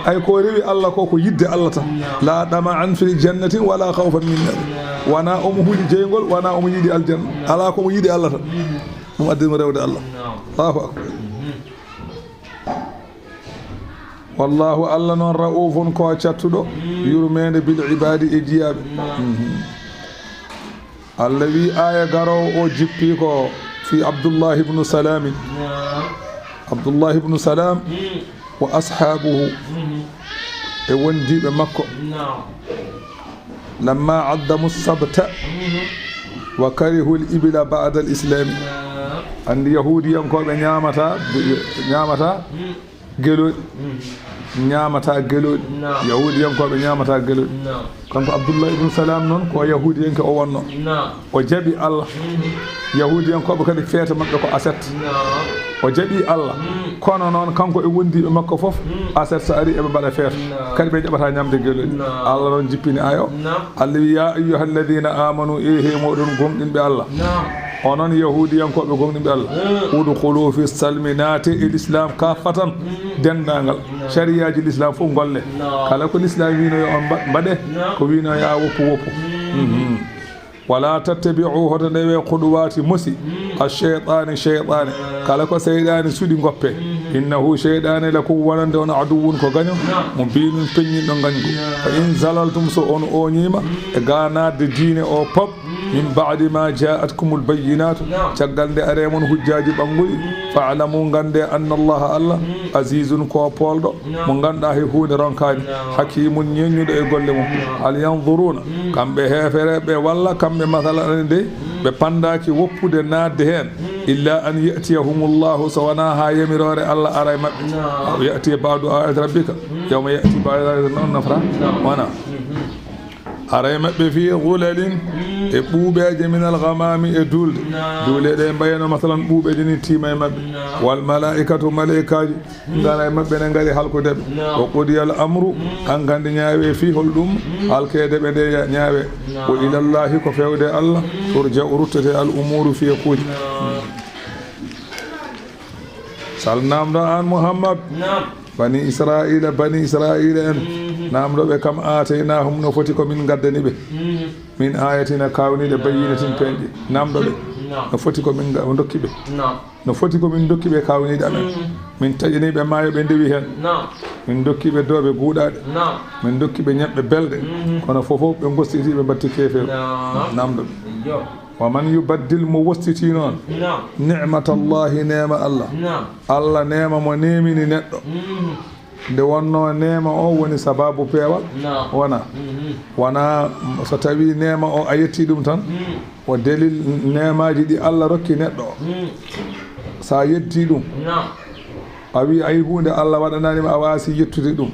أي كوري الله كوكو يد الله لا طمعا في الجنة ولا خوفا من النار وانا أمه لجينغول وانا أمه يدي الجنة على كوم يدي الله مؤدم رود الله الله أكبر والله الله نون رؤوف كواتشاتو يرمين بالعباد إجياب الذي آية قرأوا أو جبيكو في عبد الله بن سلام عبد الله بن سلام وأصحابه وندي بمكة لما عدموا السبت وكرهوا الإبل بعد الإسلام عند يهودي ينكو نعمتا قالوا ñamata gelol yahudi en ko be ñamata gelol kanko abdullah ibn salam non ko yahudi en ko o wonno o jabi allah yahudi en ko be kadi feeta mabbe ko aset o jabi allah kono non kanko e wondi be makko fof aset sa ari e be bada feeta kadi be jabata ñamde gelol allah non jippini ayo allah ya ayyuhalladhina amanu ehe modon gomdinbe allah onon yahudi en ko be gomdinbe allah udkhulu fi salminati al-islam kafatan dendangal shariaji l'islam fu golle kala ko l'islam wino yo on bade ko wino ya woppu wala tattabi'u hodane we khudwati musi ash-shaytan kala ko seydani sudi goppe innahu shaytan lakum walande on aduwun ko ganyo mo binun penni do gango fa in zalaltum so on onyima e ganade diine o pop min ba'di ma ja'atkumul bayyinatu caggalde aremon hujjaji banguli fa'lamu gande anna Allah azizun ko poldo mo ganda he hunde ronkani hakimun nyenyudo e golle mum al yanzuruna kambe hefere be walla kambe masalan de be pandaki woppude nadde hen illa an ya'tiyahumullahu sawana ha yamirore Allah aray mabbe ya'ti ba'du ayat rabbika yawma ya'ti ba'du nafra wana aray mabbe fi ghulalin e buubeje min al-ghamami e dulde de bayano masalan buubeje ni tima e mabbe wal malaikatu malaikaji ngara e mabbe ne ngari halkude o qudi al amru an gande nyaawe fi holdum halkede be de nyaawe wa ila allah ko fewde allah turja urutete al umuru fi quj salnamda an muhammad bani israila en namdo be kam ataynahum no foti ko min gaddani be min ayatina kawni de bayyinatin pendi namdo be no foti ko min dokki be no foti ko min dokki be kawni de amen min tajini be maayo be ndewi hen min dokki be dobe guudade min dokki be nyebbe belde kono fofo be gostiti be batti kefe namdo wa man yubaddil muwassiti non ni'matallahi nema Allah nema mo nemini neddo de wonno nema o woni sababu peewal wana so tawi nema o ayetti dum tan o dalil nemaji di Allah rokki neddo sa yetti dum awi ay hunde Allah wadanani ma wasi yettude dum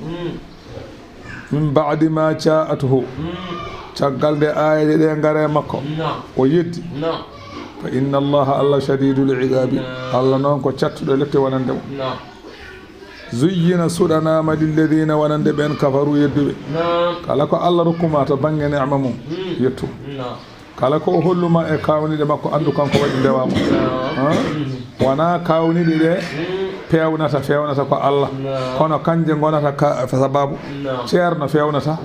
min ba'di ma ja'atuhu caggal de aaje de ngare makko o yeddi fa inna Allah shadidul iqabi Allah non ko cattudo lette wonande zuyyina sudanama lilladhina wanande ben kafaru yeddube kala ko Allah rokkuma to bange ni'ma mum yettu kala ko holluma e kawnide makko andu kanko wadi dewama wana kawnide de fewnata ko Allah kono kanje gonata ka sababu ceerno fewnata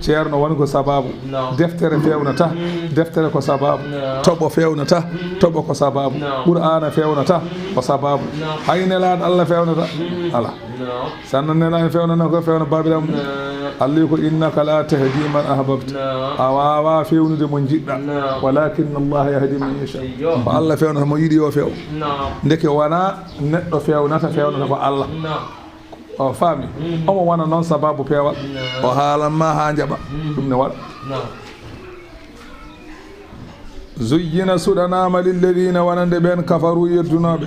ceerno woni ko sababu deftere fewnata deftere ko sababu tobo fewnata tobo ko sababu qur'ana fewnata ko sababu hayne laad Allah fewnata ala sannan ne la fewnana ko fewna babiram الله يقول إنك لا تهدي من أحببت أواوا فيون دي من جدا ولكن الله يهدي من يشاء فالله فيون هم يدي وفيو نك وانا نت فيو نتا فيو نتا الله o faami omo wana noon sababu peewal o haalanma ha jaɓa ɗum ne waɗa zuyyina suɗanama lilladina wonande ɓen kafaru yeddunoɓe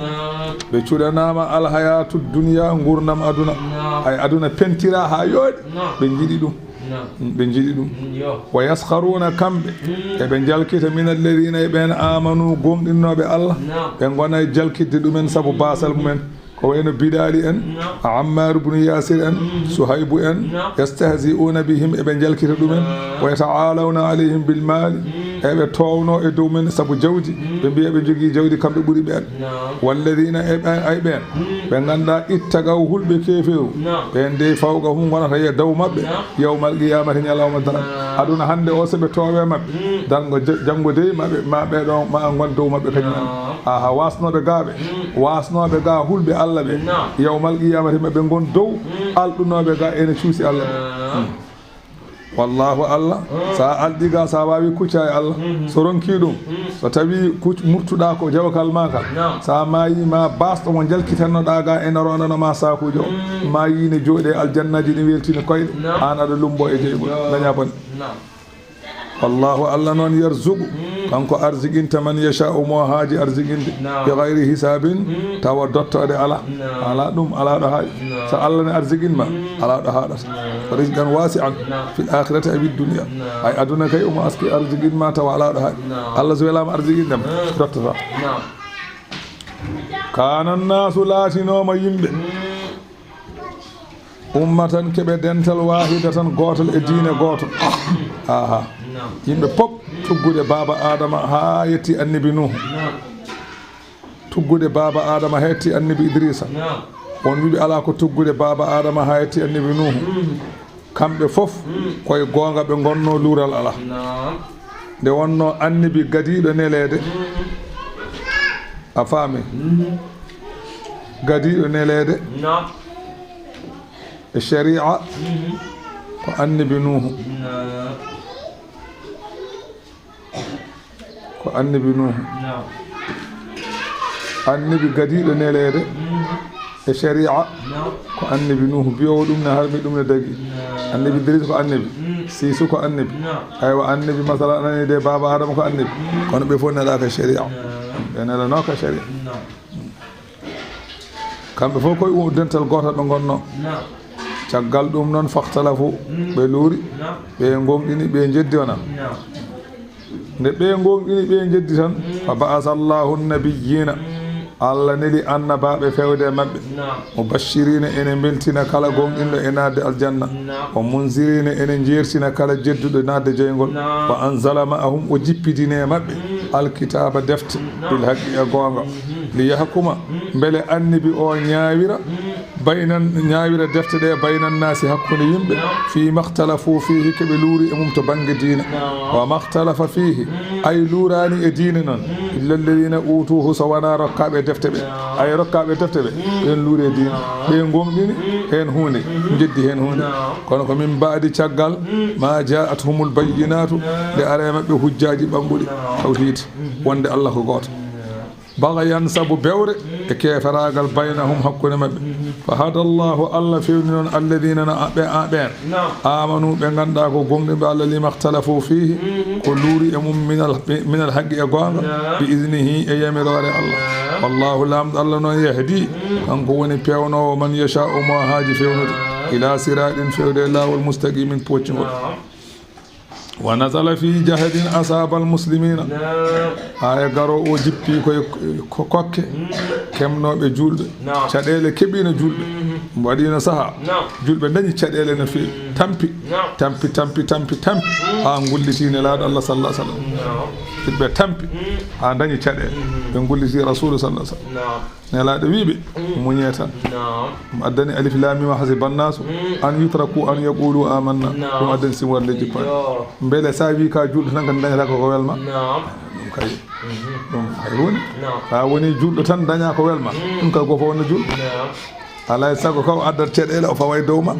ɓe cuɗanama alhayatu duniya gurdam aduna ay aduna pentira ha yooɗi ɓe jiiɗi ɗum ɓe jiiɗi ɗum wa yaskharuna kamɓe eɓe jalkita min alladina e ɓen amanu gonɗinnoɓe Allah ɓe gona jalkidde ɗumen saabu basal mumen ko wayno Bilaali en Ammar ibn Yasir en Suhaybu en yastahzi'una bihim eɓe jalkita ɗumen wa yata'alawna alayhim bil mali eɓe towno e dow men saabu jawdi ɓe mbiya ɓe jogii jawdi kamɓe ɓuri ɓen walladina ay ɓen ɓe ganduɗa ittagaw hulɓe keeferu ɓen de fawga hum gonata e dow maɓɓe yawmal qiyamati ñalawma dara aduna hande o soɓe toowe maɓɓe janggo de ma ɓeɗon ma gon dow maɓɓe kañumen aha wasnoɓe gaɓe wasnoɓe ga hulɓe Allah ɓe yawmal qiyamati maɓe gon dow alɗunoɓe ga ene cuusi Allah wallahu Allah sa alɗiga sa wawi kucca e Allah so ronki ɗum so tawi murtuɗa ko jawkal ma kal sa mayi ma basɗo mo jalkitannoɗa ga ene ronanoma sakujo ma yine jooɗe aljannaji ɗi weltini koyɗe an aɗa lumbo e jeygol daña bone wallahu Allah noon yarzuqu kanko arziguinta man yasha'u mo haaji arziguinde bi gayri hisabin tawa dottode ala ɗum ala ɗo haaɗi so Allah ne arziguinma ala ɗo haɗata rizqan wasi'an fil akhirati awi dunya ay aduna kay omo aski arziguinma tawa ala ɗo haaɗi Allah so welama arziguindema dottata kana nnasu laatinoma yimɓe ummatan keɓe dental wahidatan gotal e diine gotal aha yimɓe pop tuggude baba adama ha yetti annabi nuhu tuggude baba adama ha yetti annabi idrissa on wiɓe ala ko tuggude baba adama ha yetti annabi nuhu kamɓe fof koye gonga ɓe gonno luural ala nde wonno annabi gadiɗo nelede a faami gadiɗo nelede e sharia ko annabi nuhu ko annabi nuhu annabi gadiɗo nelede e sharia ko annabi nuhu biyowo ɗum ne harmi ɗum ne dagi annabi idris ko annabi sisu ko annabi aywa annabi masala anani de baba adama ko annabi kono ɓe fof neɗaka sharia ɓe nelanoka sharia kamɓe fof koye dental gotal ɓe gonno caggal ɗum noon fahtalafu ɓe luuri ɓe gonɗini ɓe jeddi ona nde ɓe gonɗini ɓe jeddi tan fa ba'asa Allahu nabiyina Allah neli annabaɓe fewde maɓɓe mubashirina ene beltina kala gonɗinɗo e nadde aljanna o munzirina ene jertina kala jedduɗo nadde jeygol wa anzala ma'ahum o jippidine maɓɓe alkitaba defte bil haqqi e gonga li yahkuma beele annabi o ñawira defte ɗe baynan nasi hakkude yimɓe fi makhtalafu fihi keɓe luuri e mum to banggue diina wa makhtalafa fihi ay luurani e diine noon illa alladina utuhu so wona rokkaɓe defte ɓe ay rokkaɓe defte ɓe ɓen luuri e diina ɓe gonɗini hen hunde jeddi hen hunde kono ko min baadi caggal ma ja'athumul bayyinatu nde are maɓɓe hujjaji ɓamɓuɗi tawhid wonde Allah ko goto bagayan sabu bewre e keferagal baynahum hakkude maɓɓe fa hada Allahu Allah fewni noon alladina ɓen amanu ɓe ganduɗa ko gonɗinɓe Allah lima ikhtalafu fihi ko luuri e mum minal haqqi e gonga bi idnihi e yamirore Allah wallahu lamɗo Allah noon yahdi kanko woni pewnowo man yasha'u mo haaji fewnude ila siraɗin fewde lawol mustaqimin poccugol wa nazala fi jahadin asabal muslimina aya garo o jippi koye kokke kemnoɓe julɓe caɗele keeɓino julɓe waɗino saaha julɓe dañi caɗele no fewi tampi ha gullitine laaɗo Allah sallah sallam julɓe tampi ha dañi caɗele ɓe gulliti rasulu sallah sallam nelaɗo wiɓe muñe tan ɗum addani alif lam mim hasiba nnasu an yutraku an yaqulu amanna ɗum addani simwarde jippaɗe beele sa wi ka julɗo tan kadi dañata koko welma ɗum kay ɗum hay hunde sa woni julɗo tan daña ko welma ɗum kay gofo wonno julɗo alay sago ko adda ceɗele o fawa e dow ma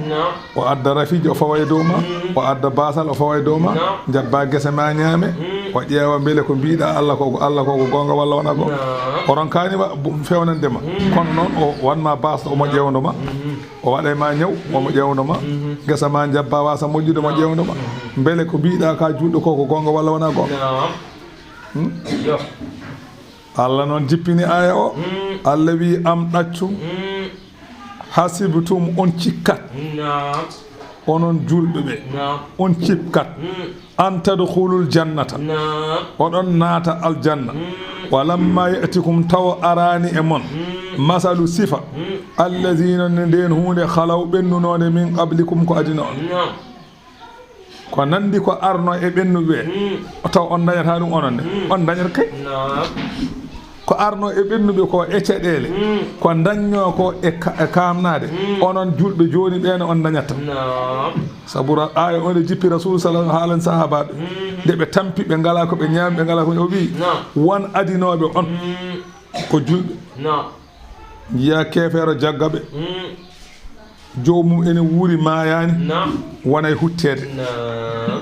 o adda rafiiji o fawa e dow ma o adda basal o fawa e dow ma jabba gese ma ñaame o ƴeewa beele ko mbiɗa Allah ko gonga walla wona gonga oron kanima fewnandema kono noon o wanma basɗo omo ƴewdoma o waɗa ma ñaw omo ƴewdoma gesa ma jabba wasa moƴƴude mo ƴewdoma beele ko mbiɗa ka juɗɗo ko gonga walla wona gonga Allah noon jippini aya o Allah wi am ɗaccu hasibtum on cikkat onon julɓe ɓe on cikkat an tadkhulul jannata oɗon naata aljanna walamma ya'tikum taw arani e mon masalu sifa allazina nden hunde khalaw ɓennunode min qablikum ko adina on ko nandi ko arno e ɓennuɓe taw on dañata ɗum ononne on dañata kay ko arno e ɓennuɓe ko e caɗele ko dañño ko e kamnade onon julɓe joni ɓene on dañatta sabu aya on e jippi rasul sallallahu haalan sahabaɓe nde ɓe tampi ɓe ngala ko ɓe ñaami ɓe ngala ko o wi won adinoɓe on ko julɓe jiya kefeero jaggaɓe jomum ene wuuri mayani wona e huttede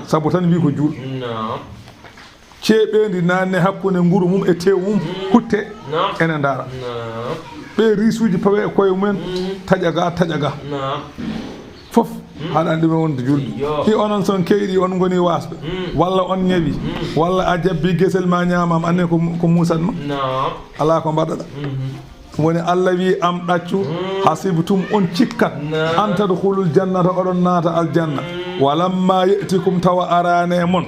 sabu tan wi ko julɓe ceeɓendi nanne hakkude nguru mum e tew mum hutte ene ndara ɓe risuji pawe e koye mumen taƴaga fof haɗa andi ɗumen wonde julɓe i onon son keyɗi on goni wasɓe walla on ñawi walla a jabbi guesel ma ñamam anne ko musanma ala ko mbaɗaɗa woni Allah wi am ɗaccu hasibtum on cikkat an tadkhulul jannata oɗon naata aljanna walamma ya'tikum tawa arane mon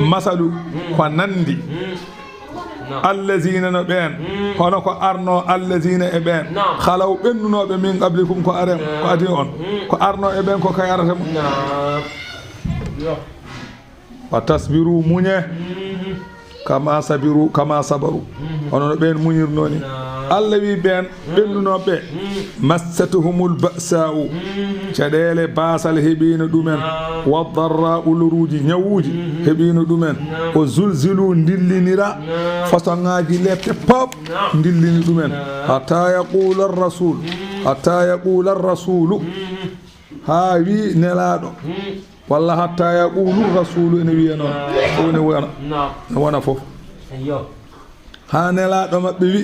masalu ko nandi allazina no ɓen hono ko arno allazina e ɓen khalaw ɓennunoɓe min qablikum ko arem ko adi on ko arno e ɓen ko kayarata mo wa tasbiru muñe kama sabaru hono no ɓen muñirnoni Allah wi ɓen ɓennunoɓe massatuhumul ba'sa'u caɗele basal heɓino ɗumen wadarra uluruji ñawuji heɓino ɗumen o zulzilu dillinira façon ngaji leppe pop dillini ɗumen hatta yaqula ar-rasulu ha wi nelaɗo walla hatta yaqulu rasulu ene wiya noon one wona fof ha nelaɗo maɓɓe wi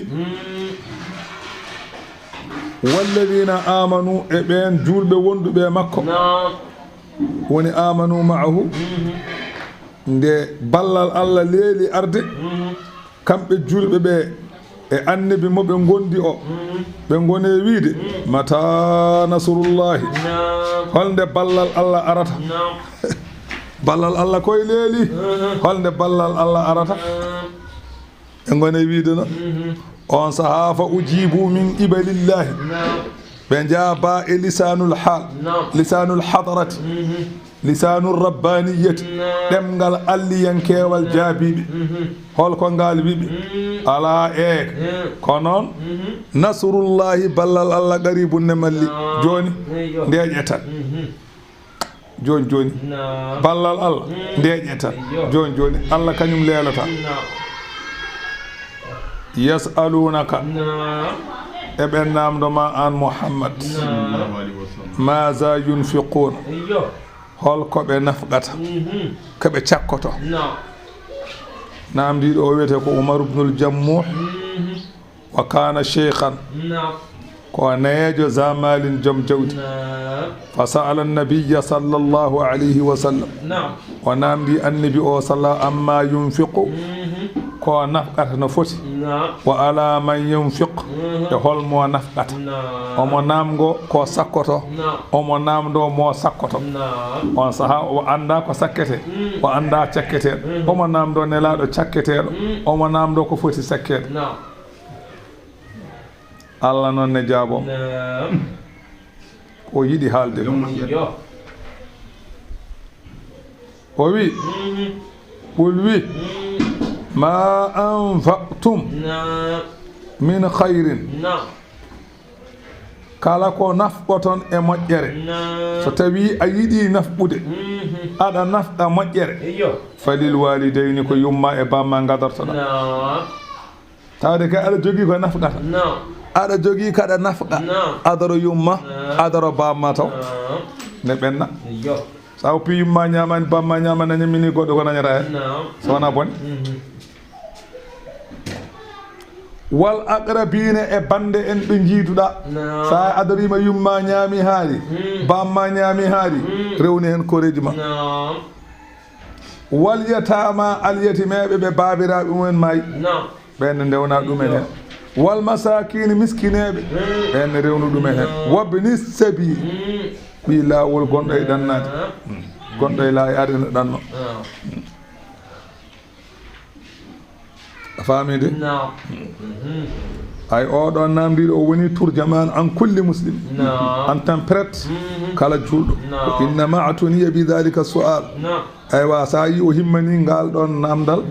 walladina amanu e ɓen julɓe wonduɓe makko woni amanu ma'ahu nde ballal Allah leeli arde kamɓe julɓe ɓe e annabi mo ɓe gondi o ɓe gone wiide mata nasrullahi holnde ballal Allah arata ballal Allah koye leeli holnde ballal Allah arata ɓe gone wiide no on sahaa fa ujibu min qibalillahi ɓe jaaba e lisanul hal lisanul hadarati lisanul rabbaniyati ɗemgal alliyankewal jaabiɓe holko ngal wiɓe ala ko noon nasrullahi ballal Allah qaribun ne malli joni ndeƴetan joni ballal Allah ndeƴetan joni Allah kañum leelata yasalunaka e ɓen namdoma an Muhammad maza yunfiquna holko ɓe nafqata koɓe cakkoto namdiɗo o wiyete ko Umar ibnul Jammuh wa kana cheikhan ko neejo zamalin joom jawdi fa sa'ala an-nabiyya sallallahu alayhi wa sallam o namdi annabi o sallallahu amma yunfiqu ko nafqata no foti wa ala man yunfiq e holmo nafqata omo namgo ko sakkoto omo namdo mo sakkoto on saha o anda ko sakkete o anda cakketeɗo omo namdo nelaɗo cakketeɗo omo namdo ko foti sakkeɗo Allah noon ne jaabo ko yiɗi haalde o wi qul wi ma anfaqtum min khayrin kala ko nafɓoton e moƴƴere so tawi a yiɗi nafɓude aɗa nafɗa moƴƴere falil walidayni ko yumma e bamma gadartoɗa tawde kay aɗa jogui ko nafɗata aɗa jogii kaɗa nafqa adoro yumma adoro bamma taw ne ɓenna sa oppi yumma ñamani bamma ñamani a ñammini goɗɗo ko nañata hen so wona bone wal aqrabina e bande en ɓe jiiduɗa sa adorima yumma ñaami haari bamma ñaami haari rewni hen koreji ma wal yatama alyatimeɓe ɓe babiraɓe mumen maayi ɓenne ndewna ɗumen hen wal masakine miskineɓe ɓenne rewnu ɗumen hen wabni sabil ɓi lawol gonɗo e ɗannade gonɗo e laawi arino ɗanno a faami de ay oɗo namdiɗo o woni tourjaman an kulli muslim en tant prête kala julɗo ko innama atuniya bi dhalika sual aywa sa yi o himmani ngal ɗon namdal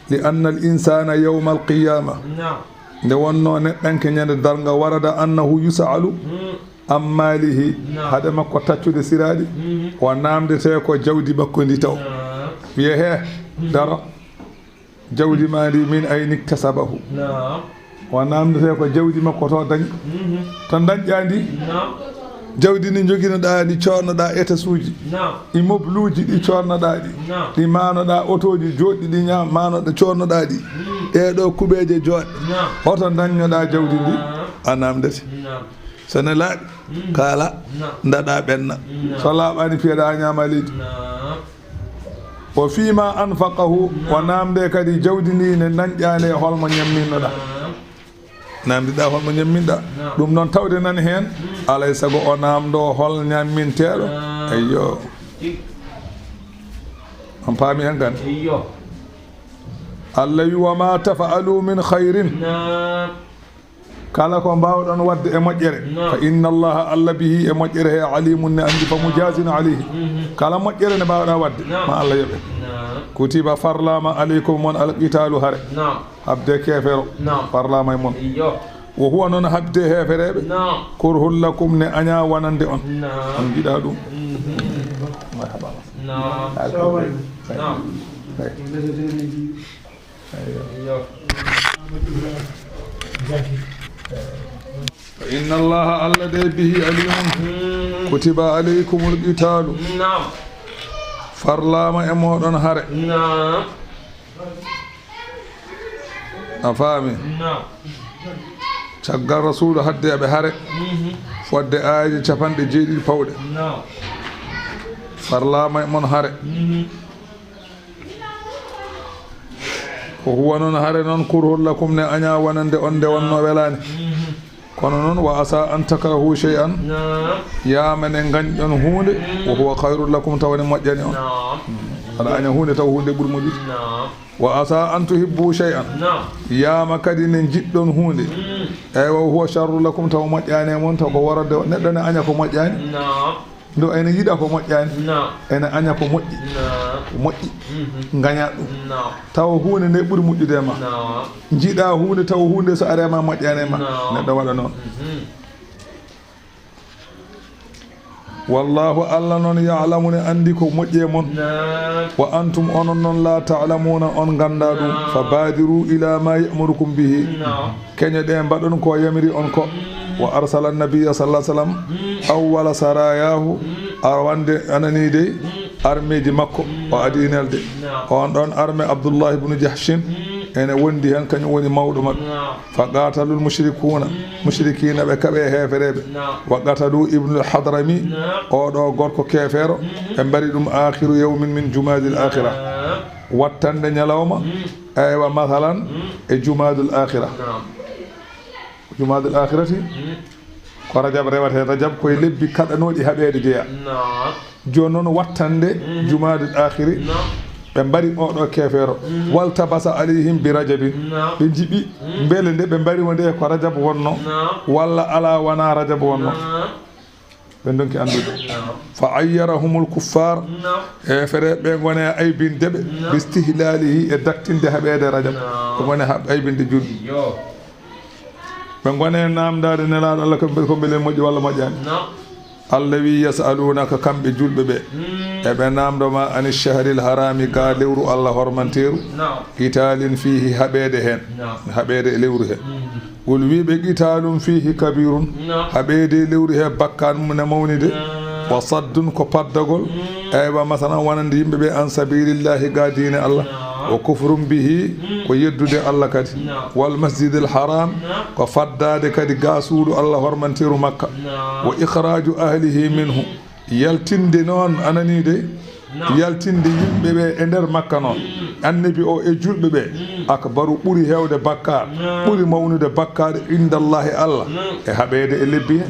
li anna al insana yawma al qiyama nde wonno neɗɗanke ñande darga warada annahu yusalu am malihi haade makko taccude siraɗi o namdete ko jawdi makko ndi taw wiye he daro jawdi ma ndi min ayni iktasabahu o namdete ko jawdi makko to dañi to dañƴa ndi jawdi ndi joguinoɗa ndi cornoɗa états uji immeuble uji ɗi cornoɗa ɗi ɗi manoɗa autoji joɗɗi ɗi manoɗa cornoɗa ɗi ɗeɗo kuɓeje joɗɗe hoto daññoɗa jawdi ndi a namdete sone laaɓi kaala daɗa ɓenna so laaɓani piyeɗa ñama leydi o fima anfaqahu o namde kadi jawdi ndi ne dañƴane holmo ñamminnoɗa namdiɗa holmo ñamminɗa ɗum noon tawde nani hen alay saago o namdo hol ñamminteɗo eyyo on paami hen gande allah wi wama tafaalu min hayrin kala ko mbawɗon wadde e moƴƴere fa inna allaha allah bihi e moƴƴere he alimun ne andi fa mujazin alayhi kala moƴƴere ne mbawɗa wadde ma allah yoɓe kutiba farlama aleykum mon alqitalu hare habde kefero farlama e mon wo huwa noon habde hefereɓe kurhul lakum ne aña wonande on on jiiɗa ɗum فإن الله الذي به عليم كتب عليكم القتال فرلama e moɗon hare a faami caggal rasulu hadde aɓe hare fodde ayaji capanɗe jeeɗiɗi pawɗe farlama e mon hare ko huwa noon hare noon kurhul lakum ne aña wonande on nde wonno welani kono noon wa asa an takrahu shay'an yamane gañƴon hunde wa huwa khayrul lakum tawne moƴƴani on aɗa aña hunde taw hunde ɓuuri moƴƴude wa asa an tuhibbu shay'an yama kadi ne jiɗɗon hunde eywa huwa sharru lakum taw moƴƴani e mon taw ko warade neɗɗo ne aña ko moƴƴani ndo ene yiɗa ko moƴƴani ene aña ko moƴƴi ko moƴƴi gaña ɗum taw hunde nde ɓuuri moƴƴude ma jiiɗa hunde taw hunde so arema moƴƴani e ma neɗɗo waɗa noon wallahu allah noon yalamune andi ko moƴƴi e mon wa antum onon noon la talamuna on ganda ɗum fa badiru ila ma yamurukum bihi keñe ɗe mbaɗon ko yamiri on ko wa arsala nabiyya sallallahu alaihi wasallam awwala sarayahu arwande anani de armeji makko o adinelde on ɗon arme abdullah ibn jahshin ene wondi hen kañum woni mawɗo mabɓe fa qatalul mushrikina ɓe kaɓe hefereɓe wa qatalu ibnul hadrami oɗo gorko kefero ɓe mbari ɗum akhiru yawmin min jumadil akhira wattande ñalawma eywa mathalan e jumadul akhira jumadul akhirati ko rajab rewate rajab koye lebbi kaɗanoɗi haɓede jeeya joni noon wattande jumadul akhiri ɓe mbari oɗo kefero waltabasa alayhim bi rajabin ɓe jiiɓi beele nde ɓe mbarimo nde ko rajab wonno walla ala wona rajab wonno ɓe donki andude fa ayyarahumul kuffar hefere ɓe gone aybindeɓe bi istihlalihi e daktinde haɓede rajab ɓe gone aybinde julɗi ɓe gone namdade nelaɗo allah ko beele moƴƴi walla moƴƴani allah wi yasalunaka kamɓe julɓe ɓe eɓe namdoma ani chahril harami ga lewru allah hormanteru qitalin fihi haɓede hen haɓede e lewru he wol wiɓe qitalum fihi kabirun haɓeede lewru he bakkan mum ne mawnide wa saddun ko paddagol eywa masalan wonande yimɓeɓe an sabilillahi ga diine Allah wa kufrum bihi ko yeddude Allah kadi wal masjidil haram ko faddade kadi ga suudu Allah hormantiru makka wa ikhraju ahlihi minhu yaltinde noon anani de yaltinde yimɓeɓe e nder makka noon annabi o e julɓe ɓe akbaru ɓuuri hewde bakkar ɓuuri mawnude bakkade indallahi Allah e haɓede e lebbi he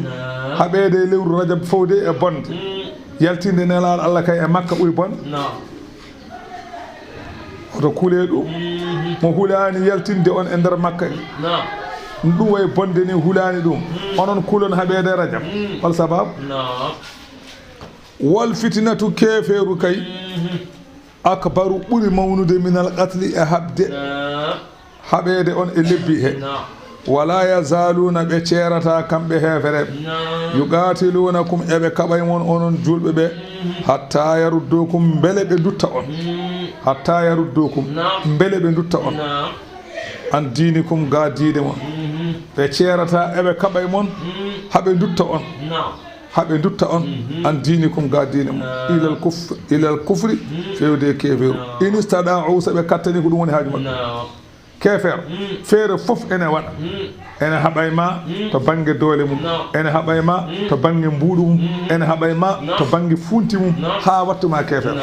haɓede e lewru rajab fowde e bonde yaltinde nelaɗo Allah kay e makka ɓuuri bonde oto kuule ɗum mo hulani yaltinde on e nder makka ɗum way bonde ni hulani ɗum onon kulon haɓede rajab hol sababu wal fitnatu keferu kay akbaru ɓuuri mawnude minal qatli e habde haɓede on e lebbi he wala yazaluna ɓe ceerata kamɓe hefereɓe yuqatilunakum eɓe kaɓay mon onon julɓe ɓe hatta yaruddukum beele ɓe dutta on hatta yaruddukum beele ɓe dutta on an dinikum ga diine mon ɓe ceerata eɓe kaɓay mon haɓe dutta on haɓe dutta on an dinikum ga diine mon ilal kufri fewde keferu inistaɗa'u saɓe kattani ko ɗum woni haaji maɓɓe kefer feere fof ene waɗa ene haɓay ma to banggue doole mum ene haɓay ma to banggue mbuuɗu mum ene haɓay ma to banggue funti mum ha wattuma kefer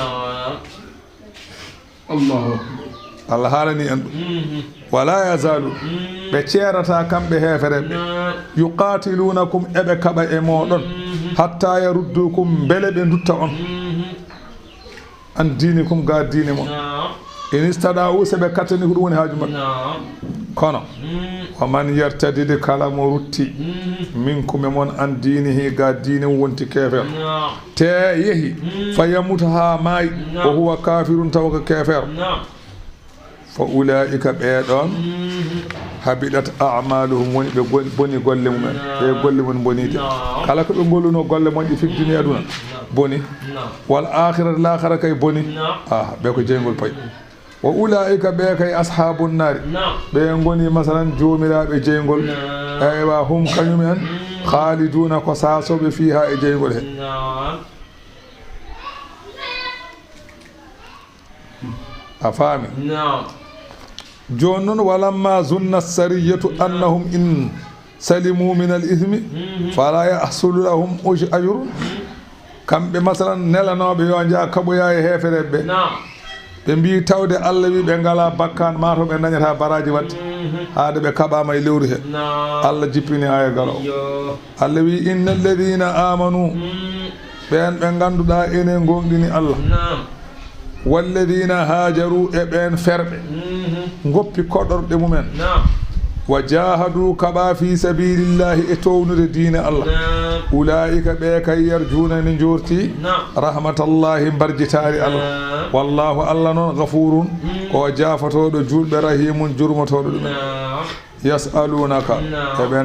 Allah haalani en ɗum wala yazalu ɓe ceerata kamɓe heefereɓe yuqatilunakum eɓe kaɓa e moɗon hatta yaruddukum beele ɓe dutta on an dinikum ga diine mon in istaɗa'u so ɓe kattani ko ɗum woni haaju maɓɓe kono wa man yartadide kala mo rutti minkum e mon an dinihi ga diine wonti kefer te yeehi fa yamuta ha maayi o huwa kafirun tawa ko kefer fa ulaika ɓeɗon habiɗat a'maluhum woni ɓe boni golle mumen ɓe golle mum bonide kala ko ɓe golluno golle moƴƴi fiddini aduna boni wal akhirata l'akhira kay boni ɓe ko jeygol pay wa ulaika ɓe kay ashabun nari ɓe goni masalan jomiraɓe jeygol eywa hum kañum en khaliduna ko sasoɓe fiha e jeygol he a faami joni noon walamma zunna sariyatu annahum in salimu min al ithmi fala yahsulu lahum ajrun kamɓe masalan nelanoɓe yo jaa kaɓoya e heefereɓe ɓe mbi tawde Allah wi ɓe ngala bakkan ma to ɓe dañata baraji wadde haade ɓe kaɓama e lewru he Allah jippini aya galo Allah wi inna alladina amanu ɓen ɓe ganduɗa ene gonɗini Allah walladina hajaru e ɓen ferɓe goppi koɗorɗe mumen wa jahadu kaɓa fi sabilillahi e townude diine Allah ulaika ɓe kay yarjuna ne jorti rahmatallahi mbarjitari Allah wallahu Allah noon gafurun ko jafatoɗo julɓe rahimun jurmotoɗo ɗumen yasalunaka eɓen